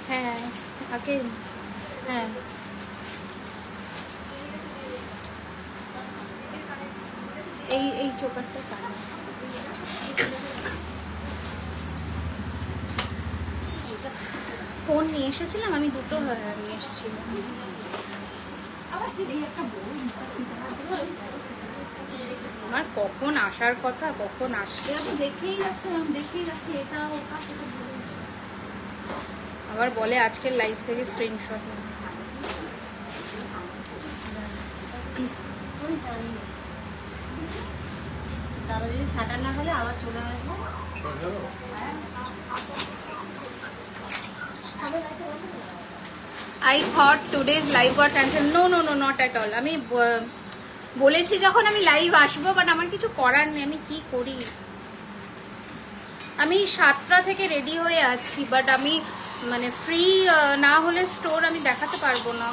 হ্যাঁ আগে হ্যাঁ এই চোকারটা কানে ফোন নিয়ে এসেছিলাম আমি, দুটো নিয়ে এসেছিলাম। আমার কখন আসার কথা, কখন আসছে দেখেই যাচ্ছে, এটা ওটা আবার বলে আজকের লাইভ থেকে স্ক্রিনশট। আমি জানি দাদা যদি শাটার না হলে আবার চলে আসবো। I thought today's live got cancelled. No, not at all. আমি বলেছি যখন আমি লাইভ আসবো, বাট আমার কিছু করার নেই, আমি কি করি। আমি 7টা থেকে রেডি হয়ে আছি, বাট আমি মানে ফ্রি না হলে স্টোর আমি দেখাতে পারবো না,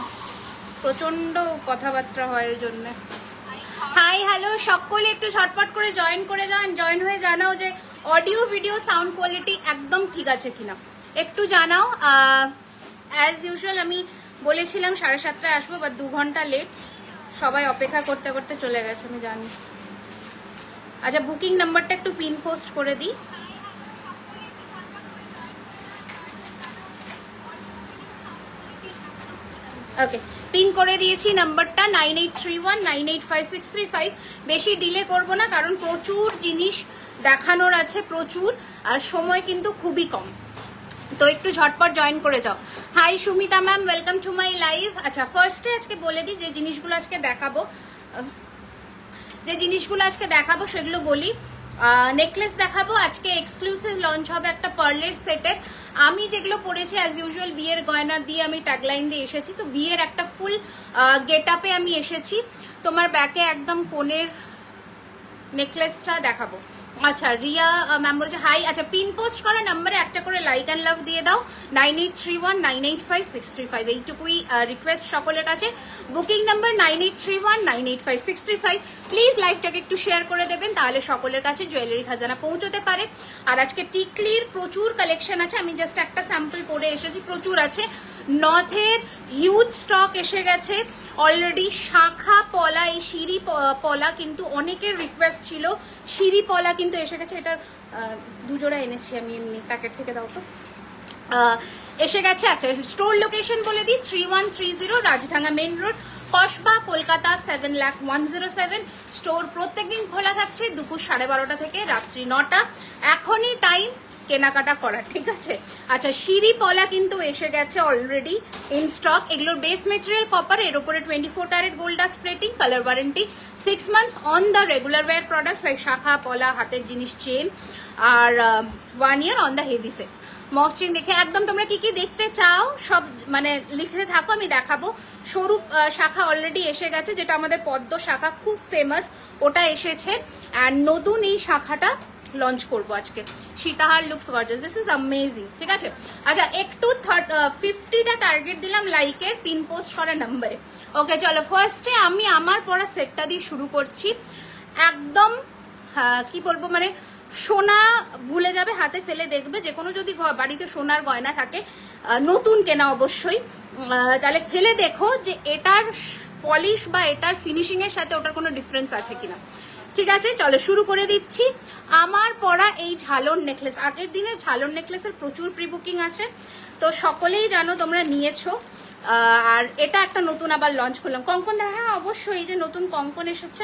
প্রচন্ড কথাবার্তা হয় ওই জন্য। হাই হ্যালো সকলে, একটু ঝটপট করে জয়েন করে যান, জয়েন হয়ে জানাও যে অডিও ভিডিও সাউন্ড কোয়ালিটি একদম ঠিক আছে কিনা, একটু জানাও। অ্যাজ ইউজুয়াল আমি বলেছিলাম 7:30টায় আসবো, বা 2 ঘন্টা লেট, সবাই অপেক্ষা করতে করতে চলে গেছে আমি জানি। আচ্ছা বুকিং নাম্বারটা একটু পিন পোস্ট করে দিই। ওকে, পিন করে দিয়েছি নাম্বারটা 9831985635। বেশি ডিলে করব না, কারণ প্রচুর জিনিস দেখানোর আছে, প্রচুর, আর সময় কিন্তু খুবই কম, তো একটু ঝটপট জয়েন করে যাও। Hi Sumita ma'am, welcome to my live. আচ্ছা ফার্স্টে আজকে বলে দিই যে জিনিসগুলো আজকে দেখাবো, সেগুলো বলি। নেকলেস দেখাবো আজকে, এক্সক্লুসিভ লঞ্চ হবে একটা পার্লের সেটের। আমি যেগুলো পরেছি অ্যাজ ইউজুয়াল বিয়ের গয়না দিয়ে আমি ট্যাগলাইন দিয়ে এসেছি, তো বিয়ের একটা ফুল গেট আপে আমি এসেছি। তোমার ব্যাকে একদম কোণের নেকলেসটা দেখাবো। আচ্ছা রিয়া ম্যাম বলছে হাই। আচ্ছা পিন পোস্ট করা নাম্বারে একটা করে লাইক অ্যান্ড লাভ দিয়ে দাও, 9831985635, এইটুকুই রিকোয়েস্ট সকলের কাছে। Booking number 9831985635। প্লিজ লাইভটাকে একটু শেয়ার করে দেবেন, তাহলে সকলের কাছে জুয়েলারি খাজানা পৌঁছতে পারে। আর আজকে টিকলির প্রচুর কালেকশন আছে, আমি জাস্ট একটা স্যাম্পল পরে এসেছি, প্রচুর আছে। নথের হিউজ স্টক এসে গেছে অলরেডি। শাখা পলা, এই সিঁড়ি পলা কিন্তু অনেকের রিকোয়েস্ট ছিল, সিঁড়ি পলা কিন্তু এসে গেছে। এটার 2 জোড়া এনেছি আমি, এমনি প্যাকেট থেকে দাও তো, এসে গেছে। আচ্ছা স্টোর লোকেশন বলে দিই, 3130 Rajdanga main road, Kasba, Kolkata 7,01,07। Store প্রত্যেকদিন খোলা থাকছে দুপুর 12:30 থেকে রাত্রি 9টা। এখনই টাইম কেনাকাটা করার, ঠিক আছে। আচ্ছা সিঁড়ি পলা কিন্তু এসে গেছে অলরেডি ইন স্টক। এগুলোর বেস মেটেরিয়াল কপার, এর উপরে 24 carat gold dust plating, colour warranty 6 months on the regular wear products like শাখা পলা, হাতের জিনিস, চেন, আর 1 year on the heavy sets. মফচিন দেখে একদম তোমরা কি কি দেখতে চাও সব মানে লিখতে থাকো, আমি দেখাবো। স্বরূপ শাখা অলরেডি এসে গেছে, যেটা আমাদের পদ্ম শাখা খুব ফেমাস, ওটা এসেছে। অ্যান্ড নতুন এই শাখাটা লঞ্চ করবো আজকে। সীতাহার looks gorgeous, this is amazing, ঠিক আছে। আচ্ছা একটু 50টা টার্গেট দিলাম লাইকের, পিন পোস্ট করা নাম্বারে। ওকে চলো, ফার্স্টে আমি আমার পরা সেটটা দিয়ে শুরু করছি। একদম কি বলবো, মানে সোনা ভুলে যাবে, হাতে ফেলে দেখবে, যে কোনো যদি বাড়িতে সোনার গয়না থাকে, নতুন কেনা অবশ্যই, তাহলে ফেলে দেখো যে এটার পলিশ বা এটার ফিনিশিং এর সাথে ওটার কোনো ডিফারেন্স আছে কিনা, ঠিক আছে। চলো শুরু করে দিচ্ছি। আমার পরা এই ঝালর নেকলেস, আগের দিনের ঝালর নেকলেসের প্রচুর প্রি বুকিং আছে, তো সকলেই জানো, তোমরা নিয়েছো। আর এটা একটা নতুন আবার লঞ্চ করলাম। কঙ্কন দেখা, হ্যাঁ অবশ্যই, এই যে নতুন কঙ্কন এসেছে,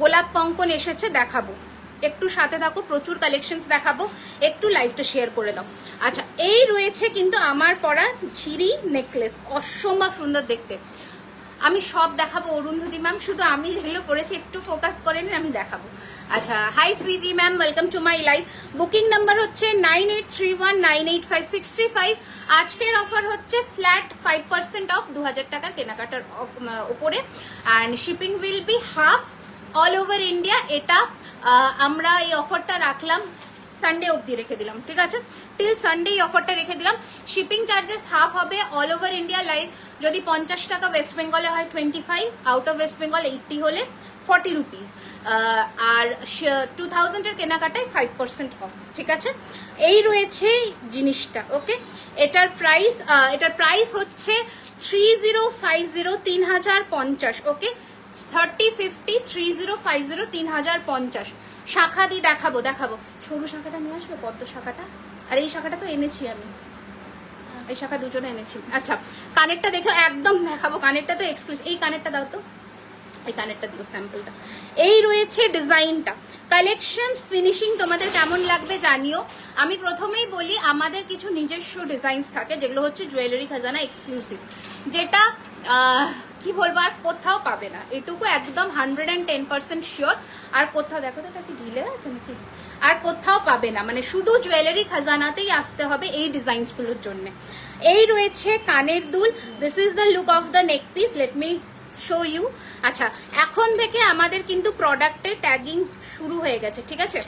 গোলাপ কঙ্কন এসেছে, দেখাবো, একটু সাথে থাকো, প্রচুর কালেকশনস দেখাবো, একটু লাইভটা শেয়ার করে দাও। আচ্ছা এই রয়েছে কিন্তু আমার পরা ঝিরি নেকলেস, অসম্ভব সুন্দর দেখতে। আমি সব দেখাবো অরুন্ধতি ম্যাম, শুধু আমি যেগুলো পড়েছি একটু ফোকাস করে নিন, আমি দেখাবো। আচ্ছা hi Sweety ma'am, welcome to my live. Booking number হচ্ছে 9831985635। আজকের অফার হচ্ছে ফ্ল্যাট 5% অফ, 2000 টাকার কেনাকাটার উপরে, and shipping will be half all over India. এটা আমরা এই অফারটা রাখলাম সানডে অবধি রেখে দিলাম, ঠিক আছে? টিল সানডে এই অফারটা রেখে দিলাম। শিপিং চার্জেস হাফ হবে অল ওভার ইন্ডিয়া। লাইক যদি 50 টাকা ওয়েস্ট বেঙ্গলে হয় 25, আউট অফ ওয়েস্ট বেঙ্গল 80 হলে 40 রুপিস, আর 2000 এর কেনাকাটায় 5% অফ, ঠিক আছে? এই রয়েছে জিনিসটা, ওকে? এটার প্রাইস হচ্ছে 3050, 3050, ওকে? 3050, 3050, 3050। শাখা দিয়ে দেখাবো। সরু শাখাটা নিয়ে আসবে, পদ্ম শাখাটা। আর এই শাখাটা তো এনেছি আমি, এই শাখা দুজনে এনেছি। আচ্ছা, কানেরটা দেখো, একদম দেখাবো। কানেরটা তো এক্সক্লুসিভ। এই কানেরটা দাও তো, এই কানেরটা দিও, স্যাম্পলটা। এই রয়েছে ডিজাইনটা। কালেকশনস ফিনিশিং তোমাদের কেমন লাগবে জানিও। আমি প্রথমেই বলি, আমাদের কিছু নিজস্ব ডিজাইনস থাকে যেগুলো হচ্ছে জুয়েলারি খাজানা এক্সক্লুসিভ, যেটা কি বলবো আর কোথাও পাবে না, এটুকু একদম 110% শিওর। আর কোথাও দেখো তো, এটা কি ঢিলে আছে নাকি? আর কোথাও পাবে না, মানে শুধু জুয়েলারি খাজানাতেই আসতে হবে এই ডিজাইনস গুলোর জন্য। এই রয়েছে কানের দুল। This is the look of the neck piece, let me show you. আচ্ছা, এখন থেকে আমাদের কিন্তু প্রোডাক্টের ট্যাগিং শুরু হয়ে গেছে, ঠিক আছে?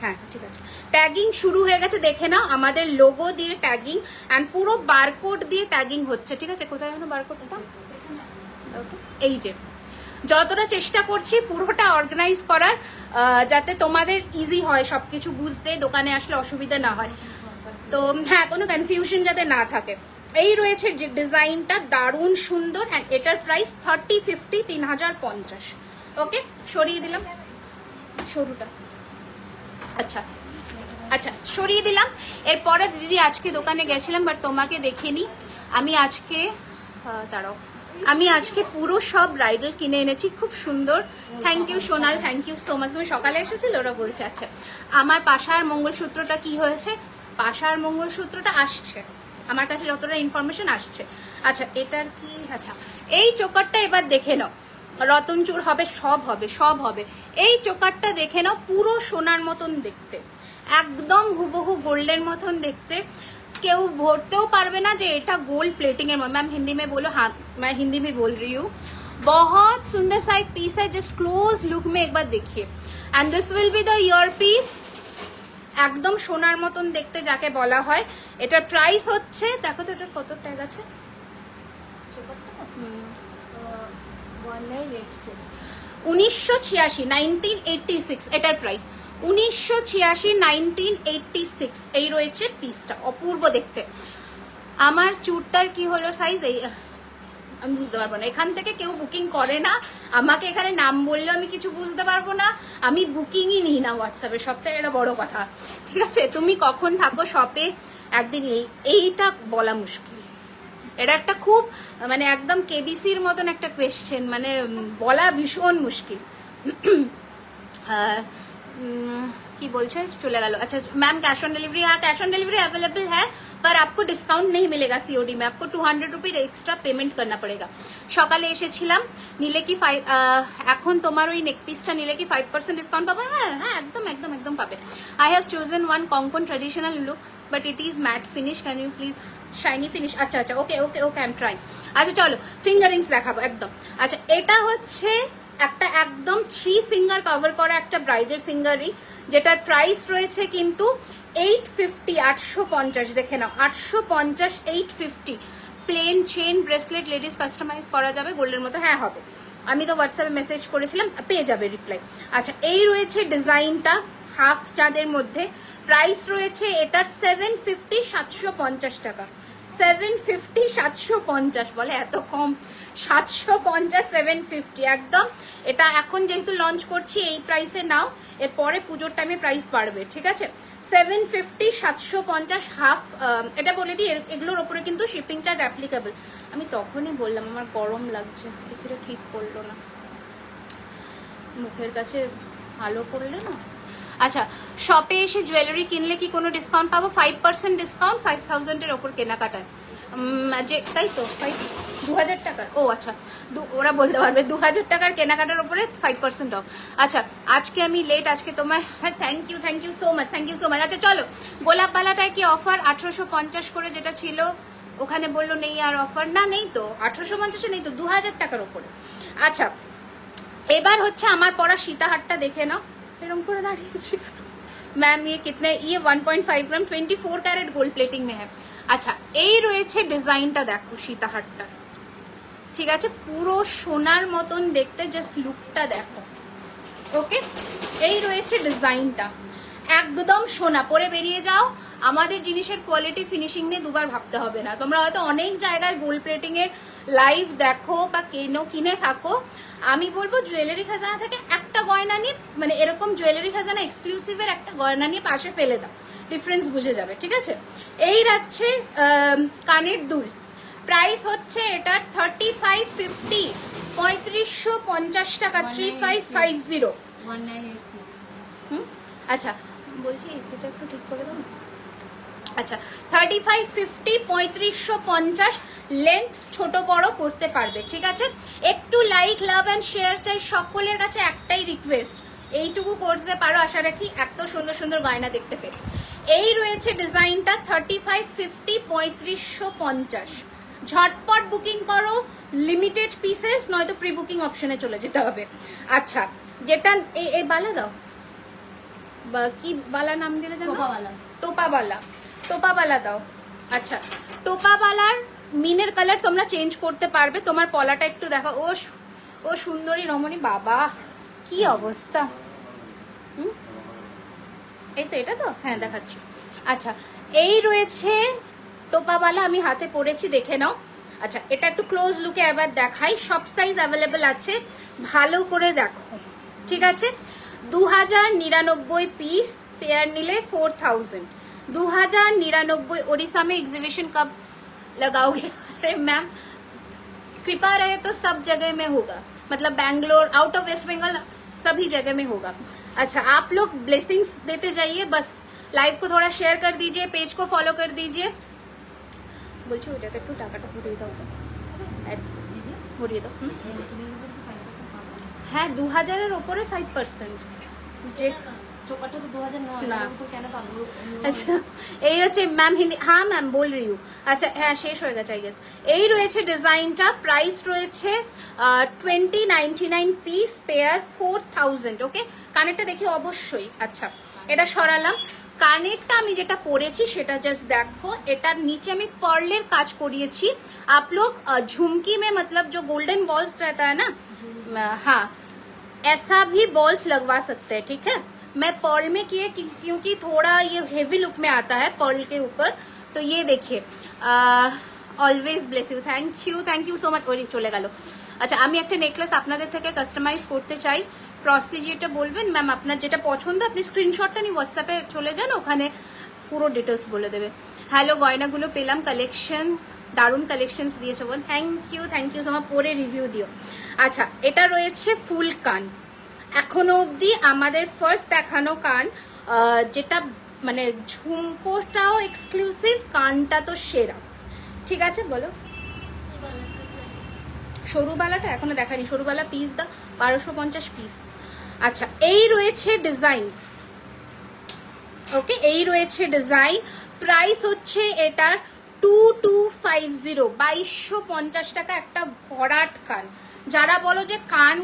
হ্যাঁ, ঠিক আছে, ট্যাগিং শুরু হয়ে গেছে। দেখে নাও, আমাদের লোগো দিয়ে ট্যাগিং অ্যান্ড পুরো বারকোড দিয়ে ট্যাগিং হচ্ছে, ঠিক আছে? কোথায় যেন বারকোডটা? এই যে, যতটা চেষ্টা করছি পুরোটা অর্গানাইজ করার, যাতে তোমাদের ইজি হয় সবকিছু বুঝতে, দোকানে আসলে অসুবিধা না হয়। তো হ্যাঁ, কোনো কনফিউশন যাতে না থাকে। এই রয়েছে যে ডিজাইনটা, দারুণ সুন্দর। অ্যান্ড এটার প্রাইস 3050, 3050, ওকে? সরিয়ে দিলাম সরুটা। আচ্ছা, সরিয়ে দিলাম। এরপরে দিদি আজকে দোকানে গেছিলাম, বাট তোমাকে দেখিনি। আমি আজকে পুরো সব ব্রাইডাল কিনে এনেছি, খুব সুন্দর। Thank you Sonal, thank you so much. তুমি সকালে এসেছিল, ওরা বলছে। আচ্ছা, আমার পাশার মঙ্গলসূত্রটা কি হয়েছে? পাশার মঙ্গলসূত্রটা আসছে, আমার কাছে যতটা ইনফরমেশন আসছে। আচ্ছা, এটার কি? আচ্ছা, এই চোকারটা এবার দেখে নাও, রতনচুর হবে, সব হবে। এই চোকারটা দেখে নাও, পুরো সোনার মতন দেখতে, একদম হুবহু গোল্ডের মতন দেখতে। কেউ ভরতেও পারবে না যে এটা গোল্ড প্লেটিং এর। मैम हिंदी में बोलो। हाँ, मैं हिंदी में बोल रही हूँ। बहुत सुंदर सा एक पीस है, जस्ट क्लोज लुक में एक बार देखिए। And this will be the ear piece, একদম সোনার মতন দেখতে যাকে বলা হয়। এটার প্রাইস হচ্ছে, দেখো তো এটার কত ট্যাগ আছে, 1986, 1986 এটার প্রাইস। 1986, 1986 এই রয়েছে পিসটা, অপূর্ব দেখতে। আমার চুরটার কি হলো সাইজ, এই আমি বুঝতে পারবো না। এখান থেকে কেউ বুকিং করে না, আমাকে এখানে নাম বললেও আমি কিছু বুঝতে পারবো না। আমি বুকিংই নিই না হোয়াটসঅ্যাপে, সব থেকে এটা বড় কথা, ঠিক আছে? তুমি কখন থাকো শপে, একদিন এইটা বলা মুশকিল। এটা একটা খুব, মানে একদম কেবিসির মতন একটা কোয়েশ্চেন, মানে বলা ভীষণ মুশকিল। কি বলছে, চলে গেল। আচ্ছা ম্যাম, ক্যাশ অন ডিলিভারি? হ্যাঁ, ক্যাশ অন डिलीवरी अवेलेबल है, पर आपको डिस्काउंट नहीं मिलेगा सीओडी में, आपको 200 रुपीज एक्स्ट्रा पेमेंट करना पड़ेगा। সকালে এসেছিলাম, নিলে কি এখন তোমার ওই নেক পিসটা নিলে কি 5% ডিসকাউন্ট পাবে? হ্যাঁ, একদম পাবে। আই হ্যাভ চোজেন ওয়ান কঙ্কন traditional look, but it is matte finish, can you please shiny finish? আচ্ছা, ওকে, আই এম ট্রাইং। আচ্ছা চলো, ফিঙ্গারিংস দেখাবো একদম। আচ্ছা, এটা হচ্ছে একটা একদম 3 ফিঙ্গার কভার করা একটা ব্রাইডাল ফিঙ্গারিং, যেটার প্রাইস রয়েছে কিন্তু 850, 850। দেখে নাও, 850, 850। Plain chain bracelet, ladies customise করা যাবে গোল্ডের মতো। হ্যাঁ হবে, আমি তো হোয়াটসঅ্যাপে মেসেজ করেছিলাম, পেয়ে যাবে রিপ্লাই। আচ্ছা, এই রয়েছে ডিজাইনটা হাফ চাঁদের মধ্যে। প্রাইস রয়েছে এটার 750, 750 টাকা। 750, 750 বলে এত কম? 750, 750 একদম। এটা এখন যেহেতু লঞ্চ করছি এই প্রাইসে নাও, এরপরে পুজোর টাইমে প্রাইস বাড়বে, ঠিক আছে? 750, 750 হাফ। এটা বলে দিই, এগুলোর ওপরে কিন্তু শিপিং চার্জ অ্যাপ্লিকেবল। আমি তখনই বললাম আমার গরম লাগছে, সেটা ঠিক করলো না, মুখের কাছে ভালো করলে না। আচ্ছা, শপে এসে জুয়েলারি কিনলে কি কোনো ডিসকাউন্ট পাবো? 5% ডিসকাউন্ট 5000 এর ওপর কেনাকাটায়, যে তাই তো 2000 টাকার। ও আচ্ছা, ওরা বলতে পারবে 2000 টাকার কেনাকাটার উপরে 5% অফ। আচ্ছা, আজকে আমি লেট, আজকে তোমায় thank you so much, thank you so much. আচ্ছা চলো, গোলাপ বালাটায় কি অফার? 1850 করে যেটা ছিল, ওখানে বললো নেই আর অফার। না, নেই তো, 1850 নেই তো, 2000 টাকার উপরে। আচ্ছা, এবার হচ্ছে আমার পরা সীতাহারটা দেখে নাও। এরকম করে দাঁড়িয়েছি, मैम ये कितने, ये 1.5 ग्राम 24 कैरेट गोल्ड प्लेटिंग में है। আচ্ছা এই রয়েছে ডিজাইনটা, দেখো সীতাহারটা, ঠিক আছে, পুরো সোনার মতন দেখতে, জাস্ট লুকটা দেখো। ওকে, এই রয়েছে ডিজাইনটা, একদম সোনা। পরে বেরিয়ে যাও, আমাদের জিনিসের কোয়ালিটি ফিনিশিং নিয়ে দুবার ভাবতে হবে না। তোমরা হয়তো অনেক জায়গায় গোল্ড প্লেটিং এর লাইভ দেখো বা কিনে থাকো, আমি বলবো জুয়েলারি খাজানা থেকে একটা গয়না নিয়ে, মানে এরকম জুয়েলারি খাজানা এক্সক্লুসিভের একটা গয়না নিয়ে পাশে ফেলে দাও, ডিফারেন্স বুঝে যাবে, ঠিক আছে। এই যাচ্ছে কানের দুল, প্রাইস হচ্ছে এটা 3550, 3550 টাকা, 3550। 1986 আচ্ছা বলছি সেটা একটু ঠিক করে দাও। আচ্ছা 3550, 3550, লেন্থ ছোট বড় করতে পারবে, ঠিক আছে। একটু লাইক, লাভ এন্ড শেয়ার চাই সকলের কাছে, একটাই রিকোয়েস্ট, এইটুকু করতে পারো আশা রাখি, এত সুন্দর সুন্দর গয়না দেখতে পেয়ে। এই রয়েছে ডিজাইনটা 3550, 3550, ঝটপট বুকিং করো, লিমিটেড পিসেস, নয়তো প্রি বুকিং অপশনে চলে যেতে হবে। আচ্ছা যেটা এই বালা দাও, কি বালা নাম দিলে জানো? টোপাবালা, টোপাবালা দাও। আচ্ছা টোপাবালার মিনের কালার তোমরা চেঞ্জ করতে পারবে, তোমার পলাটা একটু দেখো, ও সুন্দরী রমণী, বাবা কি অবস্থা। এই তো, এটা তো, হ্যাঁ দেখাচ্ছি। আচ্ছা এই রয়েছে টোপাবালা, আমি হাতে পরেছি, দেখে নাও। আচ্ছা এটা একটু ক্লোজ লুকে এবার দেখাই, সব সাইজ অ্যাভেলেবেল আছে, ভালো করে দেখো, ঠিক আছে। 2099 পিস, पेयर नीले 4000, 2099। ओडिशा में एग्जीबिशन कब लगाओगे? अरे मैम कृपा रहे तो सब जगह में होगा, मतलब बैंगलोर, आउट ऑफ वेस्ट बंगाल, सभी जगह में होगा। अच्छा आप लोग ब्लेसिंग्स देते जाइए, बस लाइव को थोड़ा शेयर कर दीजिए, पेज को फॉलो कर दीजिए। বলছি ওইটাতে একটু টাকাটা ভরিয়ে দাও, ভরিয়ে দাও। হ্যাঁ 2000-এর ওপরে 5%, যে चौकाटा तो 2009 কেন পাবো? আচ্ছা এই হচ্ছে ম্যাম হিন্দি, হ্যাঁ ম্যাম বল রি হু। আচ্ছা হ্যাঁ শেষ হয়ে গেছে আই গেস। এই রয়েছে ডিজাইনটা, প্রাইস রয়েছে 2099 পিস, পেয়ার 4000। ওকে কানেরটা দেখি অবশ্যই। আচ্ছা এটা সরালাম, কানেরটা আমি যেটা পরেছি সেটা জাস্ট দেখো, এটার নিচে আমি পার্লের কাজ করিয়েছি। आप लोग झुमकी में मतलब जो गोल्डन बॉल्स रहता है ना, हाँ ऐसा भी बॉल्स लगवा सकते हैं, ठीक है। मैं पर्ल में किए क्योंकि थोड़ा ये हेवी लुक में आता है पर्ल के ऊपर, तो ये देखिए। Always bless you, thank you so much. ওই চলে গেল। আচ্ছা আমি একটা নেকলেস আপনাদের থেকে কাস্টমাইজ করতে চাই, প্রসিজিওরটা বলবেন ম্যাম, আপনার যেটা পছন্দ আপনি স্ক্রিনশটটা নিয়ে হোয়াটসঅ্যাপে চলে যান, ওখানে পুরো ডিটেলস বলে দেবে। হ্যালো গয়নাগুলো পেলাম, কালেকশন দারুণ কালেকশনস দিয়েছে, বল থ্যাংক ইউ সো মাচ, পরে রিভিউ দিও। আচ্ছা এটা রয়েছে ফুল কান, এখনো অবধি আমাদের ফার্স্ট দেখানো কান, যেটা মানে ঝুমকোটাও এক্সক্লুসিভ, কানটা তো সেরা, ঠিক আছে। বলো সরুবালাটা এখনো দেখানি, সরুবালা পিস দা 1250 পিস। আচ্ছা এই রয়েছে ডিজাইন, ওকে এই রয়েছে ডিজাইন, প্রাইস হচ্ছে এটার 2250, 2250 টাকা একটা ভরাট কান। যারা বলো যে কান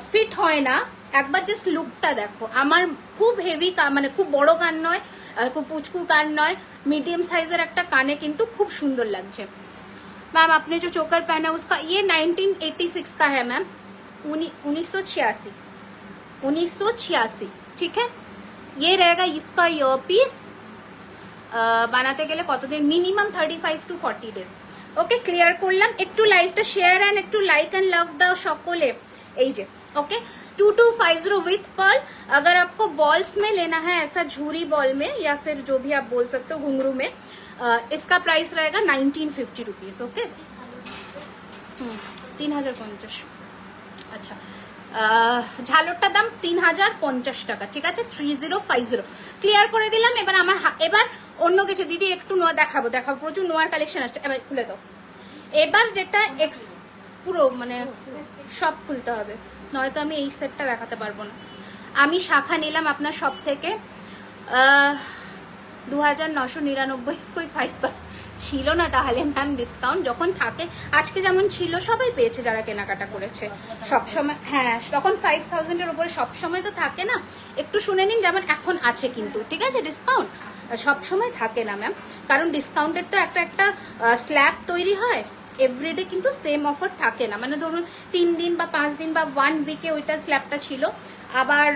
ফিট হয় না, একবার জাস্ট লুকটা দেখো। আমার খুব হেভি কান, মানে খুব বড় কান নয়, খুব পুচকু কান নয়, मीडियम साइजर একটা কানে কিন্তু খুব সুন্দর লাগছে। मैम आपने जो चोकर पहना उसका, ये 1986 का है मैम, 1986, ठीक है। ये रहेगा इसका ईयर पीस, বানাতে গেলে কতদিন, minimum 35 to 40 days. Okay clear করলাম। একটু লাইভটা শেয়ার এন্ড একটু লাইক এন্ড লাভ দাও সকলে। এই যে ওকে 2250 विथ पर्ल। अगर आपको बॉल्स में लेना है, ऐसा झूरी बॉल में या फिर जो भी आप बोल सकते हो घुंघरू में, इसका प्राइस रहेगा 1950 रुपीज। ओके 3050। আচ্ছা ঝালরটার দাম 3050 টাকা, ঠিক আছে। 3050 ক্লিয়ার করে দিলাম। এবার আমার এবার অন্য কিছু দিদি একটু নোয়া দেখাবো, প্রচুর নোয়ার কালেকশন আসছে, এবার খুলে দাও। এবার যেটা পুরো মানে সব খুলতে হবে, নয়তো আমি এই সেটটা দেখাতে পারবো না। আমি শাখা নিলাম আপনার সব থেকে 2999, कोई ছিল না তাহলে ম্যাম ডিসকাউন্ট যখন থাকে, আজকে যেমন ছিল সবাই পেয়েছে যারা কেনাকাটা করেছে সবসময়। হ্যাঁ, তখন 5000-এর উপরে সবসময় তো থাকে না, একটু শুনে নিন। যেমন এখন আছে কিন্তু, ঠিক আছে, ডিসকাউন্ট সবসময় থাকে না ম্যাম, কারণ ডিসকাউন্টের তো একটা স্ল্যাব তৈরি হয়, এভরিডে কিন্তু সেম অফার থাকে না। মানে ধরুন 3 দিন বা 5 দিন বা 1 উইকে ওইটা স্ল্যাবটা ছিল, আবার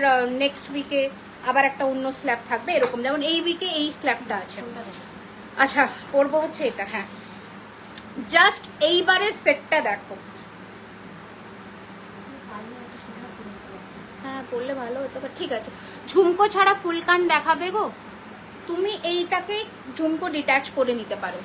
নেক্সট উইকে আবার একটা অন্য স্ল্যাব থাকবে, এরকম। যেমন এই উইকে এই স্ল্যাবটা আছে। আচ্ছা, পরবো হচ্ছে এটা। হ্যাঁ, জাস্ট এইবারের সেটটা দেখো। হ্যাঁ, পরলে ভালো হতো, ঠিক আছে। ঝুমকো ছাড়া ফুল কান দেখাবে গো, তুমি এইটাকে ঝুমকো ডিট্যাচ করে নিতে পারো।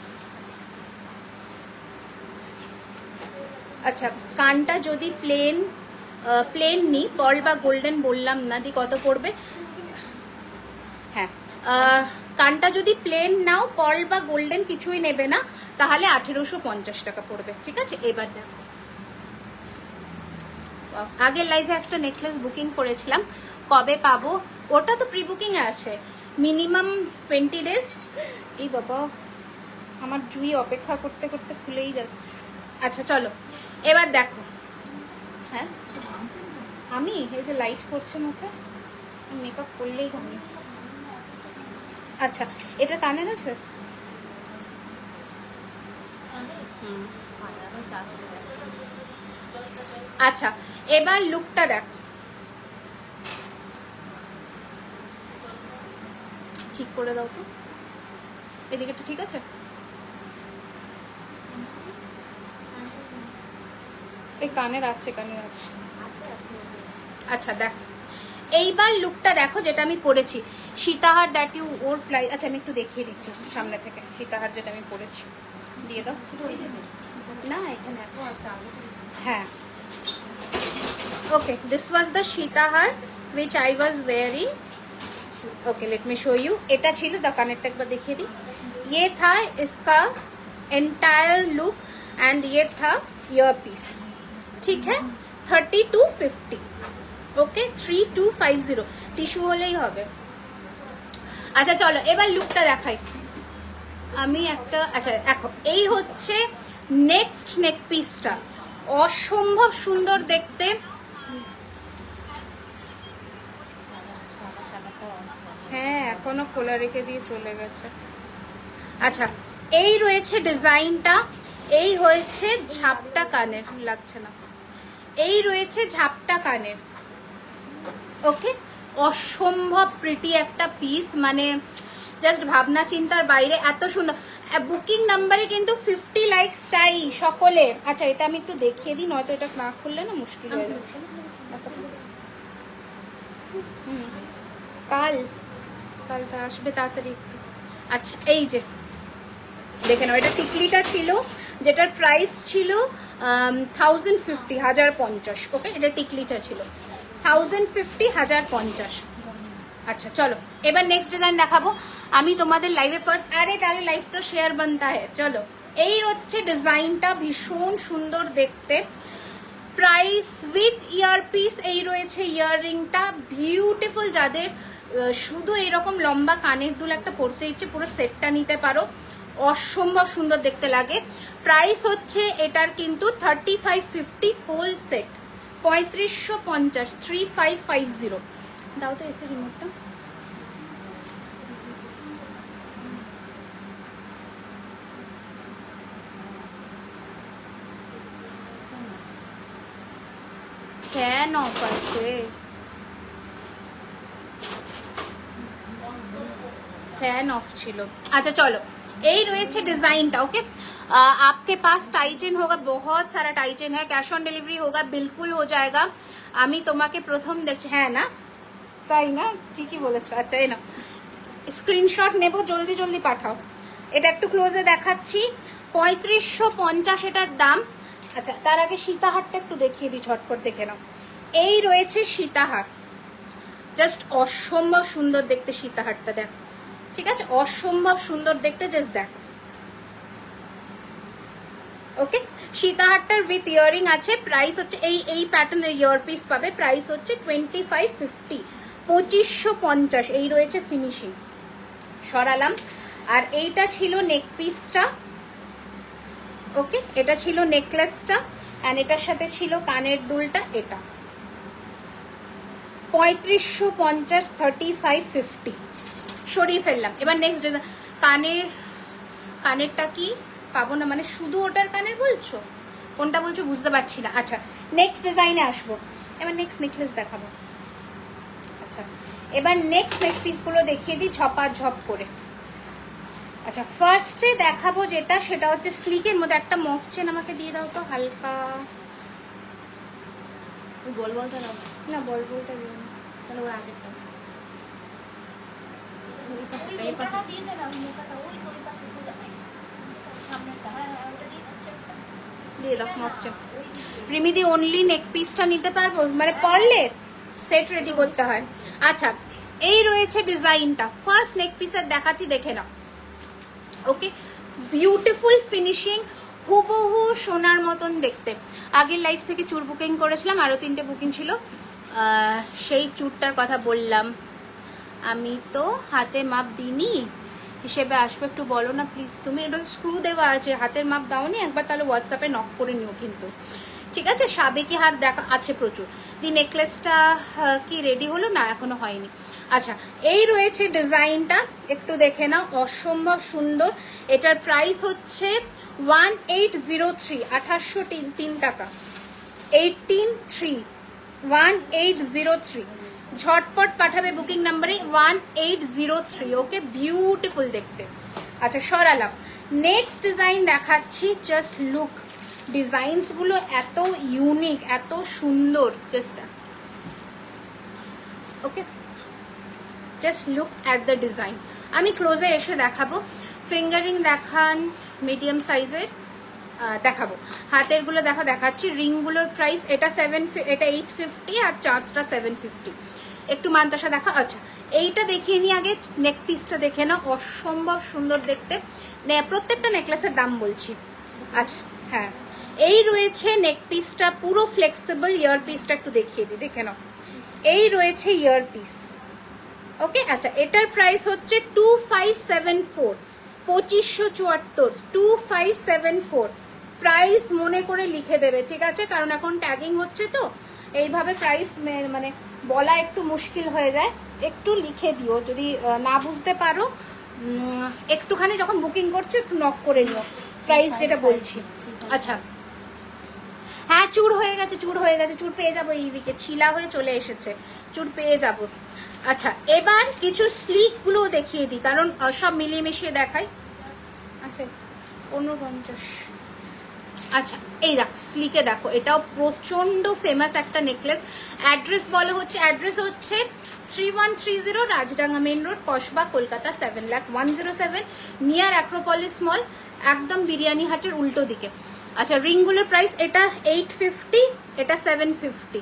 আচ্ছা, কানটা যদি প্লেন নি, পার্ল বা গোল্ডেন বললাম না, দি কত পড়বে? হ্যাঁ, কানটা যদি প্লেন নাও, পার্ল বা গোল্ডেন কিছুই নেবে না, তাহলে 1850 টাকা পড়বে, ঠিক আছে। এবার দেখো, আগের লাইভে একটা নেকলেস বুকিং করেছিলাম, কবে পাবো? ওটা তো প্রি বুকিং এ আছে, মিনিমাম 20 ডেজ। এই বাবা, আমার জুই অপেক্ষা করতে করতে খুলেই যাচ্ছে। আচ্ছা চলো, এবার দেখো। হ্যাঁ, আমি এই যে লাইট করছে মুখে, মেকআপ করলেই ঘামি। আচ্ছা, এটা কানের আছে? আচ্ছা, এবার লুকটা দেখো, ঠিক করে দাও তো, এদিকে তো ঠিক আছে। এই কানের আছে, আচ্ছা দেখো, এইবার লুকটা দেখো যেটা আমি পরেছি, সীতাহার দ্যাট ইউ ওর প্রাইস। আচ্ছা, আমি একটু দেখিয়ে দিচ্ছি সামনে থেকে, সীতাহার যেটা আমি পরেছি, দিয়ে দাও না, এখানে আছে। হ্যাঁ, ওকে, দিস ওয়াজ দ্য সীতাহার which I was wearing. Okay, let me show you. এটা ছিল, দ্য কানেরটা একবার দেখিয়ে দিই। ये था इसका entire look and ये था earpiece, ठीक है। 3250, ওকে, 3250, টিস্যু হলেই হবে। আচ্ছা চলো, এবার লুকটা দেখাই আমি একটা। আচ্ছা দেখো, এই হচ্ছে নেক্সট নেক পিসটা, অসম্ভব সুন্দর দেখতে। হ্যাঁ, এখনো খোলা রেখে দিয়ে চলে গেছে। আচ্ছা, এই রয়েছে ডিজাইনটা, এই হয়েছে ঝাপটা কানের, লাগছে না, এই রয়েছে ঝাপটা কানের, ওকে। অসম্ভব প্রিটি একটা পিস, মানে জাস্ট ভাবনা চিন্তার বাইরে, এত সুন্দর। বুকিং নাম্বারে কিন্তু 50 লাইকস চাই সকলে। আচ্ছা, এটা আমি একটু দেখিয়ে দিই, নয়তো এটা না খুললে না মুশকিল হয়ে যাচ্ছে। কালটা আসবে তাড়াতাড়ি একটু। আচ্ছা, এই যে দেখে নাও, এটা টিকলিটা ছিল, যেটার প্রাইস ছিল 1050, 1050, ওকে। এটা টিকলিটা ছিল 1050, 1050। আচ্ছা চলো, এবার নেক্সট ডিজাইন দেখাবো আমি তোমাদের লাইভে ফার্স্ট। আরে তাহলে লাইভ তো শেয়ার বানতা হ্যায়। চলো, এই হচ্ছে ডিজাইনটা, ভীষণ সুন্দর দেখতে, প্রাইস উইথ ইয়ারপিস। এই রয়েছে ইয়াররিংটা, বিউটিফুল। যাদের শুধু এরকম লম্বা কানের দুল একটা পরতে ইচ্ছে, পুরো সেটটা নিতে পারো, অসম্ভব সুন্দর দেখতে লাগে। প্রাইস হচ্ছে এটার কিন্তু 3550 ফুল সেট, 3550, 3550। দাও তো এসে রিমোটটা। ফ্যান অফ আছে, फैन ऑफ छिलो। अच्छा चलो, यही रही डिजाइन ओके। आपके पास टाई चेन होगा, बहुत सारा टाई चेन है, कैश ऑन डिलीवरी होगा, बिल्कुल हो जाएगा। आमी तुम्हाके प्रथम देखছি है ना, তাই না, ঠিকই বলেছো। আচ্ছা এই না, স্ক্রিনশট নেব, জলদি জলদি পাঠাও। এটা একটু ক্লোজে দেখাচ্ছি, 3550 এটার দাম। আচ্ছা, তার আগে সীতাহারটা একটু দেখিয়ে দিই, ঝটপট দেখে নাও। এই রয়েছে সীতাহার, জাস্ট অসম্ভব সুন্দর দেখতে সীতাহারটা, দেখ, ঠিক আছে, অসম্ভব সুন্দর দেখতে, জাস্ট দেখ, ওকে। সীতাহারটার উইথ ইয়ারিং আছে, প্রাইস হচ্ছে এই প্যাটার্নের ইয়ারপিস পাবে, প্রাইস হচ্ছে 2550, 2550। এই রয়েছে ফিনিশিং, সরালাম। আর এইটা ছিল নেক পিসটা, ওকে, এটা ছিল নেকলেসটা অ্যান্ড এটার সাথে ছিল কানের দুলটা। এটা 3550, 3550 সরিয়ে ফেললাম। এবার নেক্সট কানেরটা কি পাবো না, মানে শুধু ওটার কানের বলছো, কোনটা বলছো বুঝতে পারছি না। আচ্ছা নেক্সট ডিজাইনে আসবো, এবার নেক্সট নেকলেস দেখাবো। আচ্ছা এবার নেক্সট নেক পিসগুলো দেখিয়ে দিই ঝপ করে। আচ্ছা ফার্স্টে দেখাবো যেটা, সেটা হচ্ছে স্লিকের মধ্যে একটা মফ চেন আমাকে দিয়ে দাও তো হালকা। বলটা দাও না বলটা দিও না, তাহলে ওর আগেরটা দিয়ে দাও মফ চেন। রিমিদি অনলি নেক পিসটা নিতে পারবো, মানে পার্লের সেট রেডি করতে হয়। আচ্ছা এই রয়েছে ডিজাইনটা, ফার্স্ট নেক পিসের দেখাচ্ছি, দেখে নাও। ওকে বিউটিফুল ফিনিশিং, হুবহু সোনার মতন দেখতে। আগের লাইফ থেকে চুর বুকিং করেছিলাম, আরো 3টে বুকিং ছিল, সেই চুরটার কথা বললাম। আমি তো হাতে মাপ দিইনি, হিসেবে আসবে, একটু বলো না প্লিজ তুমি। এটা স্ক্রু দেওয়া আছে, হাতের মাপ দাওনি একবার, তাহলে হোয়াটসঅ্যাপে নক করে নিও কিন্তু, ঠিক আছে। সাবেকি হার দেখা আছে প্রচুর। দি নেকলেসটা কি রেডি হলো না, এখনো হয়নি। আচ্ছা এই রয়েছে ডিজাইনটা, একটু দেখে নাও, অসম্ভব সুন্দর। এটার প্রাইস হচ্ছে 1803, 1803 টাকা, 1803। ঝটপট পাঠাবে বুকিং নাম্বারে 1803। ওকে বিউটিফুল দেখতে। আচ্ছা সরালাম, নেক্সট ডিজাইন দেখাচ্ছি। জাস্ট লুক, ডিজাইনস গুলো এত ইউনিক, এত সুন্দর, just okay just look at the design. আমি ক্লোজে এসে দেখাবো, ফিঙ্গারিং দেখান মিডিয়াম সাইজের দেখাবো। হাতের গুলো দেখাচ্ছি। রিং গুলোর প্রাইস এটা 850 আর চার্জটা 750। একটু মান্তাসা দেখা। আচ্ছা এইটা দেখিয়ে নিই আগে, নেক পিসটা দেখে না, অসম্ভব সুন্দর দেখতে। প্রত্যেকটা নেকলেসের দাম বলছি। আচ্ছা হ্যাঁ এই রয়েছে নেক পিসটা, পুরো ফ্লেক্সিবল। ইয়ার পিসটা একটু দেখিয়ে দিই, দেখে নাও। এই রয়েছে ইয়ার পিস। ওকে আচ্ছা এটার প্রাইস হচ্ছে 2574, 2574, 2574। প্রাইস মনে করে লিখে দেবে, ঠিক আছে, কারণ এখন ট্যাগিং হচ্ছে তো এইভাবে প্রাইস মানে বলা একটু মুশকিল হয়ে যায়। একটু লিখে দিও যদি না বুঝতে পারো, একটুখানি যখন বুকিং করছো একটু নক করে নিও প্রাইস যেটা বলছি। আচ্ছা হ্যাঁ চুর হয়ে গেছে, চুর পেয়ে যাবো এই উইকে, ছিলা হয়ে চলে এসেছে, চুর পেয়ে যাবো। আচ্ছা এবার কিছু স্লিক গুলো দেখিয়ে দিই, কারণ সব মিলিয়ে মিশিয়ে দেখাই। আচ্ছা 49। আচ্ছা এই দেখো স্লিকে দেখো, এটাও প্রচন্ড ফেমাস একটা নেকলেস। অ্যাড্রেস হচ্ছে 3130 Rajdanga main road, Kasba, Kolkata 7,01,07, near Acropolis mall, একদম বিরিয়ানি হাটের উল্টো দিকে। আচ্ছা রিংগুলোর প্রাইস, এটা 850, এটা 750,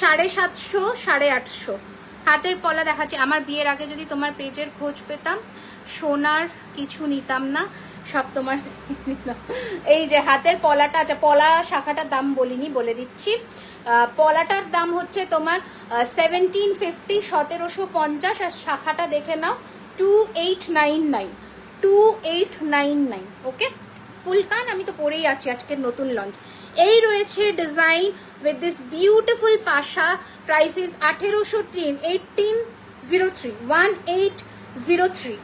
750, 850। হাতের পলা দেখাচ্ছি। আমার বিয়ের আগে যদি তোমার পেজের খোঁজ পেতাম, সোনার কিছু নিতাম না, সব তোমার এই যে হাতের পলাটা। আচ্ছা পলা শাখাটার দাম বলিনি, বলে দিচ্ছি। পলাটার দাম হচ্ছে তোমার 1750, 1750, আর শাখাটা দেখে নাও 2899, 2899। ওকে ফুল কান আমি তো পরেই আছি, আজকের নতুন লঞ্চ। এই রয়েছে ডিজাইন উইথ দিস বিউটিফুল পাশা। Price is 1803, 1803, 1803।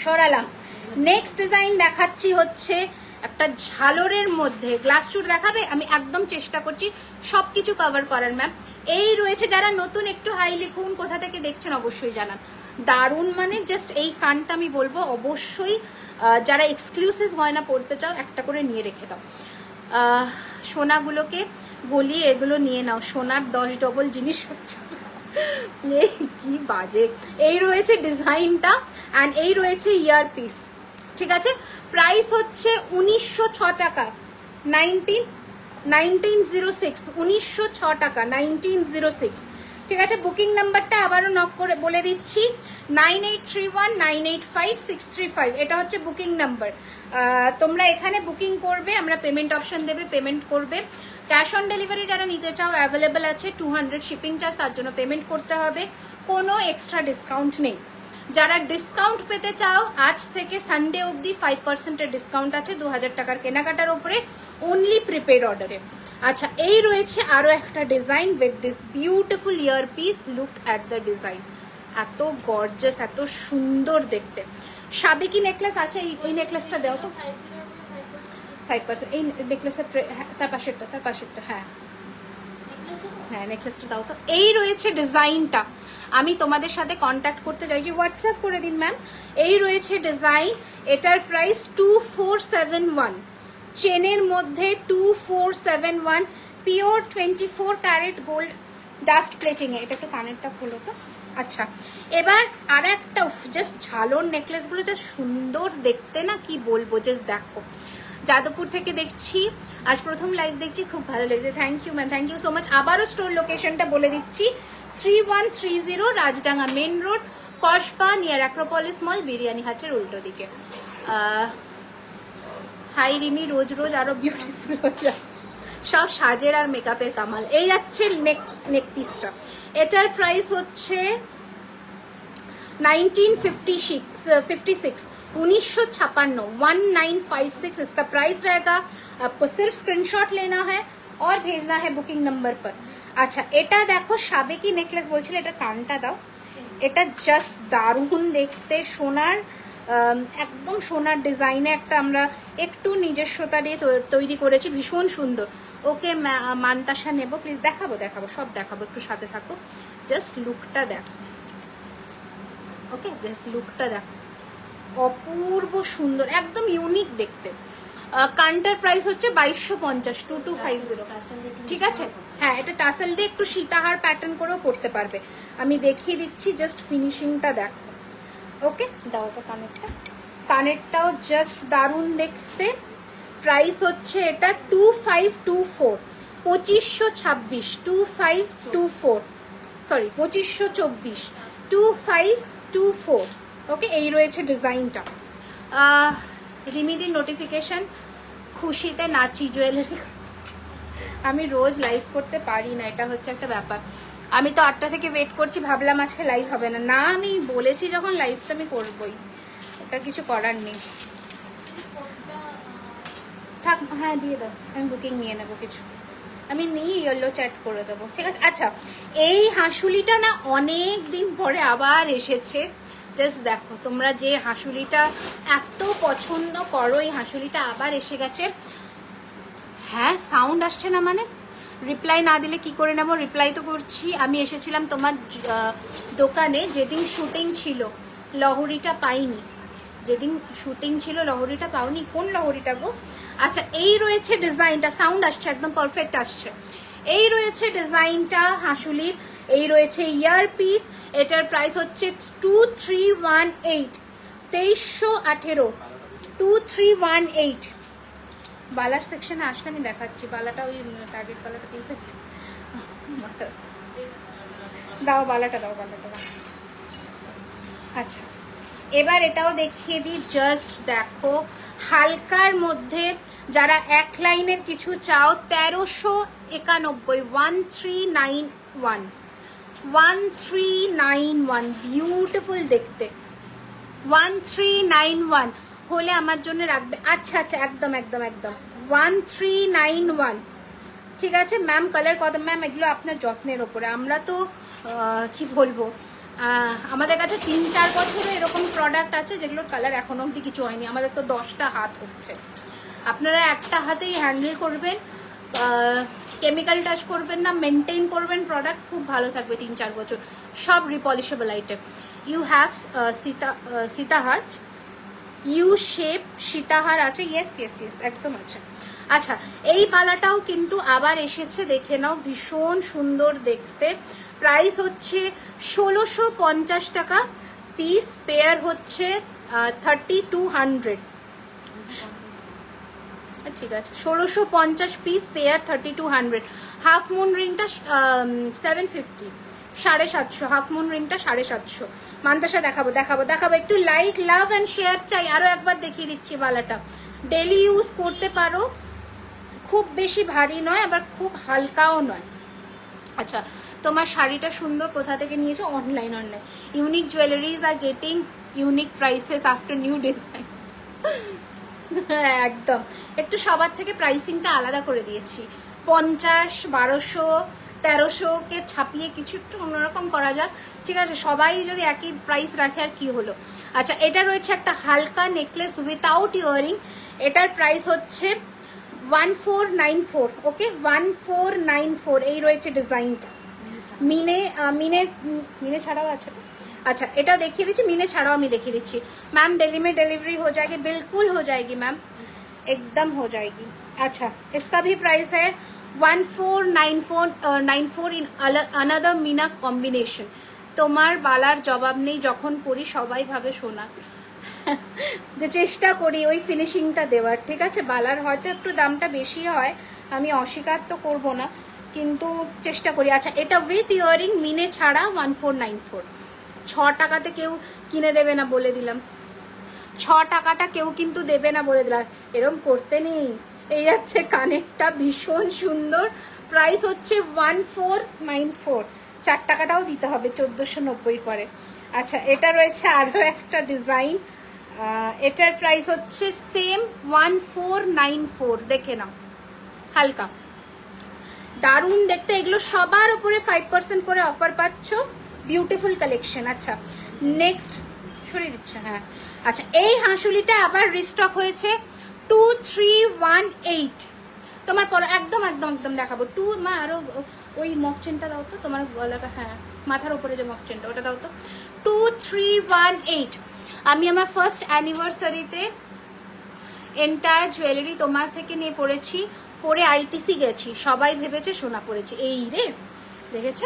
সরালাম। নেক্সট ডিজাইন দেখাচ্ছি হচ্ছে একটা ঝালরের মধ্যে। গ্লাস চুর দেখাবে, আমি একদম চেষ্টা করছি সবকিছু কভার করার ম্যাম। এই রয়েছে, যারা নতুন একটু হাই লিখুন, কোথা থেকে দেখছেন অবশ্যই জানান। দারুণ, মানে জাস্ট এই কানটা আমি বলবো অবশ্যই যারা এক্সক্লুসিভ গয়না পড়তে চাও একটা করে নিয়ে রেখে দাও। সোনাগুলোকে গলিয়ে এগুলো নিয়ে নাও, সোনার 10 ডবল জিনিস হচ্ছে। কি বাজে। এই রয়েছে ডিজাইনটা অ্যান্ড এই রয়েছে ইয়ার পিস, ঠিক আছে। প্রাইস হচ্ছে 1906 টাকা, 1906, 1906 টাকা, 1906, ঠিক আছে। বুকিং নাম্বারটা আবারও নক করে বলে দিচ্ছি, 9831985635। এটা হচ্ছে বুকিং নাম্বার। তোমরা এখানে বুকিং করবে, আমরা পেমেন্ট অপশন দেবে, পেমেন্ট করবে। ক্যাশ অন ডেলিভারি যারা নিতে চাও অ্যাভেলেবেল আছে, 200 শিপিং চার্জ, তার জন্য পেমেন্ট করতে হবে, কোনো এক্সট্রা ডিসকাউন্ট নেই। যারা ডিসকাউন্ট পেতে চাও আজ থেকে সানডে অবধি 5% ডিসকাউন্ট আছে 2000 টাকার কেনাকাটার উপরে, অনলি প্রিপেড অর্ডারে। আচ্ছা, এই রয়েছে আরো একটা design with this beautiful year piece. Look at the design, এত গর্জাস, এত সুন্দর দেখতে। সাবেকি নেকলেস আছে, এই নেকলেসটা দাও তো 5%। এই নেকলেসের তার পাশেরটা হ্যাঁ হ্যাঁ, নেকলেসটা দাও তো। এই রয়েছে ডিজাইনটা, আমি তোমাদের সাথে কন্ট্যাক্ট করতে চাইছি, হোয়াটসঅ্যাপ করে দিন ম্যাম। এই রয়েছে ডিজাইন, এটার প্রাইস 2471, চেনের মধ্যে 2471, pure 24 carat gold dust plating এ। এটা একটু কানেরটা খোলো তো। আচ্ছা, এবার আর একটা জাস্ট ঝালোর নেকলেসগুলো জাস্ট সুন্দর দেখতে না, কি বলবো, জাস্ট দেখো। যাদবপুর থেকে দেখছি, আজ প্রথম লাইভ দেখছি, খুব ভালো লেগেছে। Thank you ma'am, thank you so much. আবারও স্টোর লোকেশনটা বলে দিচ্ছি, 3130 Rajdanga main road, Kasba, near Acropolis mall, biryani হাটের উল্টো দিকে। হাই রিমি, রোজ রোজ আরো বিউটিফুল হয়ে যাচ্ছে, সব সাজের আর মেকআপের কামাল। এই যাচ্ছে নেক পিসটা, এটার প্রাইস হচ্ছে 1956, 1956 इसका प्राइस रहेगा। आपको सिर्फ स्क्रीनशॉट लेना है और भेजना है बुकिंग नंबर पर। আচ্ছা, এটা দেখো সাবেকি নেকলেস বলছিল, এটা কানটা দাও। এটা জাস্ট দারুণ দেখতে, সোনার একদম সোনার ডিজাইনে একটা আমরা একটু নিজস্বতা দিয়ে তৈরি করেছি, ভীষণ সুন্দর। ওকে মানতাসা নেব প্লিজ, দেখাবো সব দেখাবো, একটু সাথে থাকো। জাস্ট লুকটা দেখো, ওকে জাস্ট লুকটা দেখো, অপূর্ব সুন্দর, একদম ইউনিক দেখতে। কানটার প্রাইস হচ্ছে 2250, 2250, ঠিক আছে। হ্যাঁ, এটা টাসেল দিয়ে একটু সীতাহার প্যাটার্ন করেও পড়তে পারবে, আমি দেখিয়ে দিচ্ছি। জাস্ট ফিনিশিংটা দেখো, ওকে দাও তো কানেরটাও জাস্ট দারুণ দেখতে। প্রাইস হচ্ছে এটা 2524, 2526, 2524, সরি 2524, 2524, ওকে। এই রয়েছে ডিজাইনটা। রিমিদির নোটিফিকেশন, খুশিতে নাচি জুয়েলারি। আমি রোজ লাইভ করতে পারি না, এটা হচ্ছে একটা ব্যাপার। আমি তো 8টা থেকে ওয়েট করছি, ভাবলাম আজকে লাইভ হবে না। না, আমি বলেছি যখন লাইভ তো আমি করবই, এটা কিছু করার নেই। থাক, হ্যাঁ দিয়ে দাও, আমি বুকিং নিয়ে নেবো কিছু, আমি নিয়ে ইয়েলো চ্যাট করে দেবো, ঠিক আছে। আচ্ছা, এই হাঁসুলিটা না অনেক দিন পরে আবার এসেছে। জাস্ট দেখো, তোমরা যে হাঁসুলিটা এত পছন্দ করো, এই হাঁসুলিটা আবার এসে গেছে। হ্যাঁ, সাউন্ড আসছে না মানে রিপ্লাই না দিলে কি করে নেবো? রিপ্লাই তো করছি। আমি এসেছিলাম তোমার দোকানে, যেদিন শুটিং ছিল লহরিটা পাইনি, যেদিন শুটিং ছিল লহরিটা পাওনি। কোন লহরিটা গো? আচ্ছা, এই রয়েছে ডিজাইনটা, সাউন্ড আসছে, একদম পারফেক্ট আসছে। এই রয়েছে ডিজাইনটা হাঁসুলির, এই রয়েছে ইয়ার পিস। এটার প্রাইস হচ্ছে 2318, 2318, 2318। বালার সেকশনে আসলে আমি দেখাচ্ছি, বালাটা ওই টার্গেট বালাটা দিয়েছে, দাও বালাটা দাও। আচ্ছা, এবার এটাও দেখিয়ে দিই, জাস্ট দেখো হালকার মধ্যে যারা এক লাইনের কিছু চাও, 1391, 1391, 1391, বিউটিফুল দেখতে, 1391 হলে আমার জন্য রাখবে। আচ্ছা আচ্ছা, একদম 1391, ঠিক আছে ম্যাম। কালার কত ম্যাম? এগুলো আপনার যত্নের ওপরে। আমরা তো কি বলবো, আমাদের কাছে 3-4 বছরে এরকম প্রোডাক্ট আছে যেগুলোর কালার এখনো অবধি কিছু হয়নি। আমাদের তো 10টা হাত হচ্ছে, আপনারা একটা হাতেই হ্যান্ডেল করবেন, কেমিক্যাল টাচ করবেন না, মেনটেন করবেন, প্রোডাক্ট খুব ভালো থাকবে 3-4 বছর। সব রিপলিশেবল আইটেম। ইউ হ্যাভ সীতাহার, ইউ শেপ সীতাহার আছে, ইয়েস একদম আছে। আচ্ছা, এই বালাটাও কিন্তু আবার এসেছে, দেখে নাও, ভীষণ সুন্দর দেখতে। প্রাইস হচ্ছে 1650 টাকা পিস, পেয়ার হচ্ছে 3200, ঠিক আছে 1650 পিস, পেয়ার 3200। হাফ মুন রিংটা 750, 750, হাফ মুন রিংটা 750। মান্তাসা দেখাবো, একটু লাইক, লাভ অ্যান্ড শেয়ার চাই। আরো একবার দেখিয়ে দিচ্ছি বালাটা, ডেলি ইউজ করতে পারো, খুব বেশি ভারী নয়, আবার খুব হালকাও নয়, আচ্ছা, তোমার শাড়িটা সুন্দর, কোথা থেকে নিয়েছো? Online. Unique jewelleries are getting unique prices after new design. একদম, একটু সবার থেকে প্রাইসিংটা আলাদা করে দিয়েছি। 50, 1200, 1300 কে ছাপিয়ে কিছু একটু অন্যরকম করা যাক, ঠিক আছে? সবাই যদি একই প্রাইস রাখে আর কি হলো। আচ্ছা, এটা রয়েছে একটা হালকা নেকলেস উইথাউট ইয়ারিং, এটার প্রাইস হচ্ছে 1494। ওকে, 1494 এই রয়েছে ডিজাইনটা। মিনে ছাড়াও আছে তো? अच्छा এটা দেখিয়ে দিচ্ছি, মিনে ছাড়াও আমি দেখিয়ে দিচ্ছি। मैम दिल्ली में डिलीवरी हो जाएगी? बिल्कुल हो जाएगी मैम, एकदम हो जाएगी। अच्छा, इसका भी प्राइस है 1494 इन अनदर मीना कॉम्बिनेशन। তোমার বালার জবাব নেই, যখন পড়ি সবাই ভাবে সোনা। যে চেষ্টা করি ওই ফিনিশিংটা দেওয়ার, ঠিক আছে? বালার হয়তো একটু দামটা বেশি হয়, আমি অস্বীকার তো করবো না, কিন্তু চেষ্টা করি। আচ্ছা, এটা উইথ ইয়ারিং মিনে ছাড়া 1494। 6 টাকাতে কেউ কিনে দেবে না বলে দিলাম, 6 টাকাটা কেউ কিন্তু দেবে না বলে দিলাম, এরকম করতে নেই। এই যাচ্ছে কানেরটা, ভীষণ সুন্দর, প্রাইস হচ্ছে 1494। 4 টাকাটাও দিতে হবে 1490 পরে। আচ্ছা, এটা রয়েছে আরো একটা ডিজাইন, এটার প্রাইস হচ্ছে সেম 1494। দেখে নাও, হালকা দারুণ দেখতে, এগুলো সবার উপরে 5% করে অফার পাচ্ছ, বিউটিফুল কালেকশন। আচ্ছা, নেক্সট সরিয়ে দিচ্ছে, হ্যাঁ। আচ্ছা, এই হাঁসুলিটা আবার রিস্টক হয়েছে 2318। তোমার পরে একদম একদম একদম দেখাবো। মা আরো ওই মফ চেনটা দাও তো, তোমার গলাটা, হ্যাঁ মাথার উপরে যে মফ চেনটা ওটা দাও তো। 2318। আমি আমার ফার্স্ট অ্যানিভার্সারিতে এন্টায়ার জুয়েলারি তোমার থেকে নিয়ে পড়েছি, পরে আইটিসি গেছি, সবাই ভেবেছে সোনা পড়েছি। এই রে, দেখেছ?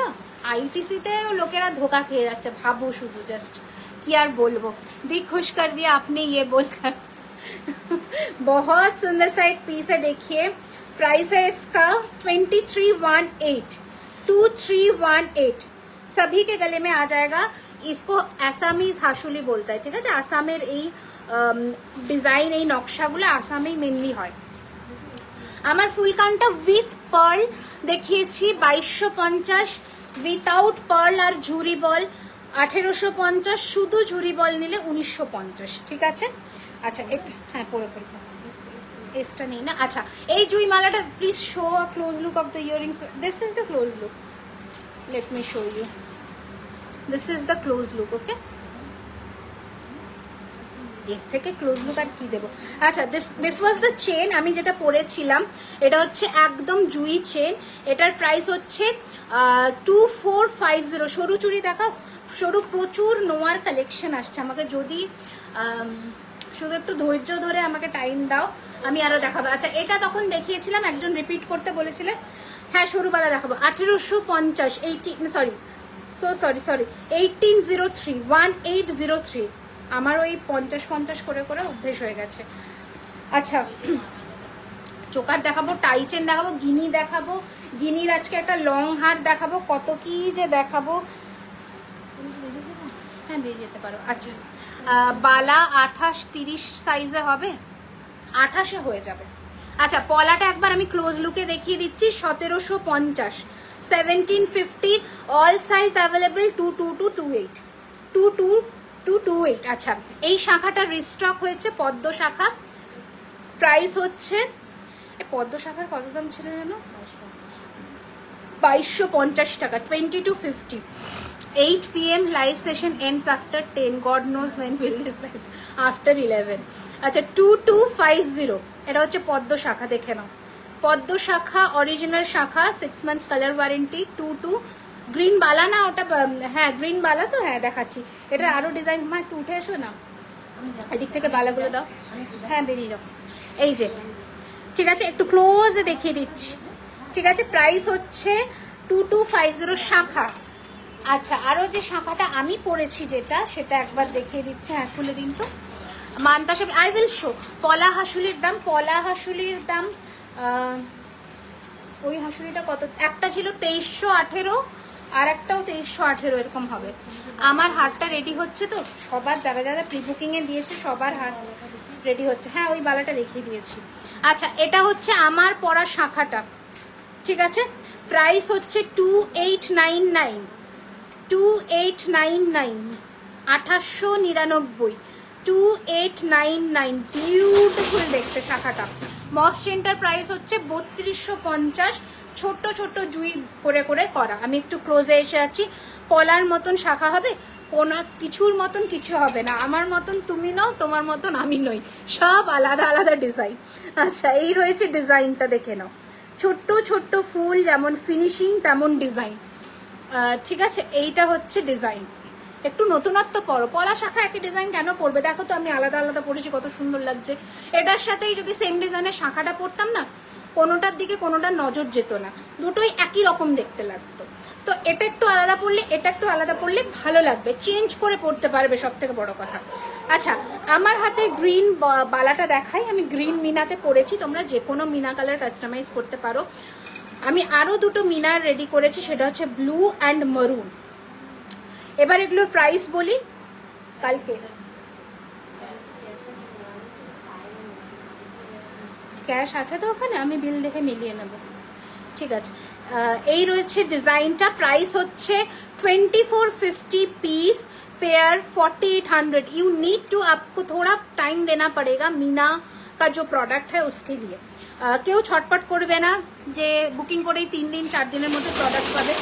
আইটিসিতে লোকেরা ধোকা খেয়ে যাচ্ছে, ভাবো শুধু, জাস্ট কি আর বলবো। दिल खुश कर दिया आपने ये बोलकर। बहुत सुंदर सा एक पीस है, देखिए प्राइस है इसका 2318। 2318 सभी के गले में आ जाएगा। इसको आसामीज हाशुली बोलता है, ठीक है? आसामेर এই ডিজাইন, এই নকশাগুলো আসামেই মেনলি হয়। আমার ফুল কানটা উইথ পার্ল দেখিয়েছি 2250, উইথাউট পার্ল আর ঝুরি বল 1850, শুধু ঝুরি বল নিলে 1950, ঠিক আছে? আচ্ছা, এটা হ্যাঁ পরে এসটা নেই না। আচ্ছা, এই জুই মালাটা please show a close look of the earrings. This is the close look, let me show you. This is the close look. Okay, এর থেকে ক্লোজ লুক আর কি দেবো। আচ্ছা, দিস ওয়াজ দ্য চেন, আমি যেটা পরেছিলাম এটা হচ্ছে একদম জুই চেন, এটার প্রাইস হচ্ছে 2450। সরু চুড়ি দেখাও, সরু প্রচুর নোয়ার কালেকশন আসছে, আমাকে যদি শুধু একটু ধৈর্য ধরে আমাকে টাইম দাও, আমি আরো দেখাবো। আচ্ছা, এটা তখন দেখিয়েছিলাম, একজন রিপিট করতে বলেছিলেন, হ্যাঁ সরুবালা দেখাবো 1850, 1803, 1803। আমার ওই 50 করে করে অভ্যেস হয়ে গেছে। আচ্ছা, চোকার দেখাবো, টাই চেন দেখাবো, গিনি দেখাবো, গিনির আজকে একটা লং হার দেখাবো, কত কি যে দেখাবো। হ্যাঁ বেরিয়ে যেতে পারো। আচ্ছা, বালা 28-30 সাইজে হবে, 28-এ হয়ে যাবে। আচ্ছা, পলাটা একবার আমি ক্লোজ লুকে দেখিয়ে দিচ্ছি, 1750, 1750, অল সাইজ অ্যাভেলেবল, 22228, 22228। আচ্ছা, এই শাখাটা রিস্টক হয়েছে, পদ্ম শাখা, প্রাইস হচ্ছে, পদ্ম শাখার কত দাম ছিল জানো? 2250 টাকা, 2250। 8 PM live session ends after 10. God knows when will this live, after 11. আচ্ছা, 2250, এটা হচ্ছে পদ্ম শাখা, দেখে নাও। পদ্ম শাখা, অরিজিনাল শাখা, 6 months কালার ওয়ারেন্টি, 22। গ্রিন বালা না ওটা? হ্যাঁ গ্রিন বালা তো, হ্যাঁ দেখাচ্ছি। এটা আরো ডিজাইন, মা একটু উঠে এসো না, এদিক থেকে বালাগুলো দাও, হ্যাঁ বেরিয়ে যাও। এই যে, ঠিক আছে, একটু ক্লোজে দেখিয়ে দিচ্ছি, ঠিক আছে? প্রাইস হচ্ছে 2250 শাখা। আচ্ছা, আরো যে শাখাটা আমি পরেছি যেটা, সেটা একবার দেখিয়ে দিচ্ছি, হ্যাঁ খুলে দিন তো। মান্তা সাহেব, আই উইল শো। পলা হাসুলির দাম, পলা হাসুলির দাম, ওই হাসুলিটা কত? একটা ছিল 2318, আর একটাও 2318, এরকম হবে। আমার হারটা রেডি হচ্ছে তো, সবার যারা যারা প্রি বুকিং এ দিয়েছে সবার হার রেডি হচ্ছে। হ্যাঁ, ওই বালাটা দেখিয়ে দিয়েছি। আচ্ছা, এটা হচ্ছে আমার পরা শাখাটা, ঠিক আছে? প্রাইস হচ্ছে 2899, 2899, 2899, 2899। বিউটিফুল দেখতে শাখাটা। মস চেনটার প্রাইস হচ্ছে 3250, ছোট্ট ছোট্ট জুই করে করে করা। আমি একটু ক্লোজে এসে আছি। পলার মতন শাখা হবে, কোনো কিছুর মতন কিছু হবে না। আমার মতন তুমি নও, তোমার মতন আমি নই, সব আলাদা আলাদা ডিজাইন। আচ্ছা, এই রয়েছে ডিজাইনটা, দেখে নাও। ছোট্ট ছোট্ট ফুল, যেমন ফিনিশিং তেমন ডিজাইন। ঠিক আছে, এইটা হচ্ছে ডিজাইন। একটু নতুনত্ব পরো। পলা শাখা একই ডিজাইন কেন পরবে? দেখো তো আমি আলাদা আলাদা পরেছি, কত সুন্দর লাগছে। এটার সাথেই যদি সেম ডিজাইনের শাখাটা পরতাম না, কোনোটার দিকে কোনোটার নজর যেত না, দুটোই একই রকম দেখতে লাগতো। তো এটা একটু আলাদা পড়লে, এটা একটু আলাদা পড়লে ভালো লাগবে, চেঞ্জ করে পড়তে পারবে, সব থেকে বড় কথা। আচ্ছা, আমার হাতে গ্রিন বালাটা দেখাই। আমি গ্রিন মিনাতে পরেছি, তোমরা যে কোনো মিনা কালার কাস্টমাইজ করতে পারো। আমি আরো দুটো মিনা রেডি করেছি, সেটা হচ্ছে ব্লু অ্যান্ড মারুন। এবার এগুলোর প্রাইস বলি। কালকে ক্যাশ আছে তো ওখানে, আমি বিল দেখে মিলিয়ে নেব। ঠিক আছে, এই রয়েছে ডিজাইনটা। প্রাইস হচ্ছে 2450 piece pair, 4800। You need to, आपको थोड़ा टाइम देना पड़ेगा मीना का जो प्रोडक्ट है उसके लिए। কেউ ছটপট করবে না যে বুকিং করেই 3 দিন 4 দিনের মধ্যে প্রোডাক্ট পাবে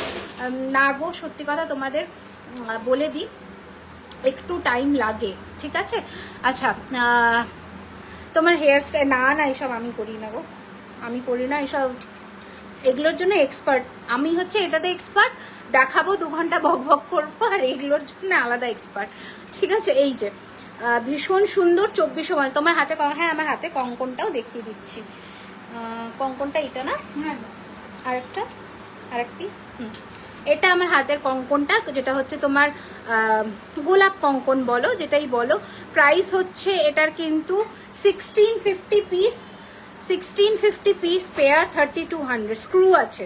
না গো, সত্যি কথা তোমাদের বলে দিই, একটু টাইম লাগে। ঠিক আছে। আচ্ছা, তোমার হেয়ার স্টাইল না না এসব আমি করি না গো, আমি করি না এসব, এগুলোর জন্য এক্সপার্ট আমি। হচ্ছে এটাতে এক্সপার্ট, দেখাবো 2 ঘন্টা বক বক করবো, আর এগুলোর জন্য আলাদা এক্সপার্ট। ঠিক আছে, এই যে ভীষণ সুন্দর 2400। তোমার হাতে, হ্যাঁ আমার হাতে কঙ্কনটাও দেখিয়ে দিচ্ছি। কঙ্কনটা এটা না, আরেকটা, আরেক পিস। এটা আমার হাতের কঙ্কনটা, যেটা হচ্ছে তোমার গোলাপ কঙ্কন বলো, যেটাই বলো। প্রাইস হচ্ছে এটার কিন্তু 1650 পিস, 1650 পিস পেয়ার, 3200। স্ক্রু আছে।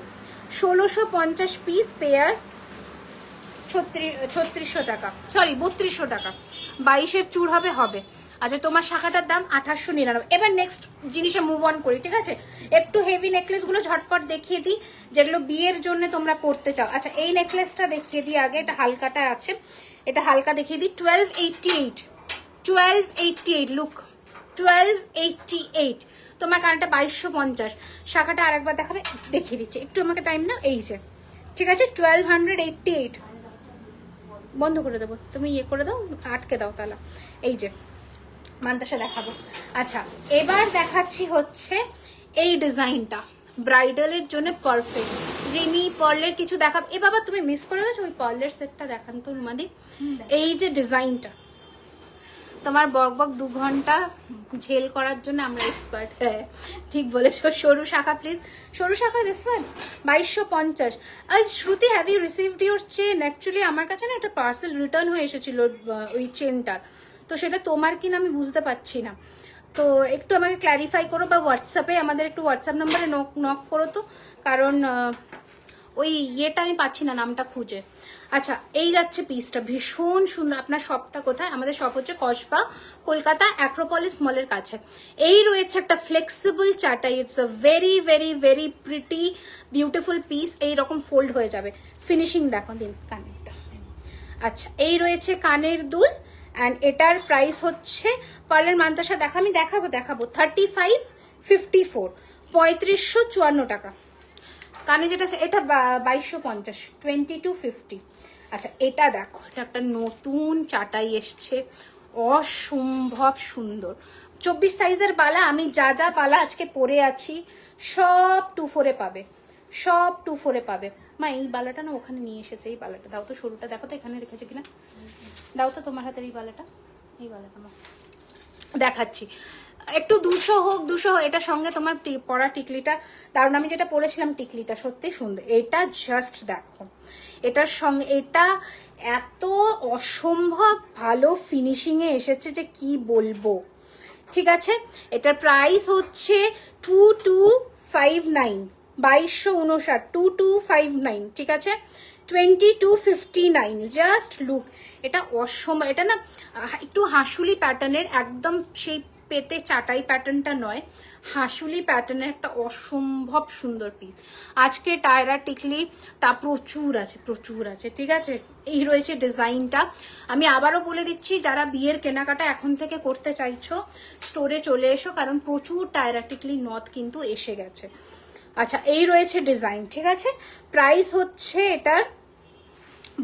1650 পিস পেয়ার, 3600 টাকা, সরি 3200 টাকা। 22-এর চূড় হবে হবে। আচ্ছা, তোমার শাখাটার দাম 2899। এবার নেক্সট জিনিসে মুভ অন করি। ঠিক আছে, একটু হেভি নেকলেসগুলো ঝটপট দেখিয়ে দিই, যেগুলো বিয়ের জন্য তোমরা পরতে চাও। আচ্ছা, এই নেকলেসটা দেখিয়ে দিই আগে, এটা হালকাটা আছে, এটা হালকা দেখিয়ে দিই। 1288, 1288 লুক, 1288। তোমার কানটা 2250। শাখাটা আরেকবার দেখাবে, দেখিয়ে দিচ্ছি, একটু আমাকে টাইম নাও। এই যে, ঠিক আছে, 1288। বন্ধ করে দেবো, তুমি ইয়ে করে দাও, আটকে দাও তালা। এই যে মান্তাসা দেখাবো। আচ্ছা, এবার দেখাচ্ছি হচ্ছে এই ডিজাইনটা, ব্রাইডালের জন্য পারফেক্ট। রিমি পার্লের কিছু দেখাবো। এ বাবা, তুমি মিস করে গেছো, ওই পার্লের সেটটা দেখান তো রুমাদি। এই যে ডিজাইনটা, তোমার বক বক 2 ঘন্টা ঝেল করার জন্য আমরা এক্সপার্ট। হ্যাঁ ঠিক বলেছো। সরু শাখা প্লিজ, সরু শাখা দিস 2250। আর Shruti, have you received your chain? Actually আমার কাছে না একটা পার্সেল রিটার্ন হয়ে এসেছিল ওই চেনটার, তো সেটা তোমার কিনা আমি বুঝতে পারছি না। তো একটু আমাকে ক্ল্যারিফাই করো, বা হোয়াটসঅ্যাপে আমাদের একটু হোয়াটসঅ্যাপ নাম্বারে নক করো তো, কারণ ওই ইয়েটা আমি পাচ্ছি না নামটা খুঁজে। আচ্ছা, এই যাচ্ছে পিসটা, ভীষণ সুন্দর। আপনার শপটা কোথায়? আমাদের শপ হচ্ছে কসবা, কলকাতা, অ্যাক্রোপলিস মলের কাছে। এই রয়েছে একটা ফ্লেক্সিবল চাটাই। It's a very very very pretty beautiful piece. এইরকম ফোল্ড হয়ে যাবে। ফিনিশিং দেখো দিন কানেরটা। আচ্ছা, এই রয়েছে কানের দুল, অ্যান্ড এটার প্রাইস হচ্ছে, পার্লের মান্তাসা দেখা, আমি দেখাবো 3554, 3554 টাকা। কানে যেটা এটা 2250, 2250। আচ্ছা, এটা দেখো, এটা একটা নতুন চাটাই এসছে, অসম্ভব সুন্দর। 24 সাইজের বালা, আমি যা যা বালা আজকে পরে আছি সব 24-এ পাবে, সব 24-এ পাবে। মা, এই বালাটা না ওখানে নিয়ে এসেছে, এই বালাটা দাও তো, সরুটা দেখো তো এখানে রেখেছে কিনা, দাও তো তোমার হাতের এই বালাটা, এই বালাটা মা দেখাচ্ছি। একটু 200 হোক, 200 হোক। এটার সঙ্গে তোমার পরা টিকলিটা দারুণ, আমি যেটা পরেছিলাম টিকলিটা সত্যি সুন্দর। এটা জাস্ট দেখো, এটার সঙ্গে এটা এত অসম্ভব ভালো ফিনিশিংয়ে এসেছে যে কি বলবো। ঠিক আছে, এটার প্রাইস হচ্ছে 2259, 2259, 2259। ঠিক আছে, 2259। জাস্ট লুক, এটা অসম্ভব। এটা না একটু হাসুলি প্যাটার্নের, একদম সেই পেতে চাটাই প্যাটার্নটা নয়, হাঁসুলি প্যাটার্নের একটা অসম্ভব সুন্দর পিস। আজকে টায়রা টিকলিটা প্রচুর আছে, ঠিক আছে। এই রয়েছে ডিজাইনটা। আমি আবারও বলে দিচ্ছি, যারা বিয়ের কেনাকাটা এখন থেকে করতে চাইছো স্টোরে চলে এসো, কারণ প্রচুর টায়রা টিকলি নথ কিন্তু এসে গেছে। আচ্ছা, এই রয়েছে ডিজাইন, ঠিক আছে। প্রাইস হচ্ছে এটার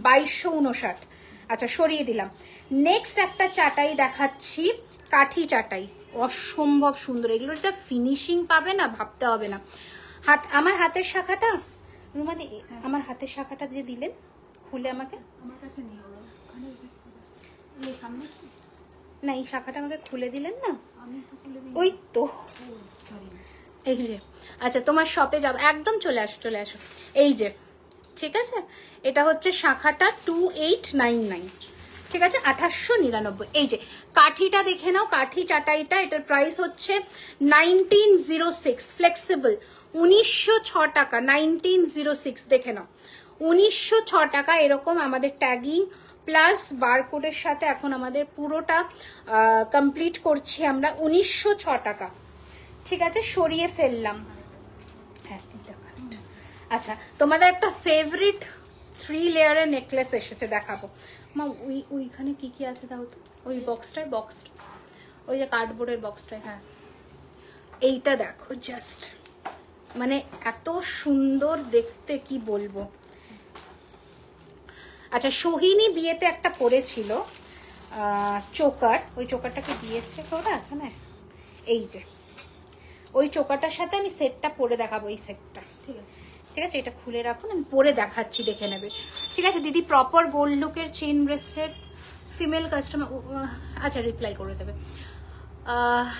2259। আচ্ছা, সরিয়ে দিলাম। নেক্সট একটা চাটাই দেখাচ্ছি, কাঠি চাটাই, অসম্ভব সুন্দর। এগুলোর যা ফিনিশিং পাবে না, ভাবতে হবে না। আমার হাতের শাখাটা রুমাদি, আমার হাতের শাখাটা দিয়ে দিলেন খুলে আমাকে। আমার কাছে নেই, ওখানে সামনে না, এই শাখাটা আমাকে খুলে দিলেন না, আমি তো খুলে দিই। ওই তো, সরি। এই যে। আচ্ছা, তোমার শপে যাবো, একদম চলে আসো। এই যে, ঠিক আছে। এটা হচ্ছে শাখাটা 2899, ঠিক আছে, 2899। এই যে কাঠিটা দেখে নাও, কাঠি চাটাইটা, এটার প্রাইস হচ্ছে 1906, ফ্লেক্সিবল, 1906 টাকা, 1906 দেখে নাও, 1906 টাকা। এরকম আমাদের ট্যাগিং প্লাস বারকোডের সাথে এখন আমাদের পুরোটা কমপ্লিট করছি আমরা, 1906 টাকা, ঠিক আছে। সরিয়ে ফেললাম। হ্যাঁ, এটা কাট। আচ্ছা, তোমাদের একটা ফেভারিট 3 লেয়ারের নেকলেস এসেছে, দেখাবো। মা ওইখানে কি কি আছে দাও তো, ওই বক্সটা, ওই যে কার্ডবোর্ডের বক্সটায়। হ্যাঁ, এইটা দেখো, জাস্ট মানে এত সুন্দর দেখতে, কি বলবো। আচ্ছা, সোহিনী বিয়েতে একটা পরেছিল চোকার, ওই চোকারটাকে দিয়েছে ওরা এখানে। এই যে ওই চোকাটার সাথে আমি সেটটা পরে দেখাবো, এই সেটটা, ঠিক আছে। এটা খুলে রাখুন, আমি পরে দেখাচ্ছি, দেখে নেবে, ঠিক আছে। দিদি প্রপার গোল্ড লুকের চেন ব্রেসলেট ফিমেল কাস্টমার, আচ্ছা রিপ্লাই করে দেবে।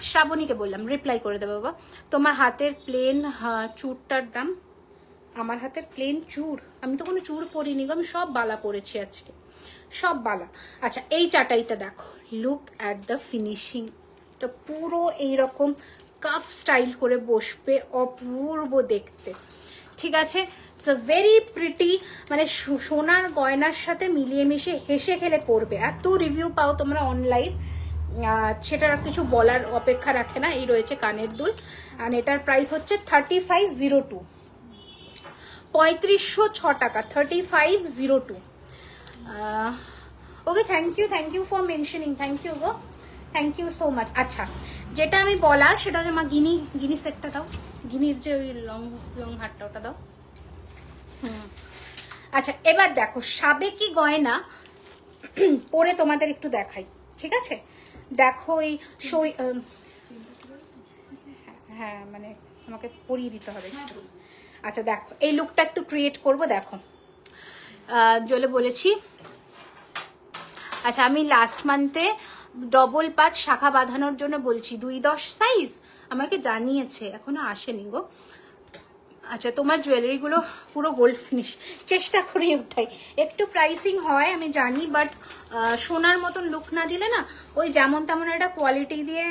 শ্রাবণীকে বললাম রিপ্লাই করে দেবে বাবা। তোমার হাতের প্লেন চুরটার দাম, আমার হাতের প্লেন চুর, আমি তো কোনো চুর পরিনি গো, আমি সব বালা পরেছি আজকে, সব বালা। আচ্ছা, এই চাটাইটা দেখো, লুক অ্যাট দ্য ফিনিশিং, এটা পুরো এইরকম কাফ স্টাইল করে বসবে, অপূর্ব দেখতে, ঠিক আছে। ইটস আ ভেরি প্রিটি, মানে সোনার গয়নার সাথে মিলিয়ে মিশে হেসে খেলে পড়বে। এত রিভিউ পাও তোমরা অনলাইন, সেটার কিছু বলার অপেক্ষা রাখে না। এই রয়েছে কানের দুল, আর এটার প্রাইস হচ্ছে 3502, 3506 টাকা, 3502। Okay, thank you for mentioning, thank you go, thank you so much. আচ্ছা, যেটা আমি বলার সেটা হচ্ছে, মা গিনি সেটটা দাও, গিনির যে ওই লং হারটা, ওটা দাও। আচ্ছা, এবার দেখো সাবেকি গয়না পরে তোমাদের একটু দেখাই, ঠিক আছে। দেখো এই হ্যাঁ, মানে আমাকে পরিয়ে দিতে হবে। আচ্ছা, দেখো এই লুকটা একটু ক্রিয়েট করব, দেখো জলে বলেছি। আচ্ছা, আমি লাস্ট মান্থে ডবল 5 শাখা বাঁধানোর জন্য বলছি, 210 সাইজ আমাকে জানিয়েছে, এখনো আসেনি গো। আচ্ছা, তোমার জুয়েলারিগুলো পুরো গোল্ড ফিনিশ, চেষ্টা করি ওঠাই, একটু প্রাইসিং হয় আমি জানি, বাট সোনার মতন লুক না দিলে না, ওই যেমন তেমন একটা কোয়ালিটি দিয়ে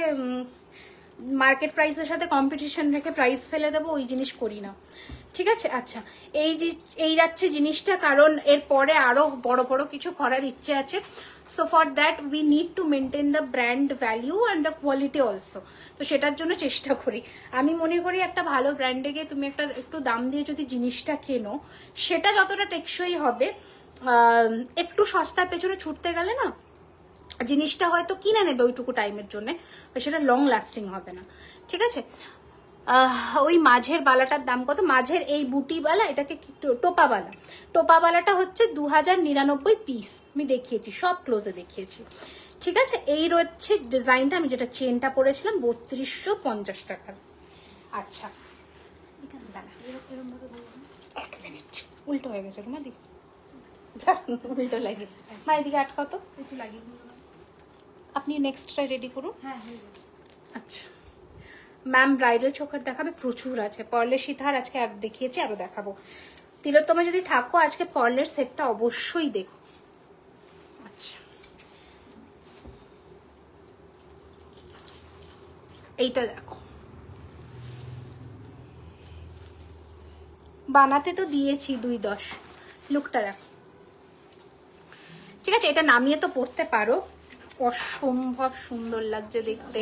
মার্কেট প্রাইসের সাথে কম্পিটিশন রেখে প্রাইস ফেলে দেবো, ওই জিনিস করি না, ঠিক আছে। আচ্ছা, এই যাচ্ছে জিনিসটা, কারণ এরপরে আরো বড় বড় কিছু করার ইচ্ছে আছে। So for that we need to maintain the brand value and the quality also. তো সেটার জন্য চেষ্টা করি। আমি মনে করি একটা ভালো ব্র্যান্ডে গিয়ে তুমি একটু দাম দিয়ে যদি জিনিসটা কেনো, সেটা যতটা টেকসই হবে, একটু সস্তার পেছনে ছুটতে গেলে না জিনিসটা হয়তো কিনে নেবে ওইটুকু টাইমের জন্য, সেটা লং লাস্টিং হবে না, ঠিক আছে। ওই মাঝের বালাটার দাম কত? মাঝের এই বুটি বালা, এটাকে টোপা বালাটা হচ্ছে 2099 পিস, আমি দেখিয়েছি, সব ক্লোজে দেখিয়েছি, ঠিক আছে। এই রয়েছে ডিজাইনটা, আমি যেটা চেনটা পরেছিলাম 3250 টাকার। আচ্ছা, এক মিনিট, উল্টো হয়ে গেছে তোমার দিকে, উল্টো লাগিয়েছে, মা এদিকে আটকাও তো, একটু লাগিয়ে আপনি নেক্সটটা রেডি করুন। হ্যাঁ, আচ্ছা ম্যাম, ব্রাইডাল চোকার দেখাবে, প্রচুর আছে। পার্লের সীতাহার আজকে দেখিয়েছি, আরো দেখাবো। তিলোত্তমা যদি থাকো আজকে পার্লের সেটটা অবশ্যই দেখো। আচ্ছা, এইটা দেখো, বানাতে তো দিয়েছি 210, লুকটা দেখো, ঠিক আছে। এটা নামিয়ে তো পড়তে পারো, অসম্ভব সুন্দর লাগছে দেখতে।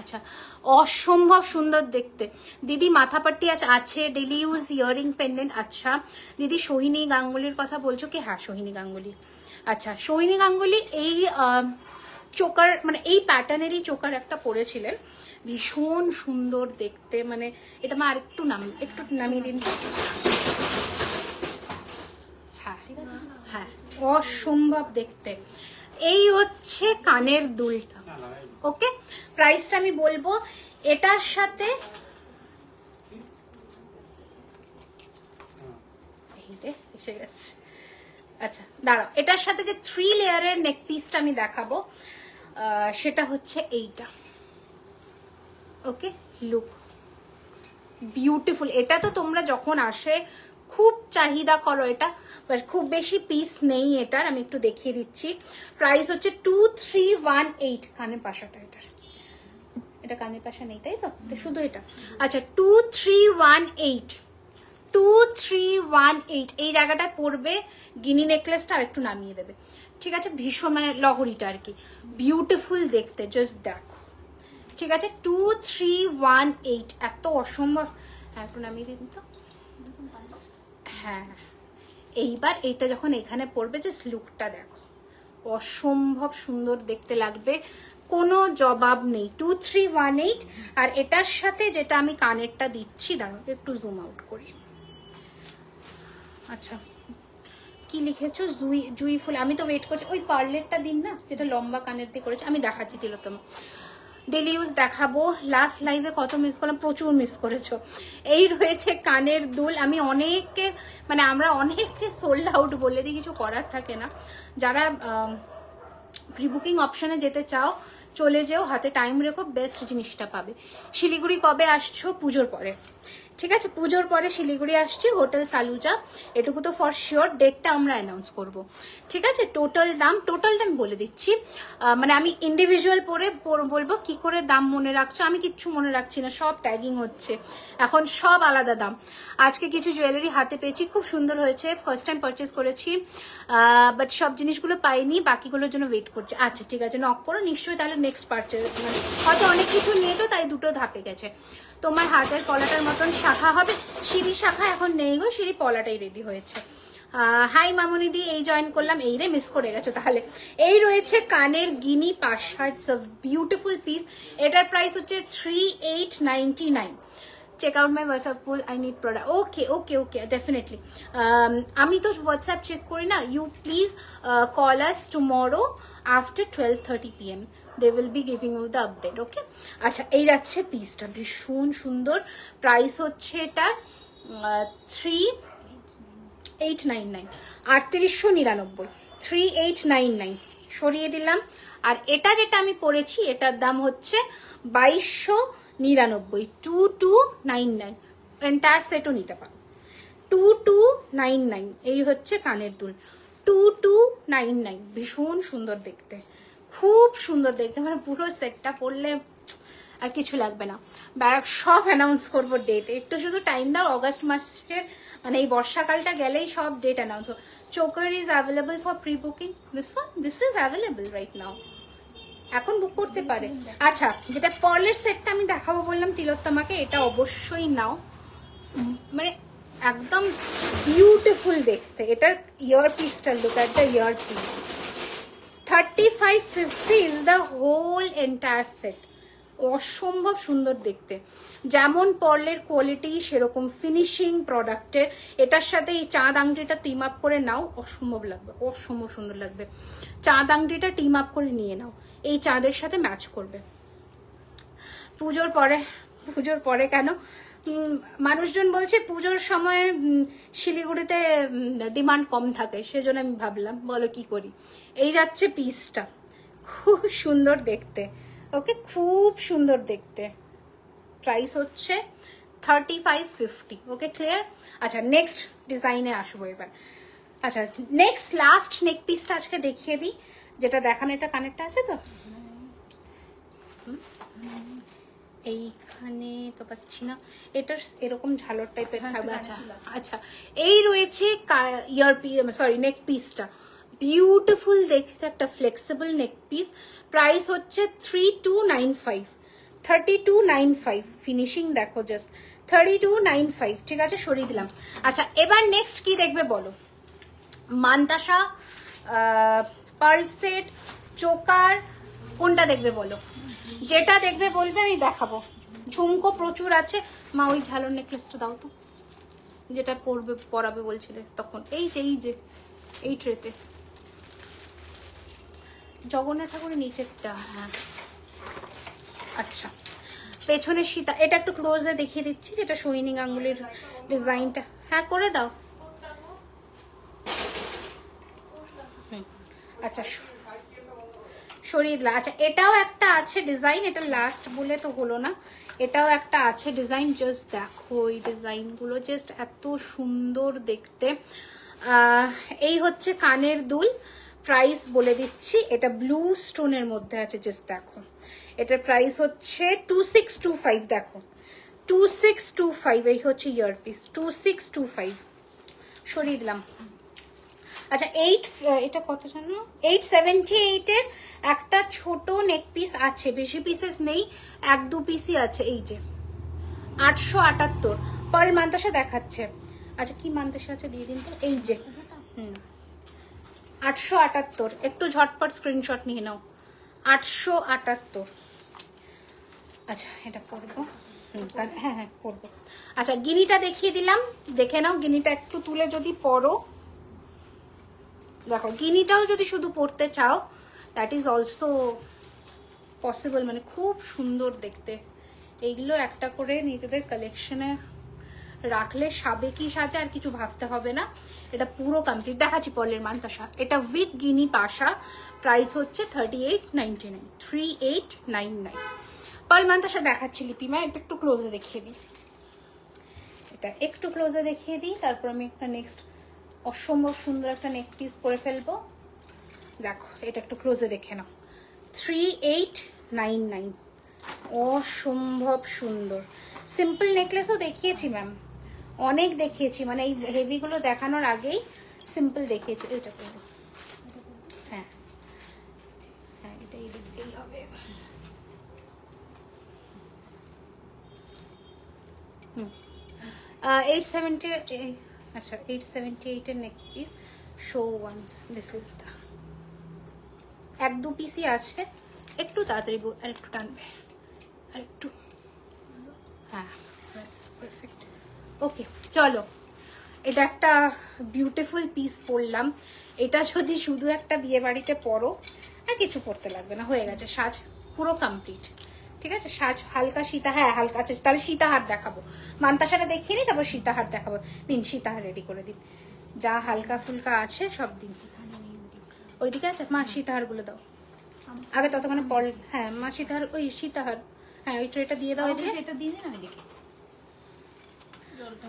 আচ্ছা, অসম্ভব সুন্দর দেখতে দিদি। মাথাপাট্টি আছে, ডেলি ইউজ ইয়ারিং পেন্ডেন্ট। আচ্ছা দিদি, সোহিনী গাঙ্গুলির কথা বলছো কি? হ্যাঁ সোহিনী গাঙ্গুলি। আচ্ছা সোহিনী গাঙ্গুলি এই চোকার মানে এই প্যাটার্নেরই চোকার একটা পরেছিলেন, ভীষণ সুন্দর দেখতে। মানে এটা মা আর একটু নামিয়ে দিন। হ্যাঁ হ্যাঁ, অসম্ভব দেখতে। এই হচ্ছে কানের দুলটা। ওকে, প্রাইসটা আমি বলবো। এটার সাথে এসে গেছে। আচ্ছা দাঁড়াও, এটার সাথে যে 3 লেয়ারের নেক পিসটা আমি দেখাবো সেটা হচ্ছে এইটা। ওকে, লুক বিউটিফুল। এটা তো তোমরা যখন আসে খুব চাহিদা করো এটা, বাট খুব বেশি পিস নেই এটার। আমি একটু দেখিয়ে দিচ্ছি। প্রাইস হচ্ছে 2318। কানের পাশাটা এটার, এটা কানের পাশা নেই তাই তো, শুধু এটা। আচ্ছা 2318, 2318। এই জায়গাটায় পড়বে গিনি নেকলেসটা আর একটু নামিয়ে দেবে, ঠিক আছে? ভীষণ মানে লহরিটা আর কি, বিউটিফুল দেখতে, জাস্ট দেখো, ঠিক আছে? 2318, এত অসম্ভব। একটু নামিয়ে দিন তো। হ্যাঁ, এইবার এইটা যখন এখানে পড়বে, জাস্ট লুকটা দেখো, অসম্ভব সুন্দর দেখতে লাগবে, কোনো জবাব নেই। 2318। আর এটার সাথে যেটা আমি কানেরটা দিচ্ছি, দাঁড়াও একটু জুম আউট করি। আচ্ছা কি লিখেছো? জুই ফুল। আমি তো ওয়েট করছি, ওই পার্লেরটা দিন না, যেটা লম্বা কানের দিয়ে করেছে। আমি দেখাচ্ছি তিলোত্তমা, ডেলি ইউজ দেখাবো। লাস্ট লাইভে কত মিস করলাম, প্রচুর মিস করেছো। এই রয়েছে কানের দুল। আমি অনেককে মানে আমরা অনেককে সোল্ড আউট বলে দিই, কিছু করার থাকে না। যারা প্রি বুকিং অপশনে যেতে চাও চলে যেও, হাতে টাইম রেখো, বেস্ট জিনিসটা পাবে। শিলিগুড়ি কবে আসছো? পুজোর পরে, ঠিক আছে? পুজোর পরে শিলিগুড়ি আসছি, হোটেল সালুজা, এটুকু তো ফর শিওর। ডেটটা আমরা অ্যানাউন্স করব, ঠিক আছে? টোটালটা আমি বলে দিচ্ছি। মানে আমি ইন্ডিভিজুয়াল পরে বলবো, কি করে দাম মনে রাখছো? আমি কিচ্ছু মনে রাখছি না, সব ট্যাগিং হচ্ছে এখন, সব আলাদা দাম। আজকে কিছু জুয়েলারি হাতে পেয়েছি, খুব সুন্দর হয়েছে, ফার্স্ট টাইম পারচেস করেছি, বাট সব জিনিসগুলো পাইনি, বাকিগুলোর জন্য ওয়েট করছি। আচ্ছা ঠিক আছে, নক করো নিশ্চয়ই, তাহলে নেক্সট পারচেস। মানে হয়তো অনেক কিছু নিয়েছো তাই দুটো ধাপে গেছে। তোমার হাতের পলাটার মতন শাখা হবে, সিঁড়ি শাখা এখন নেই গো, সিঁড়ি পলাটাই রেডি হয়েছে। হাই মামনি দি, এই জয়েন করলাম, এই রে মিস করে গেছো তাহলে। এই রয়েছে কানের গিনি পাশা, ইটস আ বিউটিফুল পিস। এটার প্রাইস হচ্ছে 3899। Check out my WhatsApp poll, I need product. Okay okay okay, definitely. আমি তো হোয়াটসঅ্যাপ চেক করি না। You please call us tomorrow after 12:30 PM. They will be giving you the update. Okay? আচ্ছা এই যাচ্ছে পিসটা, ভীষণ সুন্দর। প্রাইস হচ্ছে এটা 3899, 3899, 3899 সরিয়ে দিলাম। আর এটা যেটা আমি পরেছি এটার দাম হচ্ছে 2299, 2299। এন্টায়ার সেটও নিতে পারো, 2299। এই হচ্ছে কানের দুল, 2299। ভীষণ সুন্দর দেখতে, খুব সুন্দর দেখতে, মানে পুরো সেটটা পরলে আর কিছু লাগবে না। ব্যারাক সব অ্যানাউন্স করবো ডেট, একটু শুধু টাইম দাও। অগস্ট মাসের মানে এই বর্ষাকালটা গেলেই সব ডেট অ্যানাউন্স হবে। Choker is available for pre booking. This is available right now, এখন বুক করতে পারে। আচ্ছা যেটা পার্লের সেটটা আমি দেখাবো বললাম তিলোত্তমাকে, এটা অবশ্যই নাও, মানে একদম বিউটিফুল দেখতে। এটার ইয়ার পিসটা, look at the ear piece. 3550 is the whole entire set. অসম্ভব সুন্দর দেখতে, যেমন পার্লের কোয়ালিটি সেরকম ফিনিশিং প্রোডাক্টের। এটার সাথে এই চাঁদ আংটিটা টিম আপ করে নাও, অসম্ভব লাগবে, অসম্ভব সুন্দর লাগবে। চাঁদ আংটিটা টিম আপ করে নিয়ে নাও, এই চাঁদের সাথে ম্যাচ করবে। পুজোর পরে কেন মানুষজন বলছে পুজোর সময় শিলিগুড়িতে ডিমান্ড কম থাকে, সেজন্য আমি ভাবলাম বলো কি করি। এই যাচ্ছে পিসটা, খুব সুন্দর দেখতে। ওকে, খুব সুন্দর দেখতে। প্রাইস হচ্ছে 3550। Okay clear? আচ্ছা নেক্সট ডিজাইনে আসবো এবার। আচ্ছা নেক্সট লাস্ট নেক পিসটা আজকে দেখিয়ে দিই, যেটা দেখানো। এটা কানেরটা আছে তো এইখানে, তো পাচ্ছি না। এটা এরকম ঝালর টাইপের থাকবে। আচ্ছা আচ্ছা, এই রয়েছে নেক পিসটা, বিউটিফুল দেখতে, একটা ফ্লেক্সিবল নেক পিস। প্রাইস হচ্ছে 3295, 3295 ফিনিশিং দেখো জাস্ট 3295 ঠিক আছে সরিয়ে দিলাম। আচ্ছা এবার নেক্সট কি দেখবে বলো? মান্তাসা, পার্ল সেট, চোকার, কোনটা দেখবে বলো? যেটা দেখবে বলবে আমি দেখাবো। ঝুমকো প্রচুর আছে। মা ওই ঝালর নেকলেসটা দাও তো, যেটা পরাবে বলছিলে তখন। এই যে এই ট্রেতে জগন্নাথ ঠাকুরের নিচেরটা। হ্যাঁ আচ্ছা পেছনের সীতা, এটা একটু ক্লোজে দেখিয়ে দিচ্ছি, যেটা সোহিনী গাঙ্গুলির ডিজাইনটা। হ্যাঁ করে দাও। আচ্ছা সরিয়ে দিলাম। আচ্ছা এটাও একটা আছে ডিজাইন, এটা লাস্ট বলে তো হলো না, এটাও একটা আছে ডিজাইন। জাস্ট দেখো এই ডিজাইনগুলো জাস্ট এত সুন্দর দেখতে। এই হচ্ছে কানের দুল, প্রাইস বলে দিচ্ছি, এটা ব্লু স্টোনের মধ্যে আছে। জাস্ট দেখো এটার প্রাইস হচ্ছে 2625। দেখো 2625, এই হচ্ছে ইয়ারপিস 2625। সরিয়ে দিলাম। আচ্ছা এটা কত জানো? 878 এর একটা ছোট নেক পিস আছে, বেশি পিসেস নেই, 1-2 পিসই আছে। এই যে 878 পার্ল মান্তাসা দেখাচ্ছে। আচ্ছা কি মান্তাসা আছে দিয়ে দিন তো। এই যে 878, একটু ঝটপট স্ক্রিনশট নিয়ে নাও। 878। আচ্ছা এটা করবো। হ্যাঁ হ্যাঁ করবো। আচ্ছা গিনিটা দেখিয়ে দিলাম, দেখে নাও। গিনিটা একটু তুলে যদি পরো, দেখো গিনিটাও যদি শুধু পরতে চাও দ্যাট ইজ অলসো পসিবল, মানে খুব সুন্দর দেখতে। এইগুলো একটা করে নিজেদের কালেকশনে রাখলে সাবে কি সাজে আর কিছু ভাবতে হবে না। এটা পুরো কমপ্লিট। দেখাচ্ছি পলের মান্তাসা, এটা উইথ গিনি পাশা, প্রাইস হচ্ছে 3899, 3899। পল মান্তাসা দেখাচ্ছি লিপিমা, এটা একটু ক্লোজে দেখিয়ে দিই, এটা একটু ক্লোজে দেখিয়ে দিই, তারপর আমি একটা নেক্সট অসম্ভব সুন্দর একটা নেক পিস পরে ফেলবো। দেখো এটা একটু ক্লোজে দেখে নাও, 3899, অসম্ভব সুন্দর। সিম্পল নেকলেসও দেখিয়েছি ম্যাম, অনেক দেখিয়েছি, মানে এই হেভিগুলো দেখানোর আগেই সিম্পল দেখিয়েছি। এটা করবো, হ্যাঁ হ্যাঁ এটা এই দিকেই হবে। 870, আচ্ছা 878 এর neck piece show once. This is the 1-2 পিসই আছে, একটু তাড়াতাড়ি আর একটু টানবে, আর একটু। হ্যাঁ পারফেক্ট। ওকে চলো, এটা একটা বিউটিফুল পিস পরলাম। এটা যদি শুধু একটা বিয়ে বাড়িতে পরো আর কিছু পরতে লাগবে না, হয়ে গেছে, সাজ পুরো কমপ্লিট। ঠিক আছে সাজ হালকা সীতা, হ্যাঁ হালকা আছে। তাহলে সীতাহার দেখাবো, মান্তাসাটা দেখিয়ে নি, তারপর সীতাহার দেখাবো। দিন সীতাহার রেডি করে দিন, যা হালকা ফুলকা আছে সব দিন। ওইদিকে আছে মা, সীতাহার গুলো দাও আগে, ততক্ষণে পল। হ্যাঁ মা সীতাহার, ওই সীতাহার, হ্যাঁ ওই ট্রেটা দিয়ে দাও এদিকে। এটা দিয়ে দিন, আমি দেখি জলটা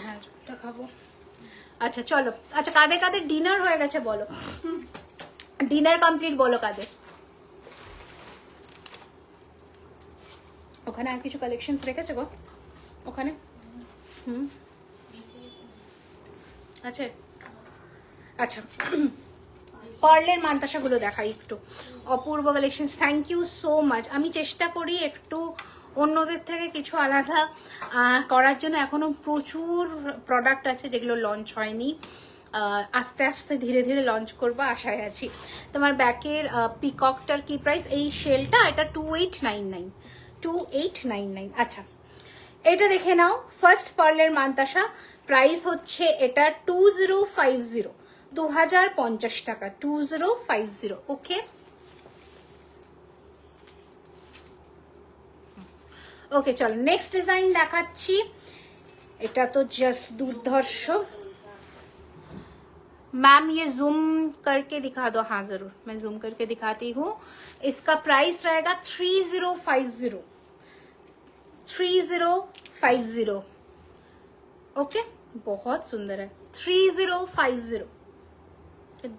হ্যাঁ জলটা খাবো। আচ্ছা চলো, আচ্ছা কাদের কাদের ডিনার হয়ে গেছে বলো, ডিনার কমপ্লিট বলো কাদের। ওখানে আর কিছু কালেকশনস রেখেছে গো ওখানে? আচ্ছা আচ্ছা পার্লের মান্তাসাগুলো দেখাই একটু, অপূর্ব collections. Thank you so much. আমি চেষ্টা করি একটু অন্যদের থেকে কিছু আলাদা করার জন্য। এখনো প্রচুর প্রোডাক্ট আছে যেগুলো লঞ্চ হয়নি, আস্তে আস্তে ধীরে ধীরে লঞ্চ করবো আশায় আছি। তোমার ব্যাকের পিককটার কি প্রাইস? এই শেলটা এটা 2899, 2899। আচ্ছা এটা দেখে নাও, ফার্স্ট পার্লের মান্তাসা, প্রাইস হচ্ছে এটা 2050, 2050 টাকা, 2050। ওকে ওকে চলো নেক্সট ডিজাইন দেখাচ্ছি। এটা তো জাস্ট দুর্ধর্ষ। मैम ये जूम करके दिखा दो। हाँ जरूर मैं जूम करके दिखाती हूँ। इसका प्राइस रहेगा 3050, 3050। ओके बहुत सुंदर है, 3050,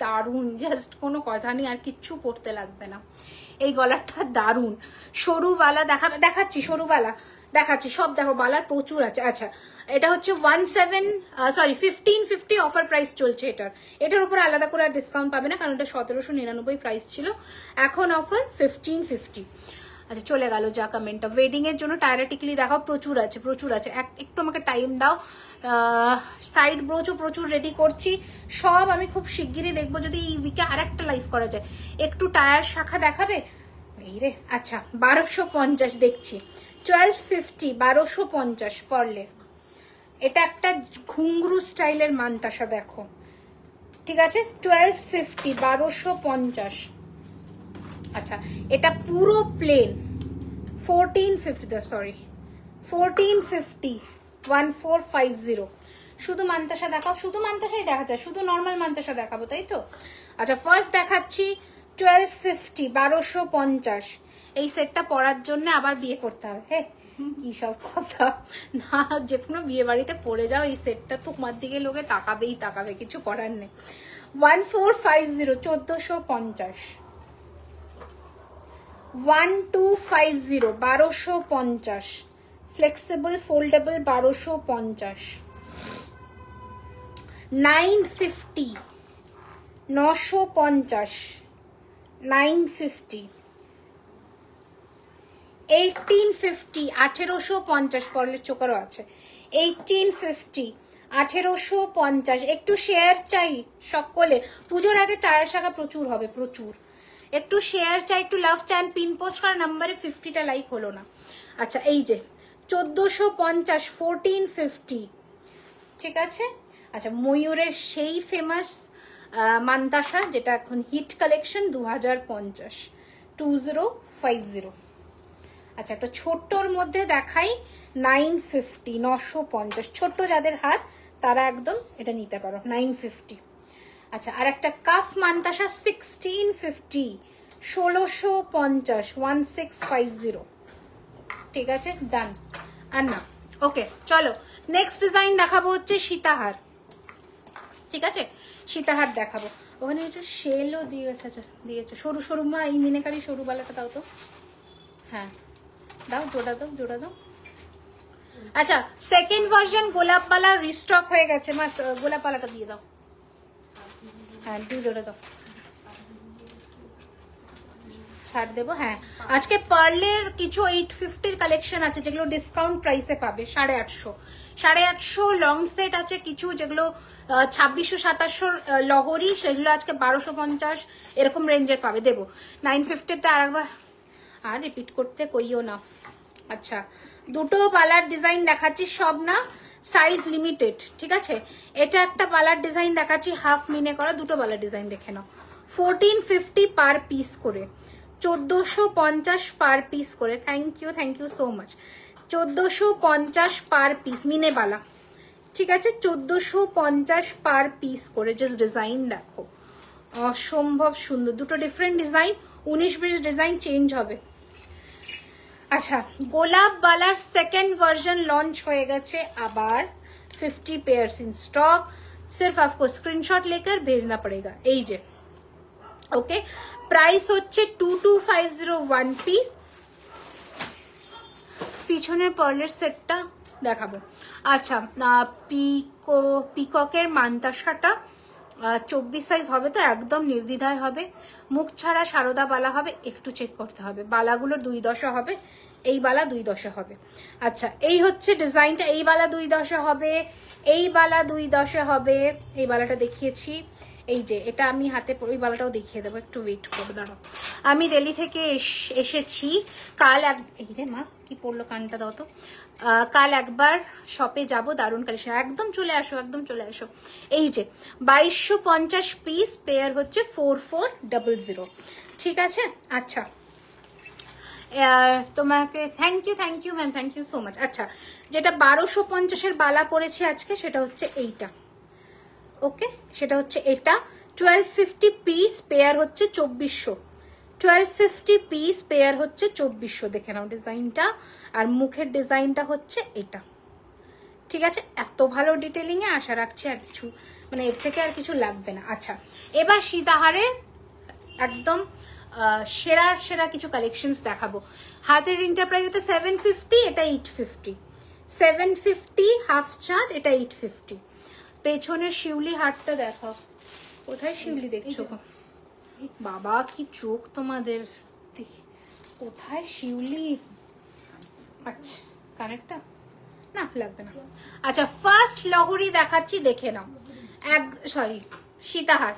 দারুন, জাস্ট কোনো কথা নেই, আর কিচ্ছু পড়তে লাগবে না। এই গলাটা দারুন, সরু বালা দেখাচ্ছি, সরু বালা দেখাচ্ছি, সব দেখো বালার প্রচুর আছে। আচ্ছা এটা হচ্ছে 1550 অফার প্রাইস চলছে এটার। এটার উপর আলাদা করে আর ডিসকাউন্ট পাবে না, কারণ এটা 1799 প্রাইস ছিল, এখন অফার 1550। আচ্ছা চলে গেল যা কমেন্টটা। ওয়েডিং এর জন্য টায়রা টিকলি দেখাও, প্রচুর আছে প্রচুর আছে, একটু আমাকে টাইম দাও। সাইড ব্রোচও প্রচুর রেডি করছি, সব আমি খুব শিগগিরই দেখবো, যদি এই উইকে আর একটা লাইভ করা যায়। একটু টায়ার শাখা দেখাবে এই রে। আচ্ছা 1250 দেখছি, 1250 1250 পারলে। এটা একটা ঘুংরু স্টাইলের মানতাসা দেখো, ঠিক আছে 1250 1250। আচ্ছা এটা পুরো প্লেন 1450, সরি 1450 1450। শুধু মানতাসা দেখাও, শুধু মানতাসাই দেখা যায়, শুধু নর্মাল মানতাসা দেখাবো তাই তো। আচ্ছা ফার্স্ট দেখাচ্ছি 1250 1250। এই সেটটা পরার জন্য আবার বিয়ে করতে হবে, হ্যাঁ কি সব কথা না, যে কোনো বিয়ে বাড়িতে পরে যাও এই সেটটা, তোমার দিকে লোকে তাকাবেই তাকাবে, কিছু করার নেই। 1450 1450, 1250 1250, ফ্লেক্সিবল ফোল্ডেবল 1250, 950 950, 950, 1850 1850 পরলের চোকারও আছে, 1850 1850। একটু শেয়ার চাই সকলে, পুজোর আগে টায়ার শাখা প্রচুর হবে প্রচুর, একটু শেয়ার চাই, একটু লাভ চান। পিন পোস্ট করা নাম্বারে 50টা লাইক হলো না। আচ্ছা এই যে 1450 1450, ঠিক আছে। আচ্ছা ময়ূরের সেই ফেমাস মানতাসা যেটা এখন হিট কালেকশন 2050 2050। আচ্ছা একটা ছোট্টর মধ্যে দেখাই 950 950, ছোট্ট যাদের হাত তারা একদম এটা নিতে পারো 950। আচ্ছা আর একটা কাফ মানতাসা 1650 1650 1650, ঠিক আছে ডান। আর না ওকে চলো নেক্সট ডিজাইন দেখাবো হচ্ছে সীতাহার, ঠিক আছে সীতাহার দেখাবো। ওখানে একটু শেলও দিয়েছে, আচ্ছা দিয়েছে সরু সরু, মা এই মিনেকারি সরু বালাটা দাও তো, হ্যাঁ দাও জোড়া দাও জোড়া দাও। আচ্ছা সেকেন্ড ভার্সন গোলাপ বালা রিস্টক হয়ে গেছে, মা গোলাপ বালাটা দিয়ে দাও, হ্যাঁ দু জোড়া দাও, ছাড় দেবো। হ্যাঁ আজকে পার্লের কিছু 850 কালেকশন আছে যেগুলো ডিসকাউন্ট প্রাইসে পাবে, 850 850 লং সেট আছে কিছু যেগুলো 2600 2700 লহরি, সেগুলো আজকে 1250 এরকম রেঞ্জের পাবে, দেবো 950তে। আর একবার আর রিপিট করতে কইও না। আচ্ছা দুটো বালার ডিজাইন দেখাচ্ছি, সব না সাইজ লিমিটেড, ঠিক আছে। এটা একটা বালার ডিজাইন দেখাচ্ছি হাফ মিনে করা, দুটো বালার ডিজাইন দেখে নাও, 1450 পার পিস করে, 1450 পার পিস করে। Thank you so much. 1450 per piece মিনে বালা, ঠিক আছে 1450 পার পিস করে। জাস্ট ডিজাইন দেখো অসম্ভব সুন্দর, দুটো ডিফারেন্ট ডিজাইন, 19-20 ডিজাইন চেঞ্জ হবে। আচ্ছা গোলাপ বালার সেকেন্ড ভার্সন লঞ্চ হয়ে গেছে আবার, 50 पेयर्स इन स्टॉक, सिर्फ आपको स्क्रीनशॉट लेकर भेजना पड़ेगा। এই যে ওকে প্রাইস হচ্ছে 2250 পিস। পিছনের পার্লের সেটটা দেখাবো। আচ্ছা পিককের মানতাসাটা 24 সাইজ হবে তো একদম নির্দ্বিধায় হবে, মুখ ছাড়া সারদা বালা হবে, একটু চেক করতে হবে, বালাগুলো 2 দশা হবে, এই বালা 2 দশা হবে। আচ্ছা এই হচ্ছে ডিজাইনটা, এই বালা 2 দশা হবে, এই বালা 2 দশা হবে, এই বালাটা দেখিয়েছি, এই যে এটা আমি হাতে ওই বালাটাও দেখিয়ে দেবো, একটু ওয়েট করে দাঁড়াও। আমি দিল্লি থেকে এসেছি কাল, এই রে মা কি পড়লো কানটা দাও তো, কাল একবার শপে যাব, দারুণ কালেকশন, একদম চলে আসো একদম চলে আসো। এই যে 2250 পিস, পেয়ার হচ্ছে 4400, ঠিক আছে। আচ্ছা তোমাকে thank you ma'am, thank you so much. আচ্ছা যেটা 1250-এর বালা পড়েছে আজকে সেটা হচ্ছে এইটা, ওকে সেটা হচ্ছে এটা 1250 পিস, পেয়ার হচ্ছে 2400, 1250 পিস, পেয়ার হচ্ছে 2400। দেখে নাও ডিজাইনটা, আর মুখের ডিজাইনটা হচ্ছে এটা, ঠিক আছে। এত ভালো ডিটেলিং এ আশা রাখছি আর কিছু মানে এর থেকে আর কিছু লাগবে না। আচ্ছা এবার সীতাহারের একদম সেরা সেরা কিছু কালেকশনস দেখাবো। হাতের রিংটা প্রাইস হচ্ছে 750, এটা 850, 750 হাফ চাঁদ, এটা 850। পেছনের শিউলি হারটা দেখাও, কোথায় শিউলি দেখছো? বাবা কি চোখ তোমাদের, কোথায় শিউলি? আচ্ছা কানেরটা না লাগবে না। আচ্ছা ফার্স্ট লহরি দেখাচ্ছি, দেখে নাও। সরি সীতাহার,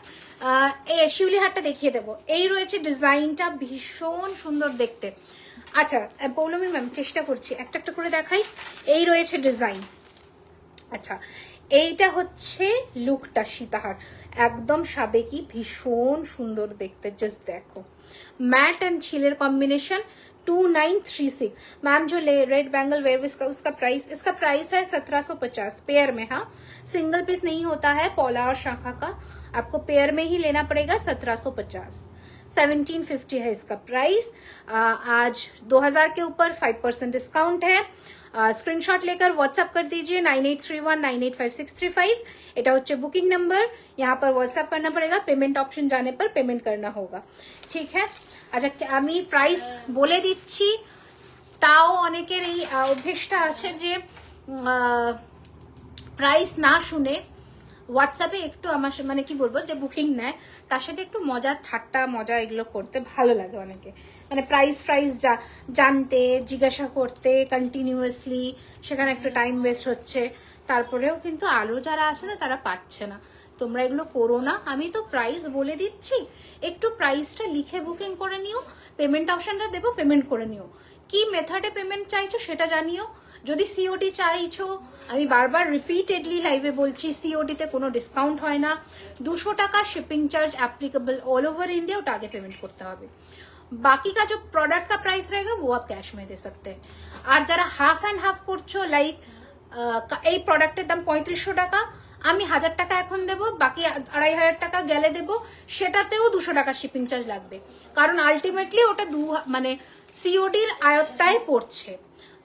শিউলি হারটা দেখিয়ে দেবো। এই রয়েছে ডিজাইনটা, ভীষণ সুন্দর দেখতে। আচ্ছা পৌলমী ম্যাম চেষ্টা করছি একটা একটা করে দেখাই। এই রয়েছে ডিজাইন। আচ্ছা এইটা হচ্ছে লুকটা সীতাহার, একদম সাবেকি, ভীষণ সুন্দর দেখতে। জাস্ট দেখো मैट एंड छिलेर कॉम्बिनेशन 2936। मैम जो रेड बैंगल वेयर उसका प्राइस है 1750 पेयर में। हाँ सिंगल पीस नहीं होता है पौला और शाखा का, आपको पेयर में ही लेना पड़ेगा। 1750 1750 है इसका प्राइस। आज 2000 के ऊपर 5% डिस्काउंट है। स्क्रीनशॉट लेकर व्हाट्सएप कर दीजिए 9831985635। এটা হচ্ছে বুকিং নাম্বার, यहाँ पर व्हाट्सएप करना पड़ेगा। पेमेंट ऑप्शन जाने पर पेमेंट करना होगा, ठीक है। আচ্ছা আমি প্রাইস বলে দিচ্ছি, তাও অনেকের এই অভ্যেসটা আছে যে প্রাইস না শুনে হোয়াটসঅ্যাপে একটু আমার মানে কি বলবো যে বুকিং নেয়, তার সাথে একটু মজা ঠাট্টা মজা এগুলো করতে ভালো লাগে অনেকে, মানে প্রাইস জানতে জিজ্ঞাসা করতে কন্টিনিউয়াসলি, সেখানে একটু টাইম ওয়েস্ট হচ্ছে। তারপরেও কিন্তু আরো যারা আছে না তারা পাচ্ছে না। তোমরা এগুলো করো না, আমি তো প্রাইস বলে দিচ্ছি, একটু প্রাইসটা লিখে বুকিং করে নিও। পেমেন্ট অপশনটা দেবো, পেমেন্ট করে নিও। কি মেথডে পেমেন্ট চাইছো সেটা জানিও। যদি সিওডি চাইছো, আমি বারবার রিপিটেডলি লাইভে বলছি সিওডিতে কোনো ডিসকাউন্ট হয় না। 200 টাকা shipping charge applicable all over India, ওটা আগে পেমেন্ট করতে হবে। बाकी का जो प्रोडक्ट का प्राइस रहेगा वो आप कैश में दे सकते हैं। আর যারা হাফ অ্যান্ড হাফ করছো, লাইক এই প্রোডাক্টের দাম 3500 টাকা, আমি 1000 টাকা এখন দেবো, বাকি 2500 টাকা গেলে দেবো, সেটাতেও 200 টাকা শিপিং চার্জ লাগবে, কারণ আলটিমেটলি ওটা মানে সিওডির আয়ত্তায় পড়ছে।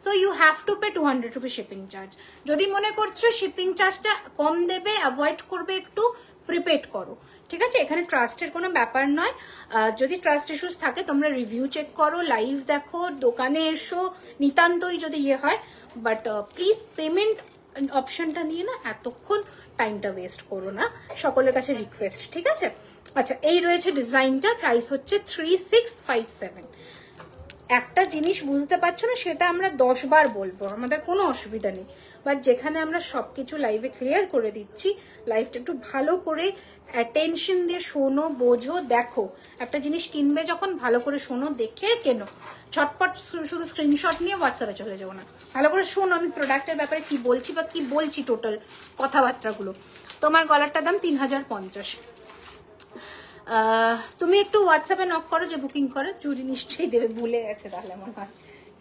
So you have to pay 200 rupee shipping charge. যদি মনে করছো শিপিং চার্জটা কম দেবে, অ্যাভয়েড করবে, একটু প্রিপেড করো, ঠিক আছে। এখানে ট্রাস্টের কোনো ব্যাপার নয়। যদি ট্রাস্ট ইস্যুস থাকে তোমরা রিভিউ চেক করো, লাইভ দেখো, দোকানে এসো, নিতান্তই যদি ইয়ে হয়। বাট প্লিজ পেমেন্ট অপশনটা নিয়ে না এতক্ষণ টাইমটা ওয়েস্ট করো না, সকলের কাছে রিকোয়েস্ট, ঠিক আছে। আচ্ছা এই রয়েছে ডিজাইনটা, প্রাইস হচ্ছে 3657। একটা জিনিস বুঝতে পারছো না সেটা আমরা 10 বার বলবো, আমাদের কোনো অসুবিধা নেই। বাট যেখানে আমরা সবকিছু লাইভে ক্লিয়ার করে দিচ্ছি, লাইভটা একটু ভালো করে অ্যাটেনশন দিয়ে শোনো, বোঝো, দেখো। একটা জিনিস কিনবে যখন ভালো করে শোনো, দেখে কেনো। ছটপট শুধু স্ক্রিনশট নিয়ে হোয়াটসঅ্যাপে চলে যাবো না, ভালো করে শোনো আমি প্রোডাক্টের ব্যাপারে কি বলছি বা কি বলছি, টোটাল কথাবার্তাগুলো। তোমার গলারটার দাম 3050। তুমি একটু হোয়াটসঅ্যাপে নক করো যে বুকিং করে, ঝুড়ি নিশ্চয়ই দেবে, ভুলে গেছে তাহলে মনে হয়,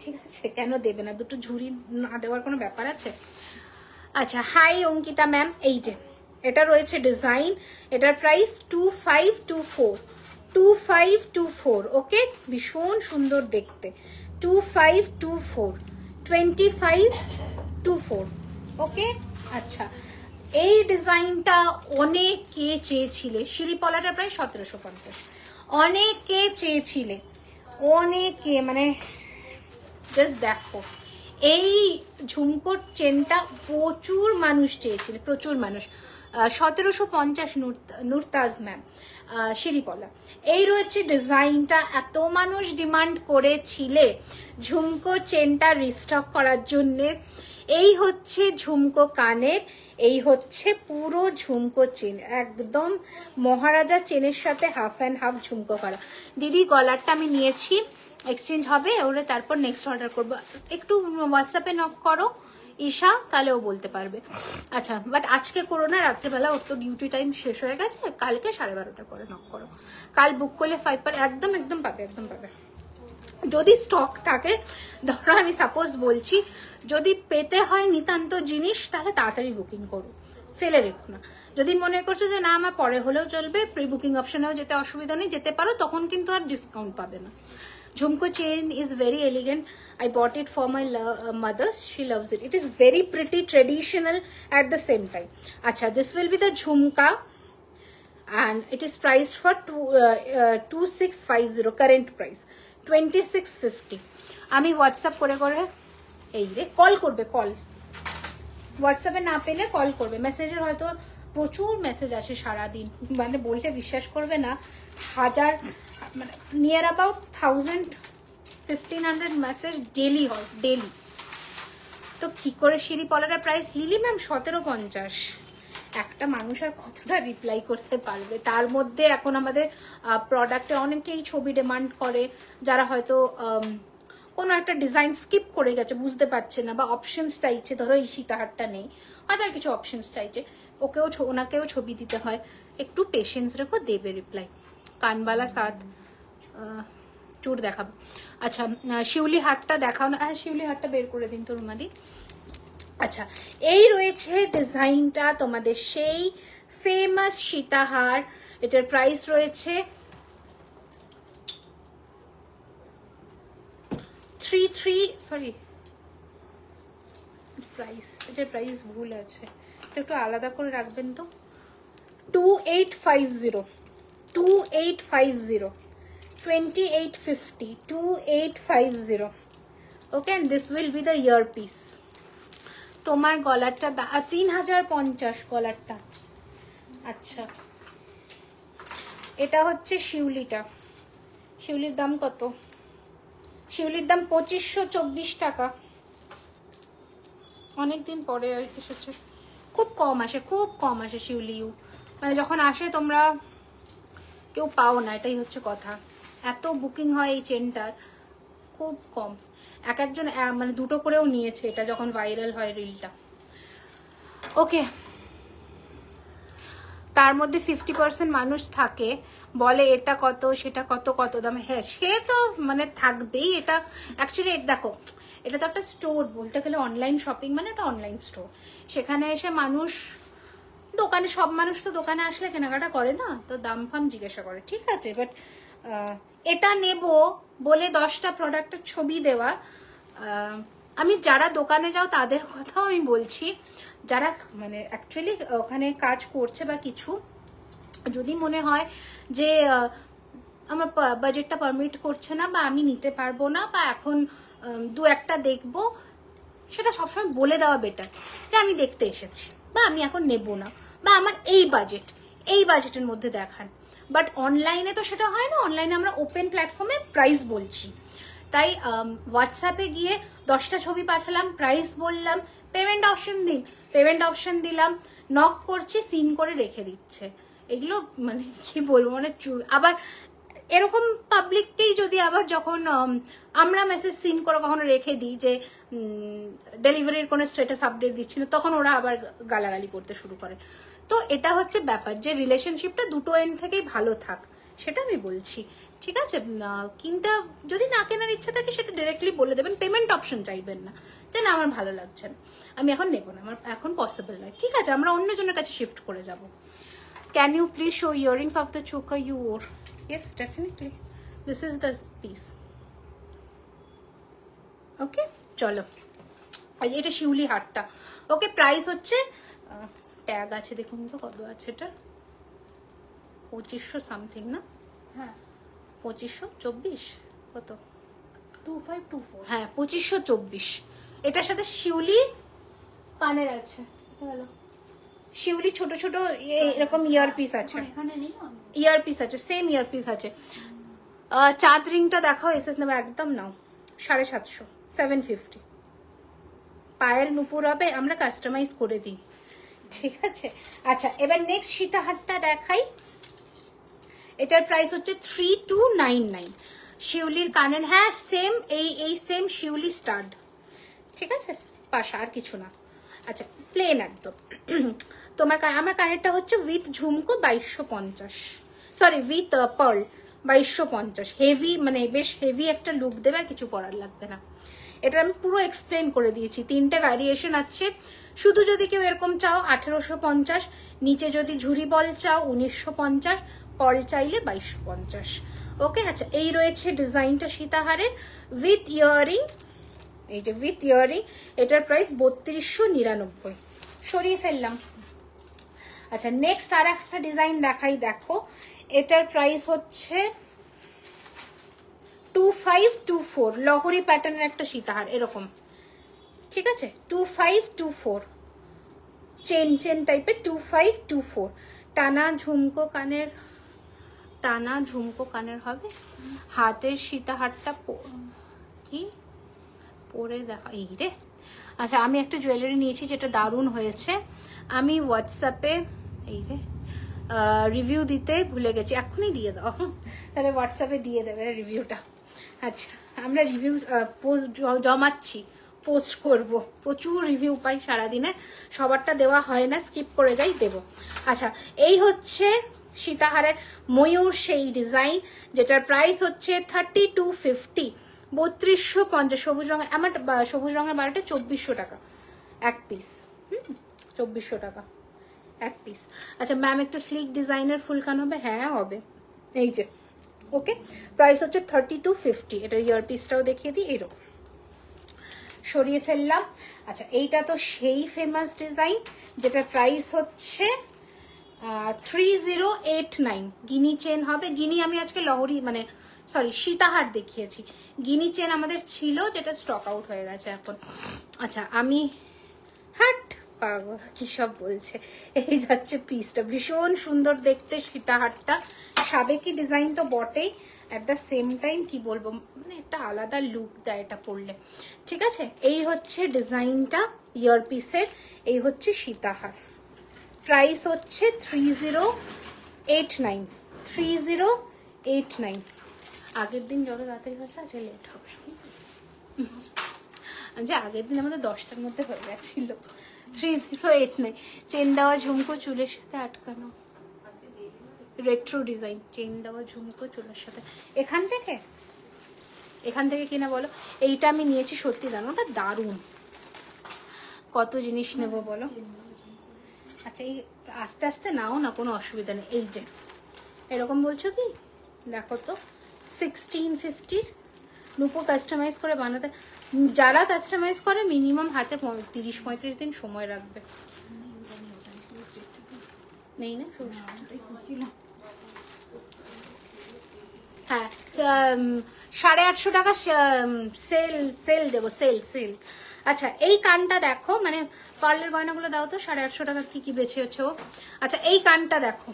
ঠিক আছে। কেন দেবে না, দুটো ঝুড়ি না দেওয়ার কোনো ব্যাপার আছে? আচ্ছা হাই অঙ্কিতা ম্যাম, এই যে এটা রয়েছে ডিজাইন, এটার প্রাইস 2524। ওকে, ভীষণ সুন্দর দেখতে। 2524 2524। ওকে আচ্ছা, এই ডিজাইনটা অনেকে চেয়েছিলে, শিরিপলাটা প্রায় 1750। অনেকে চেয়েছিলে, অনেকে, মানে জাস্ট দেখো এই ঝুমকোর চেনটা প্রচুর মানুষ চেয়েছিল, প্রচুর মানুষ। 1750 নুরতাজ ম্যাম, শিরিপলা। এই রয়েছে ডিজাইনটা, এত মানুষ ডিমান্ড করেছিলে ঝুমকো চেনটা রিস্টক করার জন্যে। এই হচ্ছে ঝুমকো কানের, এই হচ্ছে পুরো ঝুমকো চেন, একদম মহারাজা চেনের সাথে হাফ অ্যান্ড হাফ ঝুমকো করা। দিদি গলারটা আমি নিয়েছি, এক্সচেঞ্জ হবে ওরে, তারপর নেক্সট অর্ডার করবো। একটু হোয়াটসঅ্যাপে নক করো ঈশা, তাহলে ও বলতে পারবে। আচ্ছা বাট আজকে করো না, রাত্রেবেলা ওর তো ডিউটি টাইম শেষ হয়ে গেছে, কালকে 12:30 করে নক করো। কাল বুক করলে 5 पर একদম পাবে, একদম পাবে। যদি স্টক থাকে, ধরো আমি সাপোজ বলছি, যদি পেতে হয় নিতান্ত জিনিস, তাহলে তাড়াতাড়ি বুকিং করো, ফেলে রেখো না। যদি মনে করছো যে না আমার পরে হলেও চলবে, প্রি বুকিং অপশনেও যেতে অসুবিধা নেই, যেতে পারো, তখন কিন্তু আর ডিসকাউন্ট পাবে না। Jhumko chain is very elegant. I bought it for my mother. She loves it. It is very pretty, traditional at the same time. Acha, this will be the jhumka, and it is priced for 2650. Current price 2650. আমি WhatsApp করে এই রে call করবে, call হোয়াটসঅ্যাপে না পেলে call করবে। মেসেজের হয়তো প্রচুর মেসেজ আসে সারাদিন, মানে বলতে বিশ্বাস করবে না, 1000 মানে নিয়ার অ্যাবাউট 1000 1500 মেসেজ ডেলি হয়, ডেলি। তো কি করে শিরি পলারের প্রাইস? Lily ma'am 1750। একটা মানুষ আর কতটা রিপ্লাই করতে পারবে? তার মধ্যে এখন আমাদের প্রোডাক্টে অনেকেই ছবি ডিমান্ড করে, যারা হয়তো কোনো একটা ডিজাইন স্কিপ করে গেছে, বুঝতে পারছে না, বা অপশনস চাইছে। ধরো এই সীতাহারটা নেই, হয়তো আর কিছু অপশনস চাইছে, ওনাকেও ছবি দিতে হয়। একটু পেশেন্স রেখো, দেবে রিপ্লাই। কানবালা সাথ চুর দেখাবো। আচ্ছা, শিউলি হাটটা দেখাও না। হ্যাঁ, শিউলি হাটটা বের করে দিন তো রুমাদি। আচ্ছা, এই রয়েছে ডিজাইনটা তোমাদের সেই ফেমাস সীতাহার। এটার প্রাইস রয়েছে এটার প্রাইস ভুল আছে, এটা একটু আলাদা করে রাখবেন তো। 2850, 2850, 2850। ওকে, and this will be the earpiece. তোমার গলারটা 3050 গলারটা। আচ্ছা, এটা হচ্ছে শিউলিটা। শিউলির দাম কত? শিউলির দাম 2524 টাকা। অনেকদিন পরে এসেছে, খুব কম আসে, খুব কম আসে শিউলিও। মানে যখন আসে তোমরা কেউ পাও না, এটাই হচ্ছে কথা। এত বুকিং হয় এই চেনটার, খুব কম। একজন মানে দুটো করেও নিয়েছে এটা যখন ভাইরাল হয় রিলটা। ওকে, তার মধ্যে 50% মানুষ থাকে বলে এটা কত, সেটা কত, কত দাম। হ্যাঁ, সে তো মানে থাকবেই। এটা অ্যাকচুয়ালি দেখো, এটা তো একটা স্টোর, বলতে গেলে অনলাইন শপিং মানে এটা অনলাইন স্টোর। সেখানে এসে মানুষ, দোকানে সব মানুষ তো দোকানে আসলে কেনাকাটা করে না, তো দাম ফাম জিজ্ঞাসা করে, ঠিক আছে। বাট এটা নেব বলে 10টা প্রোডাক্টের ছবি দেওয়া, আমি যারা দোকানে যাও তাদের কথাও আমি বলছি, যারা মানে অ্যাকচুয়ালি ওখানে কাজ করছে বা কিছু, যদি মনে হয় যে আমার বাজেটটা পারমিট করছে না, বা আমি নিতে পারবো না, বা এখন দু একটা দেখবো, সেটা সবসময় বলে দেওয়া বেটার যে আমি দেখতে এসেছি, বা আমি এখন নেব না, বা আমার এই বাজেটের মধ্যে দেখান। বাট অনলাইনে তো সেটা হয় না। অনলাইনে আমরা ওপেন প্ল্যাটফর্মে প্রাইস বলছি, তাই হোয়াটসঅ্যাপে গিয়ে 10টা ছবি পাঠালাম, প্রাইস বললাম, পেমেন্ট অপশন দিন, পেমেন্ট অপশন দিলাম, নক করছি, সিন করে রেখে দিচ্ছে। এগুলো মানে কি বলবো, মানে আবার এরকম পাবলিককেই যদি আবার যখন আমরা মেসেজ সিন করে কখনো রেখে দিই যে ডেলিভারির কোনো স্ট্যাটাস আপডেট দিচ্ছি না, তখন ওরা আবার গালাগালি করতে শুরু করে। তো এটা হচ্ছে ব্যাপার, যে রিলেশনশিপটা দুটো এন্ড থেকেই ভালো থাক, সেটা আমি বলছি, ঠিক আছে। কিনতে যদি না কেনার ইচ্ছা থাকে সেটা ডিরেক্টলি বলে দেবেন, পেমেন্ট অপশন চাইবেন না যে না আমার ভালো লাগছে না, আমি এখন নেবো না, আমার এখন পসিবল নয়, ঠিক আছে, আমরা অন্যজনের কাছে শিফট করে যাব। Can you please show earrings of the choker you wore? Yes, definitely. This is the piece. Okay, চলো। এটা শিউলি হারটা। ওকে, প্রাইস হচ্ছে, ট্যাগ আছে দেখুন তো কত আছে এটা, 2500 সামথিং না? হ্যাঁ, 2524 কত, 2524। হ্যাঁ 2524। এটার সাথে শিউলি কানের আছে, হ্যালো, শিউলি ছোট ছোট এরকম ইয়ারপিস আছে, এখানে নেই, ইয়ারপিস আছে, সেম ইয়ারপিস আছে। চাঁদ রিংটা দেখাও, এসএস নেবে একদম নাও, 750, 750। পায়ের নুপুর হবে, আমরা কাস্টমাইজ করে দিই, ঠিক আছে। আচ্ছা, এবার নেক্সট সীতাহারটা দেখাই। এটার প্রাইস হচ্ছে 3299। শিউলির কানের, হ্যাঁ সেম, এই সেম শিউলি স্টাড, ঠিক আছে, পাশা আর কিছু না। আচ্ছা, প্লেন একদম। আমার কানেরটা হচ্ছে উইথ ঝুমকো 2250, সরি উইথ পার্ল 2250। হেভি, মানে বেশ হেভি একটা লুক দেবে, আর কিছু পরার লাগবে না। এটা আমি পুরো এক্সপ্লেন করে দিয়েছি, 3টে ভ্যারিয়েশন আছে। শুধু যদি কেউ এরকম চাও 1850, নিচে যদি ঝুরি বল চাও 1950, পল চাইলে 2250। ওকে, আচ্ছা, এই রয়েছে ডিজাইনটা সীতাহারের উইথ ইয়ারিং, এই যে উইথ ইয়ারিং। এটার প্রাইস 3299, সরিয়ে ফেললাম। আচ্ছা, নেক্সট আর একটা ডিজাইন দেখাই, দেখো। এটার প্রাইস হচ্ছে 2524, লহরি প্যাটার্নের একটা সীতাহার এরকম, ঠিক আছে, 2524 চেন টাইপের, 2524। টানা ঝুমকো কানের হবে। হাতের সীতাহারটা কি পরে দেখা, এই রে। আচ্ছা, আমি একটা জুয়েলারি নিয়েছি যেটা দারুণ হয়েছে। আমি হোয়াটসঅ্যাপে এই রে রিভিউ দিতে ভুলে গেছি, এখনই দিয়ে দাও, তাহলে হোয়াটসঅ্যাপে দিয়ে দেবে রিভিউটা। আচ্ছা, আমরা রিভিউ পোস্ট জমাচ্ছি, পোস্ট করব, প্রচুর রিভিউ পাই সারাদিনে, সবারটা দেওয়া হয় না, স্কিপ করে যাই, দেব। আচ্ছা, এই হচ্ছে সীতাহারের ময়ূর সেই ডিজাইন, যেটার প্রাইস হচ্ছে 3250, 3250। সবুজ রঙের, আমার সবুজ রঙের বালাটা 2400 টাকা এক পিস। 2400 টাকা এক পিস। আচ্ছা ম্যাম, একটু স্লিক ডিজাইনের ফুলকান হবে? হ্যাঁ হবে, এই যে। ওকে, প্রাইস হচ্ছে 3250। এটার ইয়ার পিসটাও দেখিয়ে দিই, এইরকম সরিয়ে ফেললাম। আচ্ছা, এইটা তো সেই ফেমাস ডিজাইন, যেটার প্রাইস হচ্ছে 3089। গিনি চেন হবে, গিনি আমি আজকে লহরি মানে সরি সীতাহার দেখিয়েছি, গিনি চেন আমাদের ছিল, যেটা স্টক আউট হয়ে গেছে এখন। আচ্ছা, আমি হাট পাগল কি সব বলছে, এই যাচ্ছে পিসটা, ভীষণ সুন্দর দেখতে সীতাহারটা, সাবেকি ডিজাইন তো বটেই, অ্যাট দ্য সেম টাইম কি বলবো, মানে একটা আলাদা লুক দেয় এটা পরলে। ঠিক আছে, এই হচ্ছে ডিজাইনটা ইয়ার পিসের, এই হচ্ছে সীতাহার। প্রাইস হচ্ছে 3089। 3089। আগের দিন যত তাড়াতাড়ি হয়েছে আজকে লেট হবে, যে আগের দিন আমাদের 10টার মধ্যে হয়ে গেছিল। 3089। চেন দেওয়া ঝুমকো চুলের সাথে আটকানো, রেট্রো ডিজাইন, চেন দেওয়া ঝুমকো চুলের সাথে। এখান থেকে কিনা বলো, এইটা আমি নিয়েছি, সত্যি জানো ওটা দারুণ। কত জিনিস নেব বলো। আচ্ছা, এই আস্তে আস্তে নাও না, কোনো অসুবিধা নেই। এই যে এরকম বলছো কি, দেখো তো 1650। নুপুর কাস্টমাইজ করে বানাতে, যারা কাস্টমাইজ করে মিনিমাম হাতে 30-35 দিন সময় রাখবে। নেই না, হ্যাঁ 850 টাকা সেল দেবো, সেল। আচ্ছা, এই কানটা দেখো, মানে পার্লের গয়নাগুলো দাও তো, 850 টাকা কি কি বেঁচেছে ও। আচ্ছা, এই কানটা দেখো,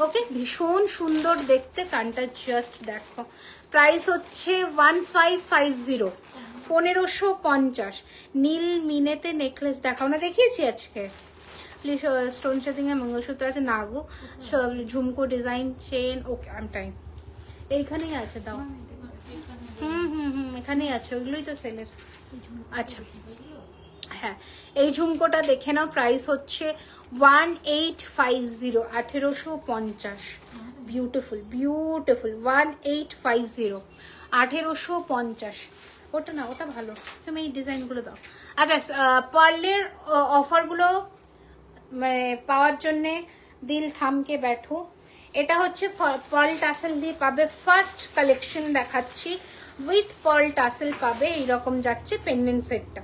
ওকে, ভীষণ সুন্দর দেখতে কানটা, জাস্ট দেখো। প্রাইস হচ্ছে 1550, 1550। নীল মিনেতে নেকলেস দেখাও না, দেখিয়েছি আজকে। প্লিজ স্টোন শেডিং এর মঙ্গলসূত্র আছে, নাগু ঝুমকো ডিজাইন চেন, ওকে আম টাইম এইখানেই আছে, দাও। এখানেই আছে, ওইগুলোই তো সেলের। আচ্ছা হ্যাঁ, এই ঝুমকোটা দেখে নাও, প্রাইস হচ্ছে 1850, 1850। বিউটিফুল 1850, 1850। ওটা না, ওটা ভালো, তুমি এই ডিজাইনগুলো দাও। আচ্ছা, পার্লের অফারগুলো মানে পাওয়ার জন্যে দিল থামকে ব্যাঠো। এটা হচ্ছে পার্ল টাসেল দিয়ে পাবে, ফার্স্ট কালেকশন দেখাচ্ছি, উইথ পার্ল টাসেল পাবে, এইরকম যাচ্ছে পেন্ডেন্ট সেটটা।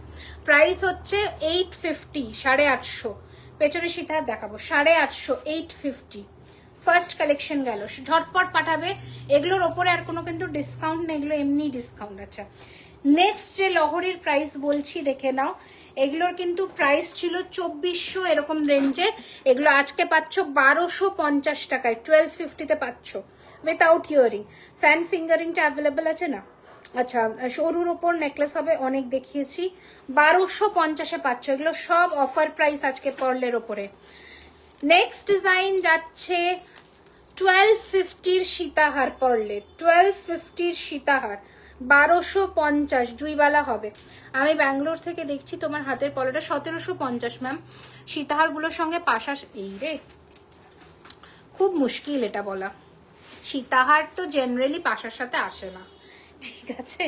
প্রাইস হচ্ছে 850, 850। পেছনে সীতাহার দেখাবো, 850, 850। ফার্স্ট কালেকশন গেল, ঝটপট পাঠাবে। এগুলোর ওপরে আর কোনো কিন্তু ডিসকাউন্ট নেই, এগুলো এমনি ডিসকাউন্ট। আচ্ছা, নেক্সট যে লহরির প্রাইস বলছি দেখে নাও, এগুলোর কিন্তু প্রাইস ছিল 2400 এরকম রেঞ্জে, এগুলো আজকে পাচ্ছ 1250 টাকায়, 1250-তে পাচ্ছ উইথাউট ইয়ারিং। ফ্যান ফিঙ্গারিংটা অ্যাভেলেবেল আছে না? আচ্ছা, সরুর ওপর নেকলেস হবে, অনেক দেখিয়েছি, 1250-এ পাচ্ছ। এগুলো সব অফার প্রাইস আজকে পার্লের ওপরে। নেক্সট ডিজাইন যাচ্ছে 1250-র সীতাহার, পার্লের 1250-র সীতাহার, 1250 জুইবালা হবে। আমি ব্যাঙ্গালোর থেকে দেখছি, তোমার হাতের পলাটা 1750 ম্যাম। সীতাহারগুলোর সঙ্গে পাশা, এই রে খুব মুশকিল এটা বলা, সীতাহার তো জেনারেলি পাশার সাথে আসে না, ঠিক আছে।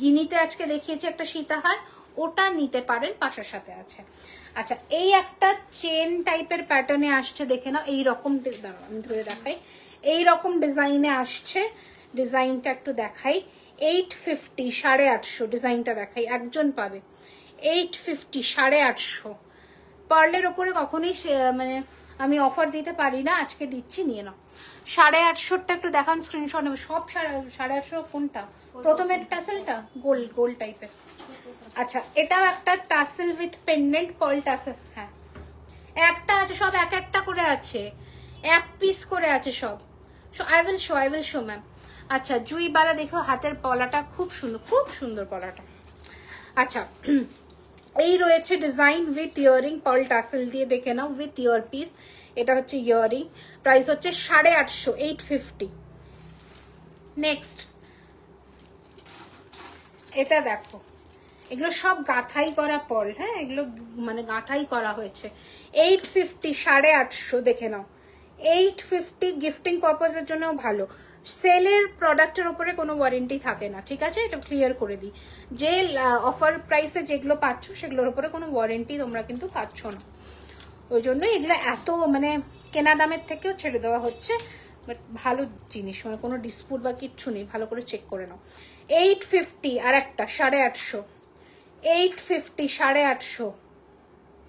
গিনিতে আজকে দেখিয়েছি একটা সীতাহার, ওটা নিতে পারেন, পাশার সাথে আছে। আচ্ছা, এই একটা চেন টাইপের প্যাটার্নে আসছে, দেখে নাও, এইরকম, আমি ধরে দেখাই, এইরকম ডিজাইনে আসছে। ডিজাইনটা একটু দেখাই, 850, 850 ডিজাইনটা দেখাই, একজন পাবে 850, 850। পার্লের ওপরে কখনোই মানে আমি অফার দিতে পারি না, আজকে দিচ্ছি, নিয়ে নাও। 850টা একটু দেখান, স্ক্রিনশট নেবে। সব 850, কোনটা প্রথমের টাসেলটা? গোল টাইপের। আচ্ছা, এটাও একটা tassel with pendant, pearl tassel, হ্যাঁ একটা আছে, সব একটা করে আছে, এক পিস করে আছে সব। I will show ma'am. আচ্ছা জুইবালা দেখো হাতের পলাটা খুব সুন্দর পলাটা। আচ্ছা এই রয়েছে design with earring, pearl tassel দিয়ে দেখে নাও, উইথ ইয়ার পিস। এটা হচ্ছে ইয়ারিং, প্রাইস হচ্ছে 850, 850। নেক্সট এটা দেখো, এগুলো সব গাঁথাই করা পার্ল, হ্যাঁ এগুলো মানে গাঁথাই করা হয়েছে। 850, 850 দেখে নাও। 850 গিফটিং পারপাসের জন্যও ভালো। সেলের প্রোডাক্টের উপরে কোনো ওয়ারেন্টি থাকে না, ঠিক আছে, এটা ক্লিয়ার করে দিই। যে অফার প্রাইসে যেগুলো পাচ্ছ সেগুলোর উপরে কোনো ওয়ারেন্টি তোমরা কিন্তু পাচ্ছ না, ওই জন্য এগুলো এত মানে কেনা দামের থেকেও ছেড়ে দেওয়া হচ্ছে। বাট ভালো জিনিস, মানে কোনো ডিসপুট বা কিচ্ছু নেই, ভালো করে চেক করে নাও। 850 আর একটা 850, 850, 850,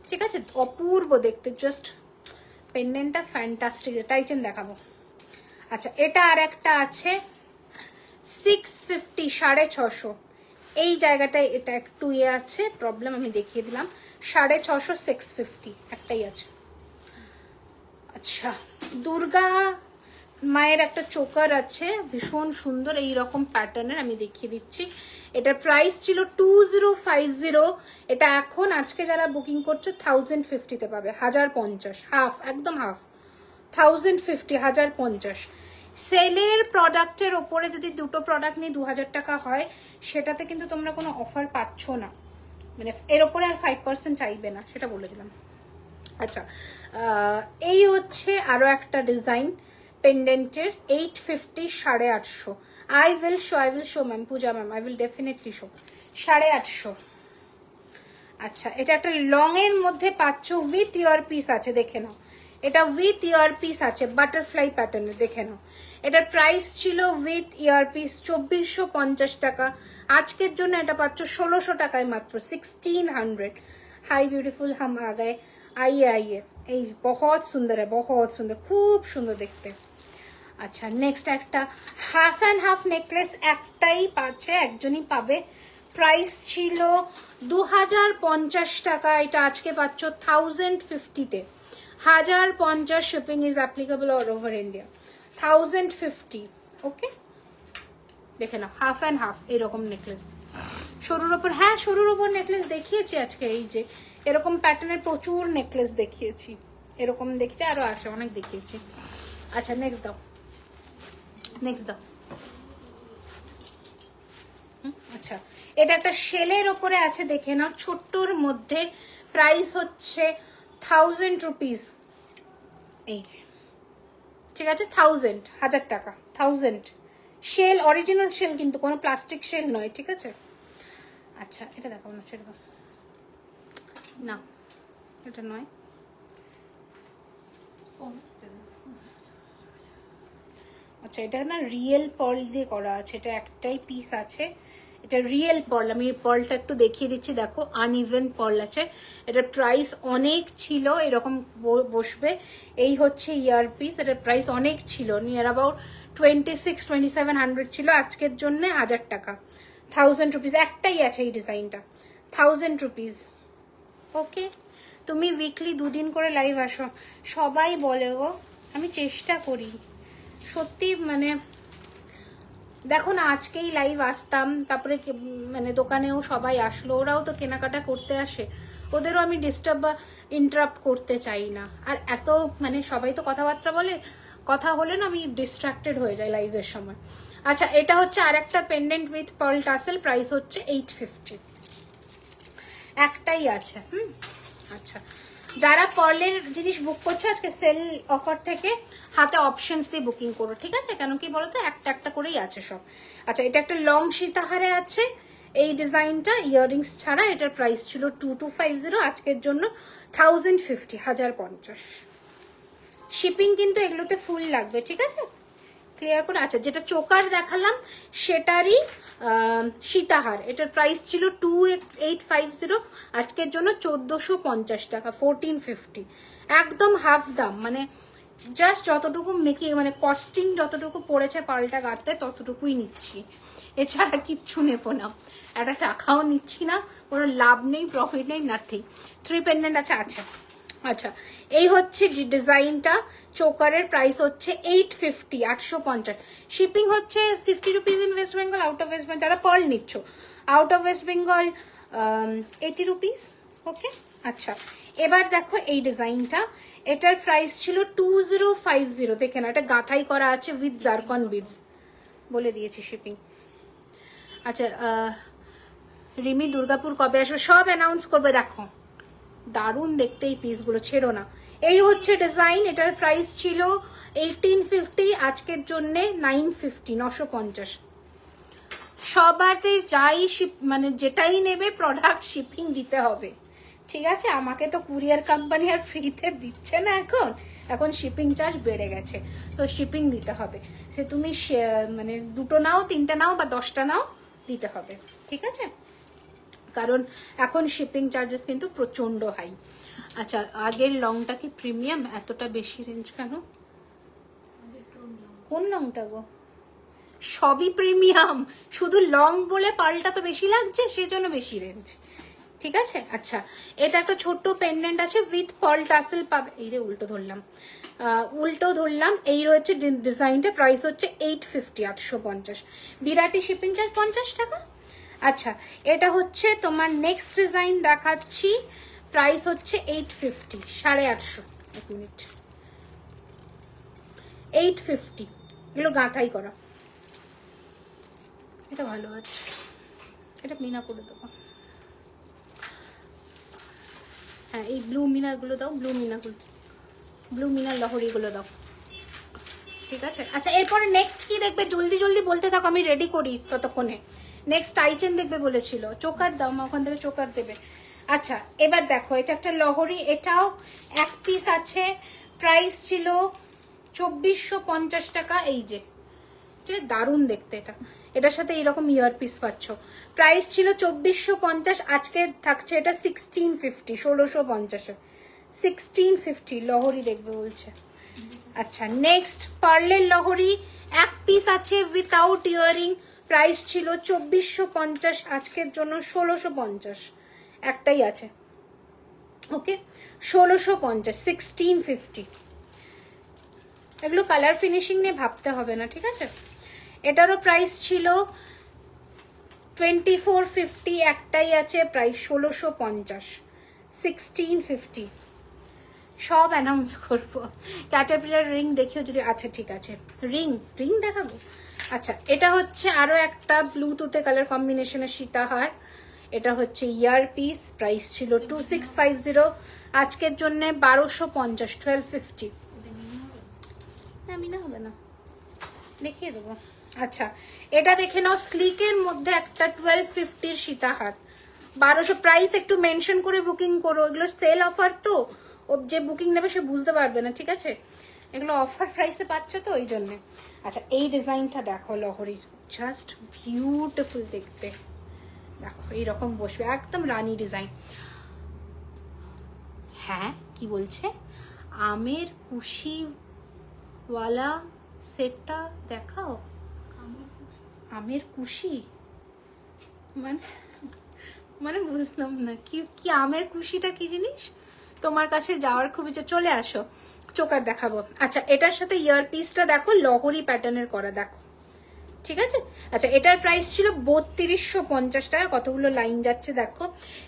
ঠিক আছে, অপূর্ব দেখতে, জাস্ট পেন্ডেন্টটা ফ্যান্টাস্টিক। টাইটেন দেখাবো। আচ্ছা এটা আর একটা আছে 650, 650। এই জায়গাটায় এটা একটু আছে প্রবলেম, আমি দেখিয়ে দিলাম। 650, 650 একটাই আছে। আচ্ছা দুর্গা মায়ের একটা চোকার আছে ভীষণ সুন্দর এইরকম প্যাটার্নের, আমি দেখিয়ে দিচ্ছি। এটার প্রাইস ছিল 2050, এটা এখন আজকে যারা বুকিং করছো 1050-তে পাবে, 1050, হাফ, একদম হাফ, 1050, 1050। সেলের প্রোডাক্টের ওপরে যদি দুটো প্রোডাক্ট নিয়ে 2000 টাকা হয়, সেটাতে কিন্তু তোমরা কোনো অফার পাচ্ছ না, মানে এর ওপরে আর 5% চাইবে না, সেটা বলে দিলাম। আচ্ছা এই হচ্ছে আরো একটা ডিজাইন পেন্ডেন্টের, 850, 850। I will show ma'am, Puja ma'am, I will definitely show। 850। আচ্ছা এটা একটা লং এর মধ্যে পাচ্ছ, উইথ ইয়ার পিস আছে, দেখে নাও। এটা উইথ ইয়ার পিস আছে, বাটারফ্লাই প্যাটার্নে, দেখে নাও। এটার প্রাইস ছিল উইথ ইয়ার পিস 2450 টাকা, আজকের জন্য এটা পাচ্ছ 1600 টাকায় মাত্র, 1600। হাই বিউটিফুল, হাম আ গায়ে, आइए आइए। এই बहुत সুন্দর, বহুত সুন্দর, খুব সুন্দর দেখতে। আচ্ছা নেক্সট একটা হাফ অ্যান্ড হাফ নেকলেস, একটাই পাচ্ছে, একজনই পাবে। প্রাইস ছিল 2050 টাকা, এটা আজকে পাচ্ছ 1050-তে। 1050 shipping is applicable all over India, 1050। ওকে দেখে নাও, হাফ অ্যান্ড হাফ এরকম নেকলেস, সরুর ওপর, হ্যাঁ সরুর ওপর নেকলেস দেখিয়েছি আজকে। এই যে এরকম প্যাটার্নের প্রচুর নেকলেস দেখিয়েছি, এরকম দেখছি, আরো আছে অনেক দেখিয়েছি। আচ্ছা নেক্সট দাও, নেক্সট দাও। আচ্ছা এটা একটা শেলের ওপরে আছে, দেখে নাও, ছোট্টর মধ্যে। প্রাইস হচ্ছে 1000 রুপিস, এই ঠিক আছে, 1000 টাকা, 1000। শেল অরিজিনাল শেল, কিন্তু কোনো প্লাস্টিক শেল নয়, ঠিক আছে। আচ্ছা এটা দেখাবো না, ছেড়ে দাও না, এটা নয়। আচ্ছা এটা না রিয়েল পার্ল দিয়ে করা আছে, এটা একটাই পিস আছে, এটা রিয়েল পার্ল। আমি পার্লটা একটু দেখিয়ে দিচ্ছি, দেখো আনইভেন পার্ল আছে। এটার প্রাইস অনেক ছিল, এরকম বসবে। এই হচ্ছে ইয়ার পিস, এটার প্রাইস অনেক ছিল, নিয়ার অ্যাবাউট 2600-2700 ছিল, আজকের জন্য 1000 টাকা, 1000 রুপিস। একটাই আছে এই ডিজাইনটা, 1000 রুপিস। ওকে তুমি উইকলি 2 দিন করে লাইভ আসো, সবাই বলে গো, আমি চেষ্টা করি সত্যি, মানে দেখো না আজকেই লাইভ আসতাম, তারপরে মানে দোকানেও সবাই আসলো, ওরাও তো কেনাকাটা করতে আসে, ওদেরও আমি ডিস্টার্ব বা ইন্টারাপ্ট করতে চাই না। আর এত মানে সবাই তো কথাবার্তা বলে, কথা হলে না আমি ডিস্ট্রাক্টেড হয়ে যাই লাইভের সময়। আচ্ছা এটা হচ্ছে আর একটা pendant with pearl tassel, price হচ্ছে 850, একটাই আছে। আচ্ছা যারা পার্লের জিনিস বুক করছো আজকে সেল অফার থেকে, হাতে অপশনস দিয়ে বুকিং করো, ঠিক আছে, কেন কি বলতো একটা একটা করেই আছে সব। আচ্ছা এটা একটা লং সীতাহারে আছে, এই ডিজাইনটা ইয়াররিংস ছাড়া, এটার প্রাইস ছিল 2250, আজকের জন্য 1050, 1050। শিপিং কিন্তু এগুলোতে ফুল লাগবে, ঠিক আছে, ক্লিয়ার করে। আচ্ছা যেটা চোকার দেখালাম সেটারই সীতাহার, এটার প্রাইস ছিল 2850, আজকের জন্য 1450 টাকা, 1450, একদম হাফ দাম, মানে জাস্ট যতটুকু মেকিং মানে কস্টিং যতটুকু পড়েছে পার্লটা গাঁটতে ততটুকুই নিচ্ছি, এছাড়া কিচ্ছু নেবো না, একটা টাকাও নিচ্ছি না, কোনো লাভ নেই, প্রফিট নেই, নাথিং। 3 পেন্ডেন্ট আছে। আচ্ছা আচ্ছা, এই হচ্ছে ডিজাইনটা। চোকারের প্রাইস হচ্ছে 850, 850। শিপিং হচ্ছে 50 rupees in West Bengal. Out of West Bengal যারা পার্ল নিচ্ছ, out of West Bengal 80 rupees. Okay, আচ্ছা এবার দেখো এই ডিজাইনটা, এটার প্রাইস ছিল 2050। দেখে না, এটা গাঁথাই করা আছে উইথ জারকন বিডস, বলে দিয়েছি শিপিং। আচ্ছা, রিমি দুর্গাপুর কবে আসবে সব অ্যানাউন্স করবে। দেখো দারুণ দেখতে এই পিসগুলো, ছেড়ো না। এই হচ্ছে ডিজাইন, এটার প্রাইস ছিল 1850, আজকের জন্য 950, 950। সবারতে যাই মানে যেটাই নেবে প্রোডাক্ট শিপিং দিতে হবে, ঠিক আছে? আমাকে তো কুরিয়ার কোম্পানি আর ফ্রিতে দিচ্ছে না, এখন শিপিং চার্জ বেড়ে গেছে, তো শিপিং দিতে হবে। সে তুমি মানে 2টো নাও, 3টে নাও বা 10টা নাও, দিতে হবে, ঠিক আছে? কারণ এখন শিপিং চার্জেস কিন্তু প্রচন্ড হাই। আচ্ছা, আগের লংটা কি প্রিমিয়াম? এতটা বেশি রেঞ্জ কেন? কোন লংটা গো? সবই প্রিমিয়াম, শুধু লং বলে পাল্টা তো বেশি লাগছে, সেজন্য বেশি রেঞ্জ, ঠিক আছে? আচ্ছা, এটা একটা ছোট্ট পেন্ডেন্ট আছে উইথ পার্ল টাসেল পাবে। এই যে উল্টো ধরলাম, এই রয়েছে ডিজাইনটা। প্রাইস হচ্ছে 850, 850। বিরাটি শিপিং চার্জ 50 টাকা। আচ্ছা, এটা হচ্ছে তোমার নেক্সট ডিজাইন দেখাচ্ছি, প্রাইস হচ্ছে 850, 850। এক মিনিট, 850, এগুলো গাঁথাই করা। এটা ভালো আছে, এটা মিনা করে দেবো। হ্যাঁ, এই ব্লু মিনাগুলো দাও, ব্লু মিনার লহরিগুলো দাও, ঠিক আছে? আচ্ছা, এরপরে নেক্সট কি দেখবে? জলদি জলদি বলতে থাকো, আমি রেডি করি ততক্ষণে। নেক্সট টাইচেন দেখবে বলেছিল, চোকার দাও মা, ওখান থেকে চোকার দেবে। আচ্ছা, এবার দেখো, এটা একটা লহরি, এটাও এক পিস আছে। প্রাইস ছিল 2450 টাকা। এই যে দারুণ দেখতে, এটার সাথে এইরকম ইয়ার পিস পাচ্ছ। প্রাইস ছিল 2450, আজকে থাকছে এটা 1650, 1650, 1650 লহরি দেখবে বলছে। আচ্ছা, নেক্সট পার্লের লহরি এক পিস আছে উইথাউট ইয়ারিং। প্রাইস ছিল 2450, আজকের জন্য 1650, একটাই আছে। ওকে, 1650, 1650। এগুলো কালার ফিনিশিং নিয়ে ভাবতে হবে না, ঠিক আছে? এটারও প্রাইস ছিল 2450, একটাই আছে। প্রাইস 1650, 1650। সব অ্যানাউন্স করবো। ক্যাটারপিলার রিং দেখিও যদি। আচ্ছা ঠিক আছে, রিং দেখাবো। আচ্ছা, এটা হচ্ছে আরো একটা ব্লুটুথে কালার কম্বিনেশনের সীতাহার। এটা হচ্ছে ইয়ার পিস। প্রাইস ছিল 2650, আজকের জন্য 1250, 1250। না, মিনা হবে না, দেখিয়ে দেবো। আচ্ছা, এটা দেখে নাও, স্লিকের মধ্যে একটা 1250 সীতাহার, 1200। প্রাইস একটু মেনশন করে বুকিং করো, এগুলো সেল অফার তো, ও যে বুকিং নেবে সে বুঝতে পারবে না, ঠিক আছে? এগুলো অফার প্রাইসে পাচ্ছ তো, ওই জন্যে। আচ্ছা, এই ডিজাইনটা দেখো লহরির, জাস্ট বিউটিফুল দেখতে। দেখো এইরকম বসবে, একদম রানী ডিজাইন। হ্যাঁ, কি বলছে? আমের কুশিওয়ালা সেটটা দেখাও। আমের কুশি মানে বুঝলাম না কি আমের কুশিটা কি জিনিস? তোমার কাছে যাওয়ার খুব ইচ্ছে, চলে আসো, চোকার দেখাবো। আচ্ছা, এটার সাথে ইয়ার পিসটা দেখো, লহরি প্যাটার্নের করা, দেখো, ঠিক আছে? আচ্ছা, এটার প্রাইস ছিল 3250 টাকা। কতগুলো লাইন যাচ্ছে দেখো।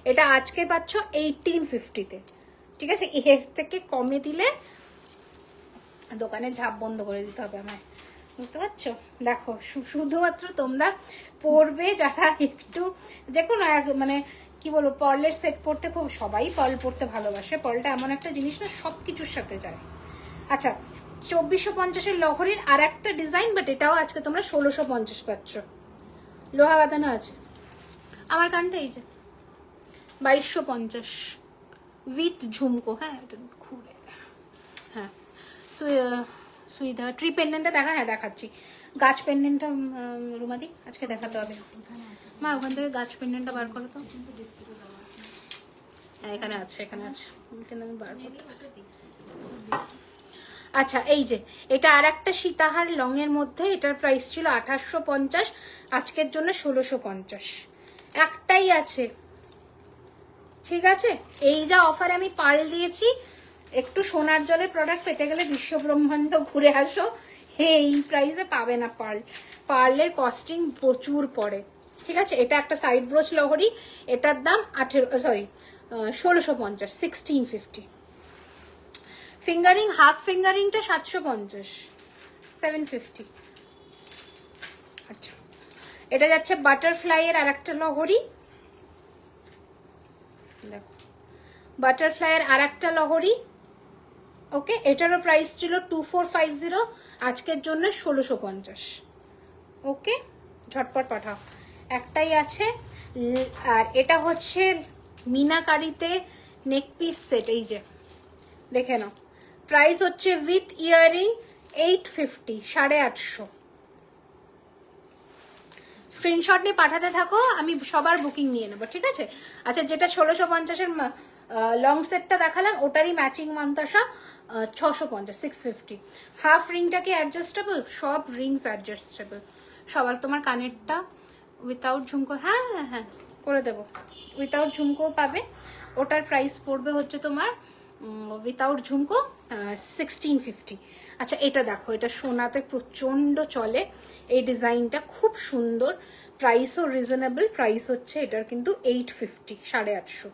এটা আজকে পাচ্ছ 1850-তে, ঠিক আছে? এর থেকে কমে দিলে দোকানে ঝাঁপ বন্ধ করে দিতে হবে আমায়, বুঝতে পারছো? দেখো, শুধুমাত্র তোমরা পরবে যারা একটু, দেখো না, মানে কি বলবো, পার্লের সেট পরতে খুব, সবাই পার্ল পরতে ভালোবাসে। পার্লটা এমন একটা জিনিস না, সবকিছুর সাথে যায়। আচ্ছা, 2450-এর লহরির আর একটা ডিজাইন, বাট এটাও আজকে তোমরা 1650 পাচ্ছ। লোহা বাঁধানো আছে। আমার কানটা এই যে 2250 উইথ ঝুমকো। হ্যাঁ, এটা ঘুরে, হ্যাঁ, সুইধা ট্রি পেন্ডেন্টটা দেখা। হ্যাঁ, দেখাচ্ছি। গাছ পেন্ডেন্টটা রুমাদি আজকে দেখাতে হবে। মা, ওখান থেকে গাছ পেন্ডেন্টটা বার করো তো। হ্যাঁ, এখানে আছে, এখানে আমি বার করতে। আচ্ছা, এই যে এটা আর একটা সীতাহার লং এর মধ্যে, এটার প্রাইস ছিল 2850, আজকের জন্য 1650, একটাই আছে। ঠিক আছে, এই যা অফারে আমি পার্ল দিয়েছি, একটু সোনার জলের প্রোডাক্ট পেতে গেলে বিশ্ব ব্রহ্মাণ্ড ঘুরে আসো, এই প্রাইসে পাবে না পার্ল। পার্লের কস্টিং প্রচুর পড়ে। ঠিক আছে, এটা একটা সাইড ব্রোচ লহরি, এটার দাম 1650, 1650। ফিঙ্গারিং, হাফ ফিঙ্গারিংটা 750, 750। আচ্ছা, এটা যাচ্ছে বাটারফ্লাই এর আর একটা লহরি, দেখো বাটারফ্লাই এর আর একটা লহরি। ওকে, এটারও প্রাইস ছিল 2450, আজকের জন্য 1650। ওকে, ঝটপট পাঠাও। একটাই আছে। আর এটা হচ্ছে মিনাকারিতে নেক পিস সেট, এই যে দেখে নাও, প্রাইস হচ্ছে উইথ ইয়ারিং 850, 850। স্ক্রিনশট নিয়ে পাঠাতে থাকো, আমি সবার বুকিং নিয়ে নেবো। ঠিক আছে, আচ্ছা যেটা 1650-এর লং সেটটা দেখালাম, ওটারই ম্যাচিং মান্তাসা 650, 650। হাফ রিংটা কি অ্যাডজাস্টেবল? সব রিংস অ্যাডজাস্টেবল সবার। তোমার কানেরটা উইথাউট ঝুমকো, হ্যাঁ হ্যাঁ হ্যাঁ করে দেবো, উইথাউট ঝুমকো পাবে। ওটার প্রাইস পড়বে হচ্ছে তোমার উইথাউট ঝুমকো 1650। আচ্ছা এটা দেখো, এটা সোনাতে প্রচন্ড চলে, এই ডিজাইনটা খুব সুন্দর, প্রাইসও রিজনেবল, প্রাইস হচ্ছে এটার কিন্তু 850, 850।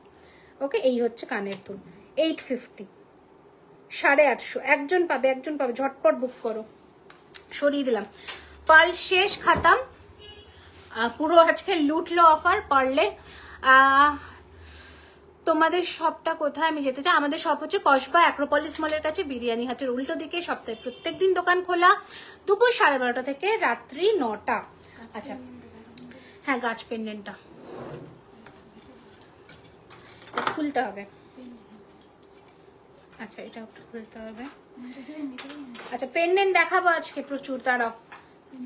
ওকে, এই হচ্ছে কানের দুল, 850, 850। একজন পাবে, একজন পাবে, ঝটপট বুক করো। সরিয়ে দিলাম, পার্ল শেষ, খাতাম। পুরো আজকে লুটলো অফার পার্লের। তোমাদের শপটা কোথায়? আমি যেতে চাই। আমাদের শপ হচ্ছে কসবা অ্যাক্রোপলিস মলের কাছে, বিরিয়ানি হাটের উল্টো দিকে। সপ্তাহে প্রত্যেকদিন দোকান খোলা, দুপুর 12:30 থেকে রাত্রি 9টা। আচ্ছা হ্যাঁ, গাছ পেন্ডেন্টটা খুলতে হবে। আচ্ছা এটা খুলতে হবে। আচ্ছা পেন্ডেন্ট দেখাবো আজকে প্রচুর, দাঁড়াও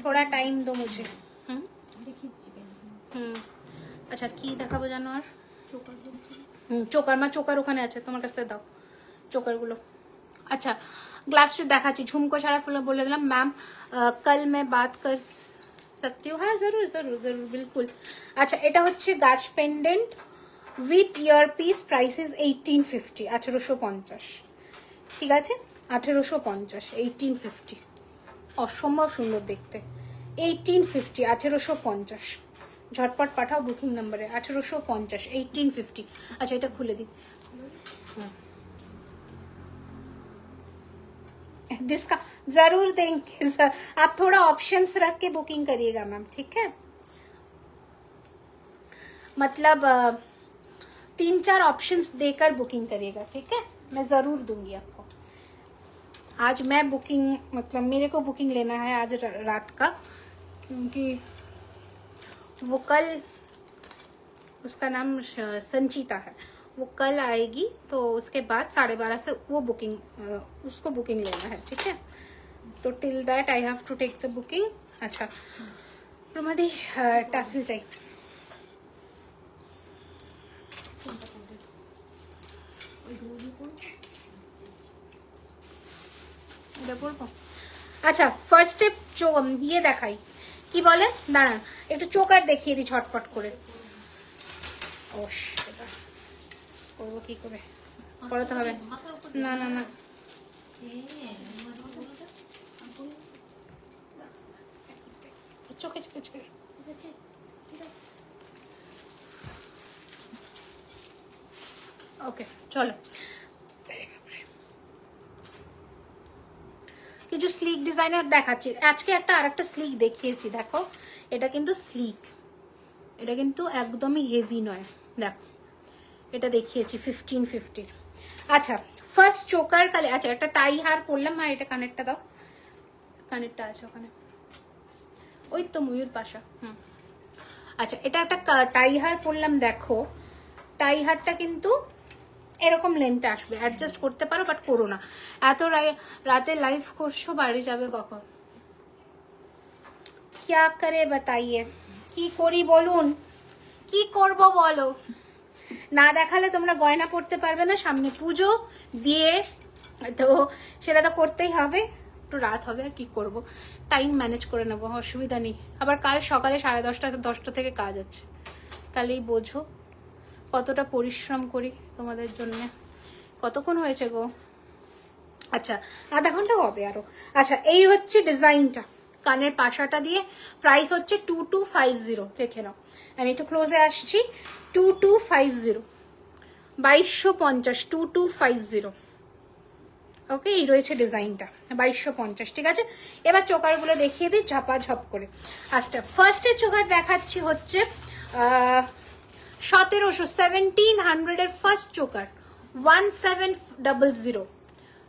থোড়া টাইম দো মুঝে। আচ্ছা কি দেখাবো জানো? আর চোকার, মা চোকার ওখানে আছে, তোমার কাছ থেকে দাও চোকারগুলো। আচ্ছা গ্লাস দেখাচ্ছি, ঝুমকো ছাড়া ফুল বলে দিলাম। ম্যাম কাল मैं बात कर सकती हूँ? হ্যাঁ জরুর জরুর জরুর, বিলকুল। আচ্ছা এটা হচ্ছে গাছ pendant with year piece, price is 1850, 1850। ঠিক আছে, 1850, 1850, অসম্ভব সুন্দর দেখতে। 1850, 1850, ঝটপট পাঠাও বুকিং নাম্বারে। 1850, 1850। अच्छा এটা খুলে দিন। डिस्काउंट जरूर देंगे सर, आप थोड़ा ऑप्शंस रख के बुकिंग करिएगा मैम, ठीक है? मतलब 3-4 ऑप्शंस देकर बुकिंग करिएगा, ठीक है? मैं जरूर दूंगी आपको। आज मैं बुकिंग, मतलब मेरे को बुकिंग लेना है आज रात का, क्योंकि वो कल, उसका नाम संचिता है, वो कल आएगी, तो उसके बाद 12:30 से वो बुकिंग, उसको बुकिंग लेना है, ठीक है? तो till that I have to take the booking. अच्छा प्रमादी टासिल चाहिए, আচ্ছা ফার্স্ট স্টেপ ইয়ে দেখাই, কি বলে দাঁড়ান একটু চোকার দেখিয়ে দিই ঝটপট করে। ও সেটা করবো কি করে, পড়াতে হবে না না না, চোখে চোখে চোখে। ওকে চলো, কিছু স্লিক ডিজাইনার দেখাচ্ছি আজকে। একটা আরেকটা স্লিক দেখিয়েছি, দেখো এটা কিন্তু স্লিক, এটা কিন্তু একদমই হেভি নয়। দেখো এটা দেখিয়েছি 1550। আচ্ছা ফার্স্ট চোকার কালে, আচ্ছা একটা টাই হার পরলাম। হ্যাঁ এটা কানেরটা দাও, কানেরটা আছে ওখানে, ওই তো ময়ূর পাশা। আচ্ছা এটা একটা টাই হার পরলাম, দেখো টাই হারটা কিন্তু এরকম লেন্থে আসবে, অ্যাডজাস্ট করতে পারো বাট করো না। এত রাতে লাইভ করছো, বাড়ি যাবে কখন? क्या करे बताइए, কি করি বলুন, কি করব বলো? না দেখালে তোমরা গয়না পড়তে পারবে না, সামনে পুজো বিয়ে, তো সেটা তো করতেই হবে। একটু রাত হবে আর কি করব, টাইম ম্যানেজ করে নেবো, অসুবিধা নেই। আবার কাল সকালে 10:30, 10টা থেকে কাজ আছে, তাহলেই বোঝো। কতটা পরিশ্রম করি তোমাদের জন্য। কতক্ষণ হয়েছে গো? আচ্ছা, আধা ঘন্টা হবে আরো। আচ্ছা, এই হচ্ছে ডিজাইনটা কানের পাশাটা দিয়ে। প্রাইস হচ্ছে 2250। দেখে নাও, আমি একটু ক্লোজে আসছি। 2250, 2250, 2250। ওকে, এই রয়েছে ডিজাইনটা 2250। ঠিক আছে, এবার চোকারগুলো দেখিয়ে দিই ঝাপাঝপ করে। আচ্ছা, ফার্স্টের চোকার দেখাচ্ছি হচ্ছে 1700, 1700 এর ফার্স্ট চোকার 1700,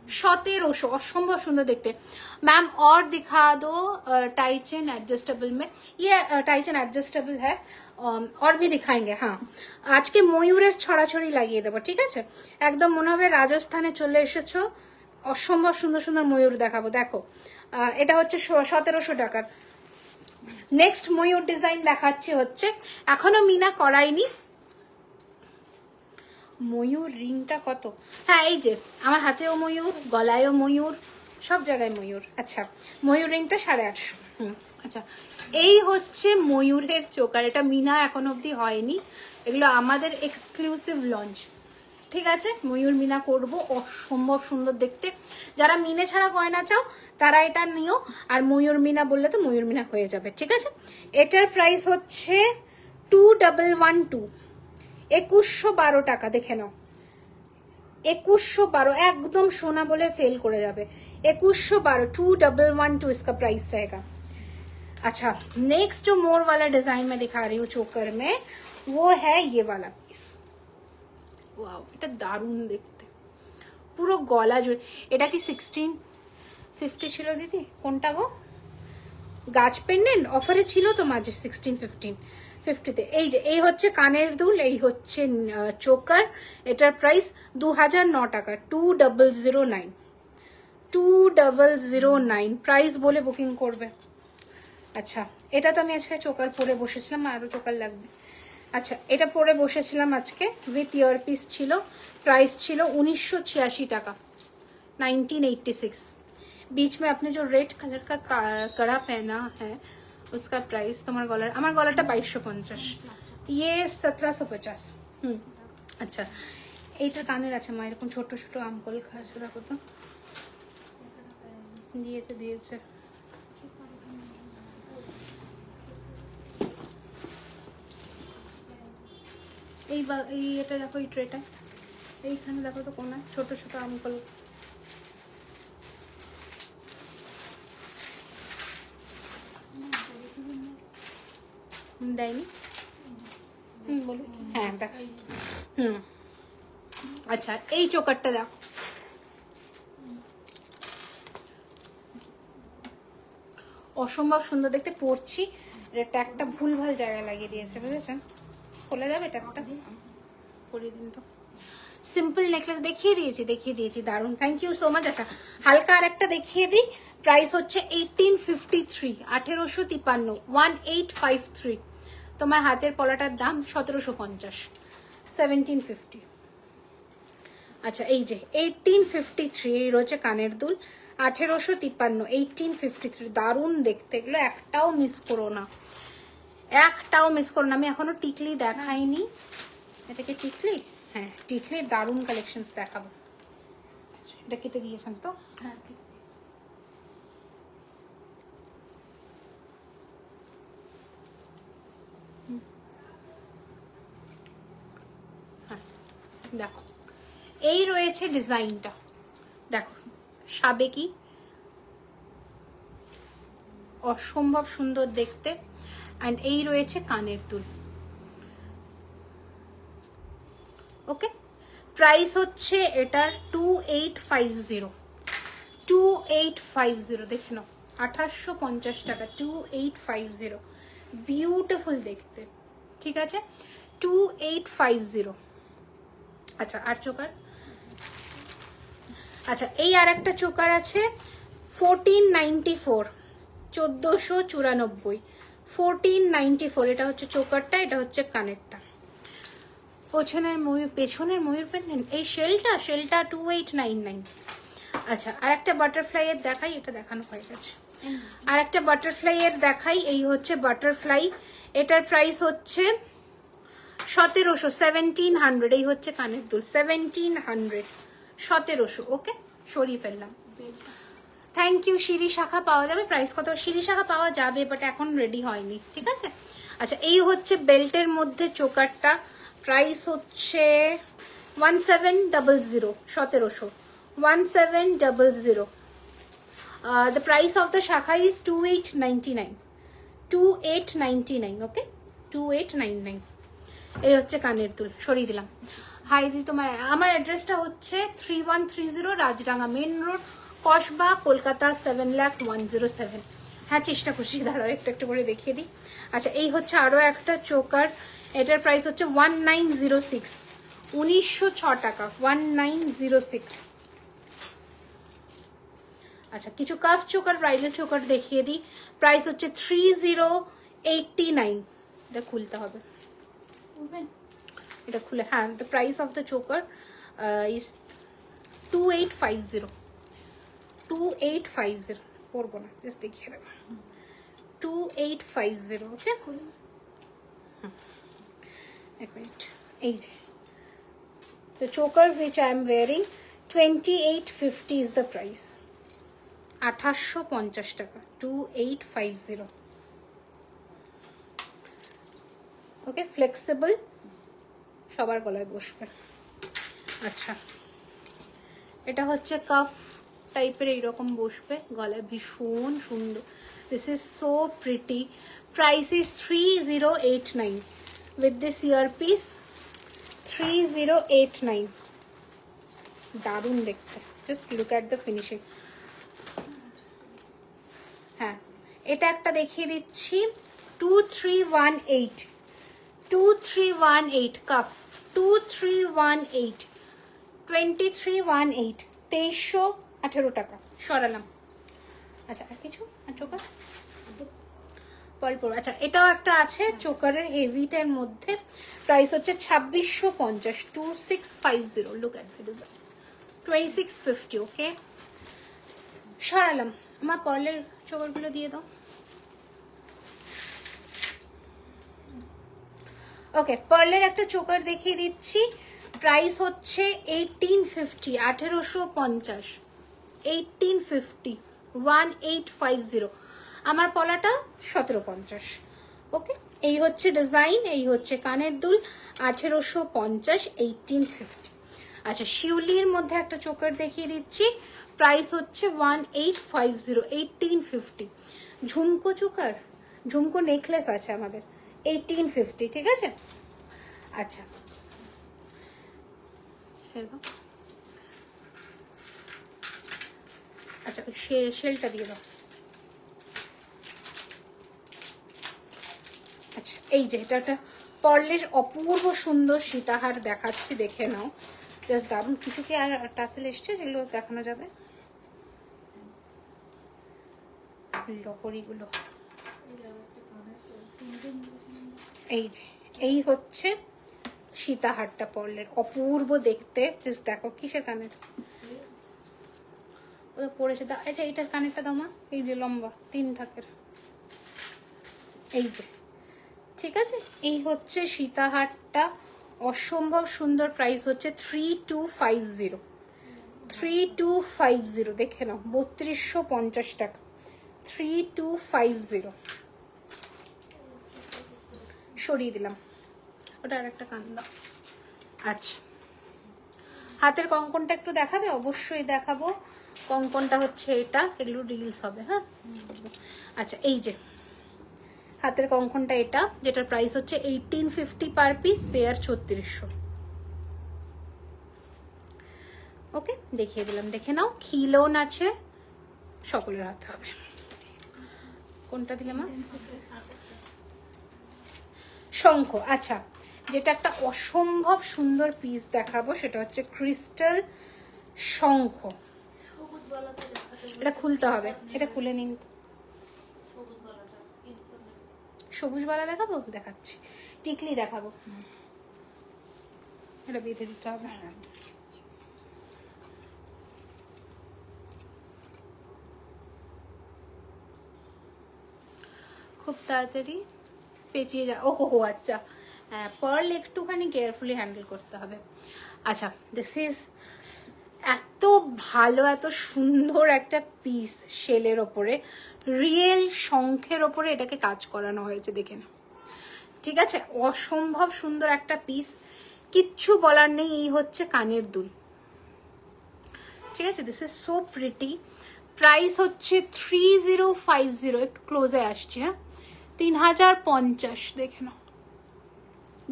1700। অসম্ভব সুন্দর দেখতে। मैम और दिखा दो टाइचन एडजस्टेबल में। ये टाइचन एडजस्टेबल है, और भी दिखाएंगे। हाँ, আজকে ময়ূরের ছড়াছড়ি লাগিয়ে দেবো। ঠিক আছে, একদম মনে হবে রাজস্থানে চলে এসেছো। অসম্ভব সুন্দর সুন্দর ময়ূর দেখাবো। দেখো, এটা হচ্ছে 1700 টাকার। নেক্সট ময়ূর ডিজাইন দেখাচ্ছি হচ্ছে, এখনো মিনা করাইনি। ময়ূর রিংটা কত? হ্যাঁ, এই যে আমার হাতেও ময়ূর, গলায়ও ময়ূর, সব জায়গায় ময়ূর। আচ্ছা, ময়ূর রিংটা 850। আচ্ছা, এই হচ্ছে ময়ূরের চোকার। এটা মিনা এখন অবধি হয়নি, এগুলো আমাদের এক্সক্লুসিভ লঞ্চ। ঠিক আছে, ময়ূর মিনা করব, অসম্ভব সুন্দর দেখতে। যারা মিনে ছাড়া গয়না চাও তারা এটা নিও, আর ময়ূর মিনা বললে তো ময়ূর মিনা হয়ে যাবে। ঠিক আছে, এটার প্রাইস হচ্ছে 2112, 2112 টাকা। দেখে নাও, 2112, একদম সোনা বলে फेल করে যাবে। 2112, 2112 इसका प्राइस रहेगा। अच्छा, नेक्स्ट जो मोर वाला डिजाइन मैं दिखा रही हूँ चोकर में, वो है ये वाला पीस। वाओ, এটা দারুণ দেখতে, পুরো গলা জুড়ে। এটা কি 1650 ছিল দিদি? কোনটা গো? গাছ পেন্ডেন্ট অফারে ছিল তো মাঝে 1650-তে। এই যে এই হচ্ছে কানের দুল, এই হচ্ছে চোকার। এটার প্রাইস 2009 টাকা, 2009, 2009 প্রাইস বলে বুকিং করবে। আচ্ছা, এটা তো আমি আজকে চোকার পরে বসেছিলাম, আরো চোকার লাগবে। अच्छा, এটা পরে বসেছিলাম আজকে, উইথ ইয়ারপিস ছিল। প্রাইস ছিল 1986 টাকা, 1986। बीच में आपने जो रेड कलर का कड़ा पहना है उसका प्राइस, तुम्हारा गलार, আমার গলাটা 2250, ये 1750। আচ্ছা, এইটা কানের আছে মা, এরকম ছোট ছোট আমকল খাসে। দেখো তো, দিয়েছে দিয়েছে। এই এটা দেখো, এই ট্রেটা এইখানে দেখো তো কোনায় ছোট ছোট আমকল। দেয়নি? বলো। হ্যাঁ দেখো। আচ্ছা, এই চোকারটা দেখো, অসম্ভব সুন্দর দেখতে। পরছি, এটা একটা ভুলভাল জায়গায় লাগিয়ে দিয়েছে, বুঝেছেন? খোলা যাবে ট্যাপটা? পরিয়ে দিন তো। সিম্পল নেকলেস দেখিয়ে দিয়েছি, দারুন, থ্যাংক ইউ সো মাচ। আচ্ছা, হালকা আর একটা দেখিয়ে দিই। প্রাইস হচ্ছে 1853, 1853, 1853। তোমার হাতের পলাটার দাম 1750, 1750। আচ্ছা, এই যে 1853, এই রয়েছে কানের দুল, 1853, 1853। দারুন দেখতে, এগুলো একটাও মিস করো না, একটাও মিস করো না। আমি এখনো টিকলি দেখাইনি। এটাকে টিকলি? হ্যাঁ, টিকলির দারুন কালেকশনস দেখাবো। আচ্ছা, এটা কেটে দিয়েছেন তো? হ্যাঁ, দেখো, এই রয়েছে ডিজাইনটা। দেখো, সাবেকি, অসম্ভব সুন্দর দেখতে। এন্ড এই রয়েছে কানের দুল। ওকে, প্রাইস হচ্ছে এটার 2850, 2850। দেখে নাও, 1850 টাকা, 2850। বিউটিফুল দেখতে। ঠিক আছে, 2850। আচ্ছা, আর চোকার? আচ্ছা, এই আর একটা চোকার আছে 1494, 1494, 1494। এটা হচ্ছে চোকারটা, এটা হচ্ছে কানেরটা। পেছনের ময়ূর পেন্ডেন্ট, এই শেলটা 2899। আচ্ছা, আর একটা বাটারফ্লাই এর দেখাই, এটা দেখানো হয়ে গেছে। আর একটা বাটারফ্লাই এর দেখাই, এই হচ্ছে বাটারফ্লাই। এটার প্রাইস হচ্ছে 1700, 1700 এই হচ্ছে কানের দুল, 1700, 1700। ওকে, সরিয়ে ফেললাম। Thank you. শিরি শাখা পাওয়া যাবে, প্রাইস কত? শিরি শাখা পাওয়া যাবে, বাট এখন রেডি হয়নি, ঠিক আছে। আচ্ছা, এই হচ্ছে বেল্টের মধ্যে চোকারটা, প্রাইস হচ্ছে 1700, 1700, 1700। The price of the shakha is 2899, 2899, okay, 2899। এই হচ্ছে কানের দুল, সরিয়ে দিলাম। হাই দি, তোমার আমার অ্যাড্রেসটা হচ্ছে 3130 রাজডাঙ্গা মেন রোড, কসবা, কলকাতা 7,01,07। হ্যাঁ, চেষ্টা করছি, দাঁড়াও একটু একটু করে দেখিয়ে দিই। আচ্ছা, এই হচ্ছে আরও একটা চোকার, এটার প্রাইস হচ্ছে 1906, 1906 টাকা, 1906। আচ্ছা, কিছু কাফ চোকার, ব্রাইডাল চোকার দেখিয়ে দিই, প্রাইস হচ্ছে 3089। এটা খুলতে হবে, এটা খুলে, হ্যাঁ, the price of the choker is 2850, 2850। করবো না, জাস্ট দেখিয়ে দেবো, 2850। ওকে, এক মিনিট। এই যে the choker which I am wearing, 2850 is the price, 2850 টাকা, 2850। ওকে, ফ্লেক্সিবল, সবার গলায় বসবে। আচ্ছা, এটা হচ্ছে কাফ টাইপের, এইরকম বসবে, গলায় ভীষণ সুন্দর। This is so pretty, price is 3089 with this earpiece, 3089। দারুণ দেখতে, just look at the finishing. হ্যাঁ, এটা একটা দেখিয়ে দিচ্ছি, 2318, 2318 কাফ, 2318, 2318, 2318 টাকা, সরালাম। আচ্ছা, আর কিছু আর চোকার পলপর। আচ্ছা, এটাও একটা আছে চোকারের হেভিতের মধ্যে, প্রাইস হচ্ছে 2650, 2650। Look at the design, 2650। ওকে, সরালাম। আমার পার্লের চোকারগুলো দিয়ে দাও। ওকে, পার্লের একটা চোকার দেখিয়ে দিচ্ছি, প্রাইস হচ্ছে 1850, 1850, 1850, 1850। আমার পলাটা 1750। ওকে, এই হচ্ছে ডিজাইন, এই হচ্ছে কানের দুল, 1850, 1850। আচ্ছা, শিউলির মধ্যে একটা চোকার দেখিয়ে দিচ্ছি, প্রাইস হচ্ছে 1850, 1850। ঝুমকো চোকার, ঝুমকো নেকলেস আছে আমাদের, 1850, ঠিক আছে। আচ্ছা, আচ্ছা, শেলটা দিয়ে দাও। আচ্ছা, এই যে এটা একটা পার্লের অপূর্ব সুন্দর সীতাহার দেখাচ্ছি, দেখে নাও, জাস্ট দারুণ। কিছু কি আর টাসেল এসছে যেগুলো দেখানো যাবে? লহরিগুলো, এই যে এই হচ্ছে সীতাহারটা পার্লের, অপূর্ব দেখতে, জাস্ট দেখো। কিসের কানের পড়েছে? আচ্ছা, এইটার কানেরটা দাও মা, এই যে লম্বা 3 থাকের, এই যে, ঠিক আছে। এই হচ্ছে সীতাহারটা, অসম্ভব সুন্দর, প্রাইস হচ্ছে 3250, 3250। দেখে নাও, 3250 টাকা, 3250। সরিয়ে দিলাম, ওটা আর একটা কান দাও। আচ্ছা, হাতের কঙ্কনটা একটু দেখাবে? অবশ্যই দেখাবো। কঙ্কনটা হচ্ছে এটা, এগুলো রিলস হবে, হ্যাঁ। আচ্ছা, এই যে হাতের কঙ্কনটা এটা, যেটার প্রাইস হচ্ছে 1850 পার পিস, পেয়ার 3600। ওকে, দেখিয়ে দিলাম, দেখে নাও। খিলোন আছে, সকলের হাতে হবে। কোনটা দিলাম? শঙ্খ। আচ্ছা, যেটা একটা অসম্ভব সুন্দর পিস দেখাবো, সেটা হচ্ছে ক্রিস্টাল শঙ্খ। এটা খুলতে হবে, এটা খুলে নিন। সবুজ বালা দেখাবো? দেখাচ্ছি। টিকলি দেখাবো, এটা বেঁধে দিতে হবে। খুব তাড়াতাড়ি পেঁচিয়ে যা। ও হো, আচ্ছা, পার্ল একটুখানি কেয়ারফুলি হ্যান্ডেল করতে হবে। আচ্ছা, দিস ইজ এত ভালো, এত সুন্দর একটা পিস, শেলের ওপরে রিয়েল শঙ্খের ওপরে এটাকে কাজ করানো হয়েছে, দেখে না, ঠিক আছে? অসম্ভব সুন্দর একটা পিস, কিচ্ছু বলার নেই। এই হচ্ছে কানের দুল, ঠিক আছে? This is so pretty. Price হচ্ছে 3050, একটু ক্লোজে আসছে, হ্যাঁ, 3050, দেখে নাও।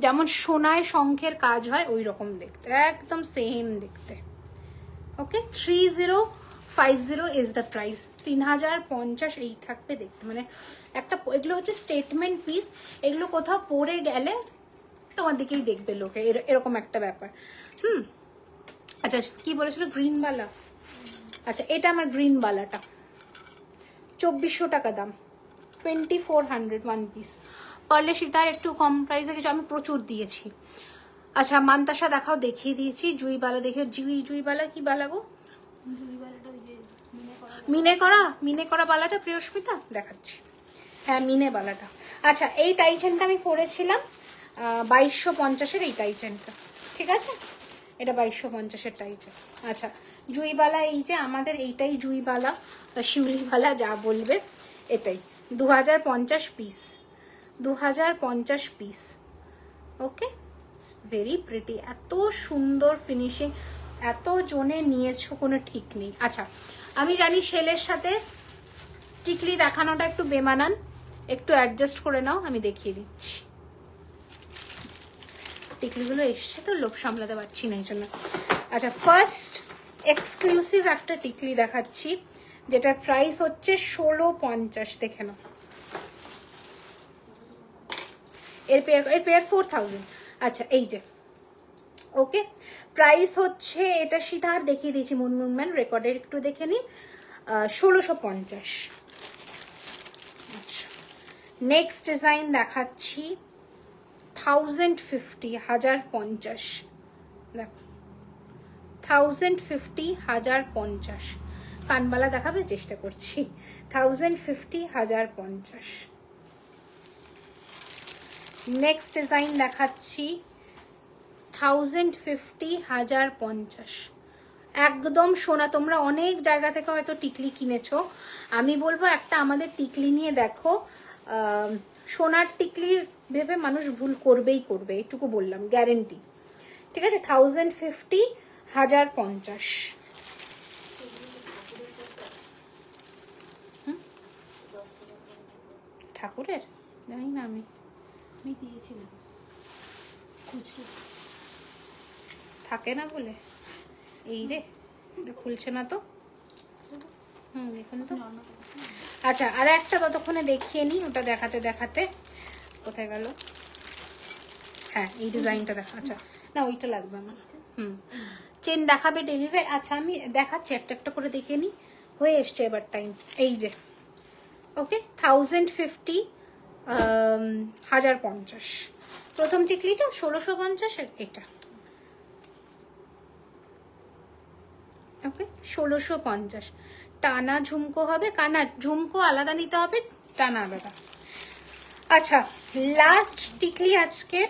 যেমন সোনায় শঙ্খের কাজ হয় ওই রকম দেখতে, একদম সেম দেখতে। ওকে, 3050 ইজ দ্য প্রাইস। 3050 এই থাকবে দেখতে, মানে একটা, এগুলো হচ্ছে স্টেটমেন্ট পিস, এগুলো কোথাও পরে গেলে তোমার দিকেই দেখবে লোকে, এরকম একটা ব্যাপার। আচ্ছা, কি বলেছিল? গ্রিন বালা। আচ্ছা, এটা আমার গ্রিন বালাটা 2400 টাকা দাম, 2400 ওয়ান পিস। পারলে সীতার একটু কম প্রাইসে কিছু আমি প্রচুর দিয়েছি। আচ্ছা, মান্তাসা দেখাও, দেখিয়ে দিয়েছি। জুইবালা দেখে, জুইবালা কি বালা গো? মিনে করা বালাটা প্রিয়স্মিতা দেখাচ্ছি, হ্যাঁ, মিনে বালাটা। আচ্ছা, এই টাইচেনটা আমি পরেছিলাম 2250-এর, এই টাইচেনটা, ঠিক আছে? এটা 2250-এর টাইচেন। আচ্ছা, জুইবালা, এই যে আমাদের এইটাই জুইবালা বা শিউলিবালা যা বলবে, এটাই 2050 পিস, 2050 পিস। ওকে, ভেরি প্রিটি, এত সুন্দর ফিনিশিং, এত জনে নিয়েছো কোনো ঠিক নেই। আচ্ছা, আমি জানি শেলের সাথে টিকলি দেখানোটা একটু বেমানান, একটু অ্যাডজাস্ট করে নাও, আমি দেখিয়ে দিচ্ছি। টিকলিগুলো এসছে তো, লোভ সামলাতে পারছি না এই জন্য। আচ্ছা, ফার্স্ট এক্সক্লুসিভ একটা টিকলি দেখাচ্ছি, যেটার প্রাইস হচ্ছে 1650, দেখে নাও। এর পেয়ার 4000। আচ্ছা, এই যে, ওকে, প্রাইস হচ্ছে, এটা সীতার দেখিয়ে দিয়েছি, মুনমুনম্যান রেকর্ডের একটু দেখে নি, 1650। আচ্ছা, নেক্সট ডিজাইন দেখাচ্ছি 1050, 1050, দেখো 1050, 1050। কানবালা দেখাবে চেষ্টা করছি, 1050, 1050। নেক্সট ডিজাইন দেখাচ্ছি 1050, 1050, একদম সোনা। তোমরা অনেক জায়গা থেকে হয়তো টিকলি কিনেছো, আমি বলবো একটা আমাদের টিকলি নিয়ে দেখো, সোনার টিকলির ভেবে মানুষ ভুল করবেই করবে, এইটুকু বললাম, গ্যারেন্টি, ঠিক আছে? 1050, 1050। ঠাকুরের জানি না, আমি দিয়েছিলাম, থাকে না বলে, এই রে, এটা খুলছে না তো, দেখুন তো। আচ্ছা, আর একটা ততক্ষণে দেখিয়ে নি, ওটা দেখাতে দেখাতে কোথায় গেল? হ্যাঁ, এই ডিজাইনটা দেখা। আচ্ছা, না ওইটা লাগবে আমার। চেন দেখাবে ডেলিভারি। আচ্ছা, আমি দেখাচ্ছি, একটা একটা করে দেখে নি, হয়ে এসছে এবার টাইম। এই যে, ওকে, 1050, 1050। প্রথম টিকলিটা 1650, এটা ওকে, 1650। টানা ঝুমকো হবে, কানা ঝুমকো আলাদা নিতে হবে, টানা আলাদা। আচ্ছা, লাস্ট টিকলি আজকে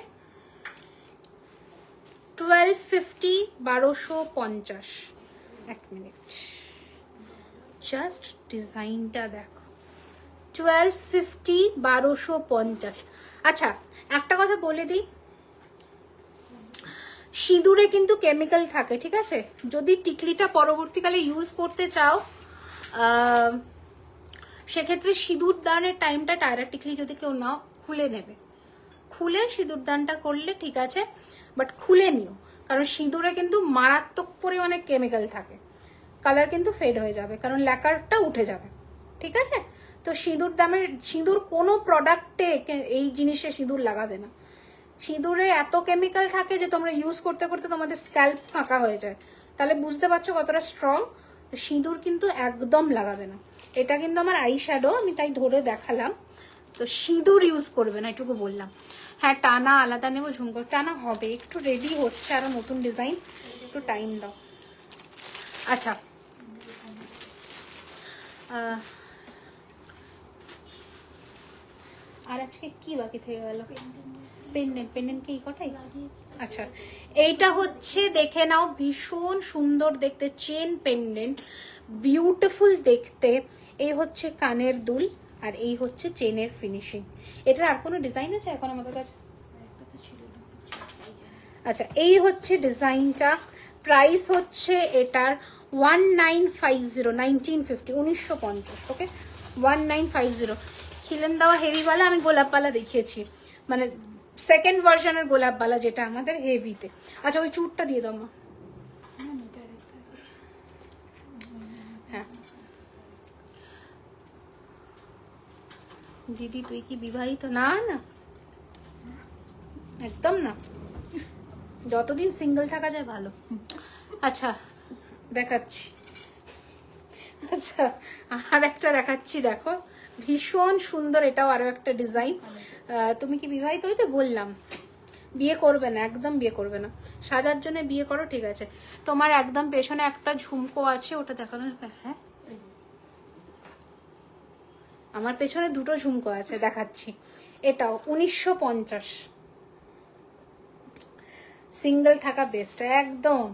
1250, 1250। এক মিনিট, জাস্ট ডিজাইনটা দেখো, 1250, 1250। আচ্ছা, একটা কথা বলে দিই, সিঁদুরে কিন্তু কেমিক্যাল থাকে, ঠিক আছে? যদি টিকলিটা পরবর্তীকালে ইউজ করতে চাও, সেক্ষেত্রে সিঁদুর দানের টাইমটা টায়রা টিকলি যদি কেউ নাও, খুলে নেবে, খুলে সিঁদুর দানটা করলে ঠিক আছে, বাট খুলে নিও, কারণ সিঁদুরে কিন্তু মারাত্মক পরিমাণে কেমিক্যাল থাকে, কালার কিন্তু ফেড হয়ে যাবে, কারণ ল্যাকারটা উঠে যাবে, ঠিক আছে? তো সিঁদুর কোনো প্রোডাক্টে এই জিনিসে সিঁদুর লাগাবে না। সিঁদুরে এত কেমিক্যাল থাকে যে তোমরা ইউজ করতে করতে তোমাদের স্ক্যাল্প ফাঁকা হয়ে যায়, তাহলে বুঝতে পারছো কতটা স্ট্রং। সিঁদুর কিন্তু একদম লাগাবে না। এটা কিন্তু আমার আই শ্যাডো, আমি তাই ধরে দেখালাম, তো সিঁদুর ইউজ করবে না, এটুকু বললাম। হ্যাঁ, টানা আলাদা নেবো, ঝুমকো টানা হবে, একটু রেডি হচ্ছে, আরো নতুন ডিজাইন, একটু টাইম দাও। আচ্ছা, আর আজকে কি বাকি থেকে গেল? পেন্ডেন্ট কি কটাই? আচ্ছা, এইটা হচ্ছে দেখে নাও, ভীষণ সুন্দর দেখতে চেন পেন্ডেন্ট, বিউটিফুল দেখতে। এই হচ্ছে কানের দুল আর এই হচ্ছে চেনের ফিনিশিং। এটার আর কোনো ডিজাইন আছে এখন আমাদের কাছে? আচ্ছা, এই হচ্ছে ডিজাইনটা। প্রাইস হচ্ছে এটার 1950, 1950, ওকে 1950। খিলেন দেওয়া হেভিওয়ালা, আমি গোলাপওয়ালা দেখিয়েছি, মানে সেকেন্ড ভার্সনের গোলাপওয়ালা যেটা আমাদের হেভিতে। আচ্ছা, ওই চুরটা দিয়ে দাও মা। হ্যাঁ দিদি, তুই কি বিবাহিত? না না, একদম না, যতদিন সিঙ্গেল থাকা যায় ভালো। আচ্ছা দেখাচ্ছি, আচ্ছা আর একটা দেখাচ্ছি, দেখো ভীষণ সুন্দর, এটাও আরো একটা ডিজাইন। তুমি কি বিবাহিত? ওই তো বললাম, বিয়ে করবে না, একদম বিয়ে করবে না, সাজার জন্য বিয়ে করো, ঠিক আছে। তোমার একদম পেছনে একটা ঝুমকো আছে, ওটা দেখানো। হ্যাঁ, আমার পেছনে দুটো ঝুমকো আছে, দেখাচ্ছি। এটাও 1950, সিঙ্গেল থাকা বেস্ট একদম,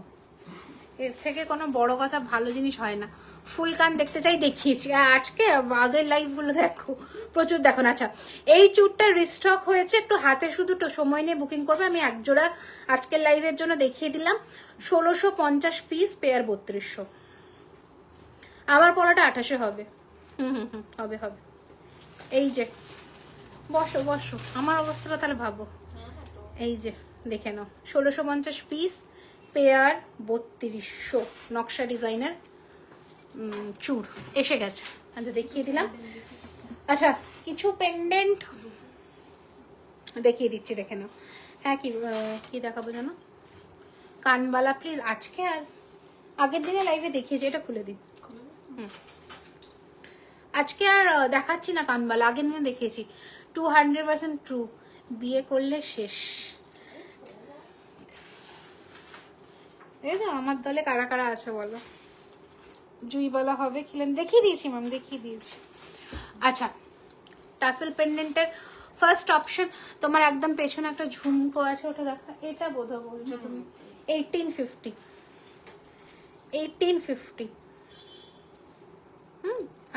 এর থেকে কোনো বড় কথা ভালো জিনিস হয় না। ফুল কান দেখতে চাই, দেখিয়েছি আজকে, আগের লাইভ গুলো দেখো প্রচুর দেখো না। আচ্ছা, এই চুরটা রিস্টক হয়েছে, একটু হাতে শুধু সময় নিয়ে বুকিং করবে। আমি এক জোড়া আজকের লাইভের জন্য দেখিয়ে দিলাম, 1650 পিস, পেয়ার 3200। আমার পড়াটা 2800 হবে। হবে হবে। এই যে বসো বসো, আমার অবস্থাটা তাহলে ভাবো। এই যে দেখে নাও, 1650 পিস, পেয়ার 3200, নকশা ডিজাইনের চুর এসে গেছে। আচ্ছা দেখিয়ে দিলাম। আচ্ছা, কিছু পেন্ডেন্ট দেখিয়ে দিচ্ছি, দেখে নাও। হ্যাঁ, কি দেখাবো জানো? কানবালা প্লিজ। আজকে আর আগের দিনে লাইভে দেখিয়েছি, এটা খুলে দিন। আজকে আর দেখাচ্ছি না কানবালা, আগের দিনে দেখিয়েছি। 200% ট্রু, বিয়ে করলে শেষ। দেখেছো আমার দলে কারা কারা আছে বলো? জুই বলা হবে, খিলেন দেখিয়ে দিয়েছি ম্যাম, দেখিয়ে দিয়েছি। আচ্ছা, টাসেল পেন্ডেন্টের ফার্স্ট অপশন তোমার একদম পেছনে একটা ঝুমকো আছে, ওটা দেখা। এটা বোধহয় বলছো তুমি 1850, 1850,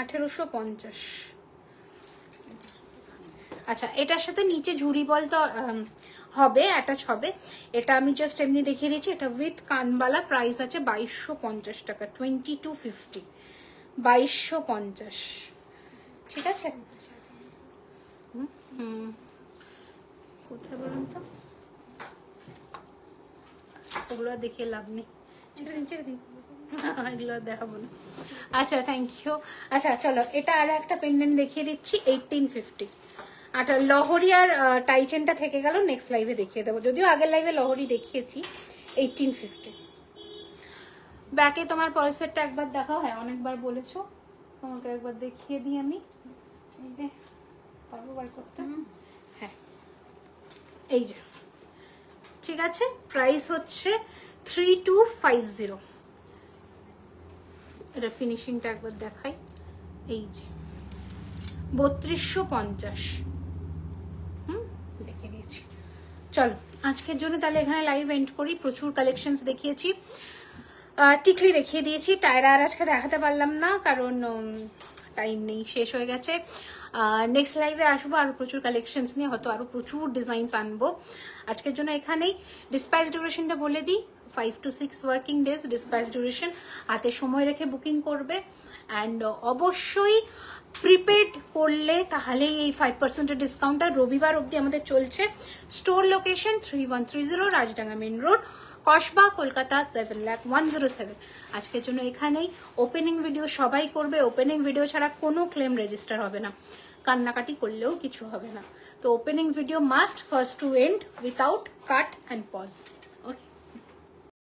1850। আচ্ছা, এটার সাথে নিচে ঝুড়ি বল তো হবে, অ্যাটাচ হবে। এটা আমি জাস্ট এমনি দেখিয়ে দিচ্ছি। এটা উইথ কানবালা, প্রাইস আছে 2250 টাকা, 2250, 2250, ঠিক আছে। কোথায় বলুন তো, ওগুলো দেখে লাভ নেই, ছেড়ে দিন ছেড়ে দিন, এগুলো দেখাবো না। আচ্ছা থ্যাংক ইউ। আচ্ছা চলো, এটা আর একটা পেন্ডেন্ট দেখিয়ে দিচ্ছি, 1850। আচ্ছা, লহরি আর টাইচেনটা থেকে গেল, নেক্সট লাইভে দেখিয়ে দেবো, যদিও আগের লাইভে লহরি দেখিয়েছি। 1850। ব্যাকে তোমার পালসেটটা একবার দেখাও। হ্যাঁ, অনেকবার বলেছো, তোমাকে একবার দেখিয়ে দিই আমি। এই যে পারবো বার করতে। হ্যাঁ, এই যে, ঠিক আছে। প্রাইস হচ্ছে 3250। এটা ফিনিশিংটা একবার দেখাই। এই যে 3250। দেখে দিয়েছি। চলো আজকের জন্য তাহলে এখানে লাইভ এন্ড করি। প্রচুর কালেকশনস দেখিয়েছি, টিকলি দেখিয়ে দিয়েছি। টায়রা আর আজকে দেখাতে পারলাম না, কারণ টাইম নেই, শেষ হয়ে গেছে। নেক্সট লাইভে আসবো আরো প্রচুর কালেকশনস নিয়ে, হয়তো আরো প্রচুর ডিজাইনস আনবো। আজকের জন্য এখানেই। ডিসপ্যাচ ডিউরেশনটা বলে দিই, 5 to 6 working days dispatch duration. হাতে সময় রেখে বুকিং করবে, অ্যান্ড অবশ্যই প্রিপেড করলে তাহলেই এই 5% ডিসকাউন্টটা রবিবার অবধি আমাদের চলছে। Store location 3130 Rajdanga main road, Kasba, Kolkata 7,01,07। আজকের জন্য এখানেই। ওপেনিং ভিডিও সবাই করবে, ওপেনিং ভিডিও ছাড়া কোনো ক্লেম রেজিস্টার হবে না, কান্নাকাটি করলেও কিছু হবে না। তো opening video must, first to end, without cut and pause.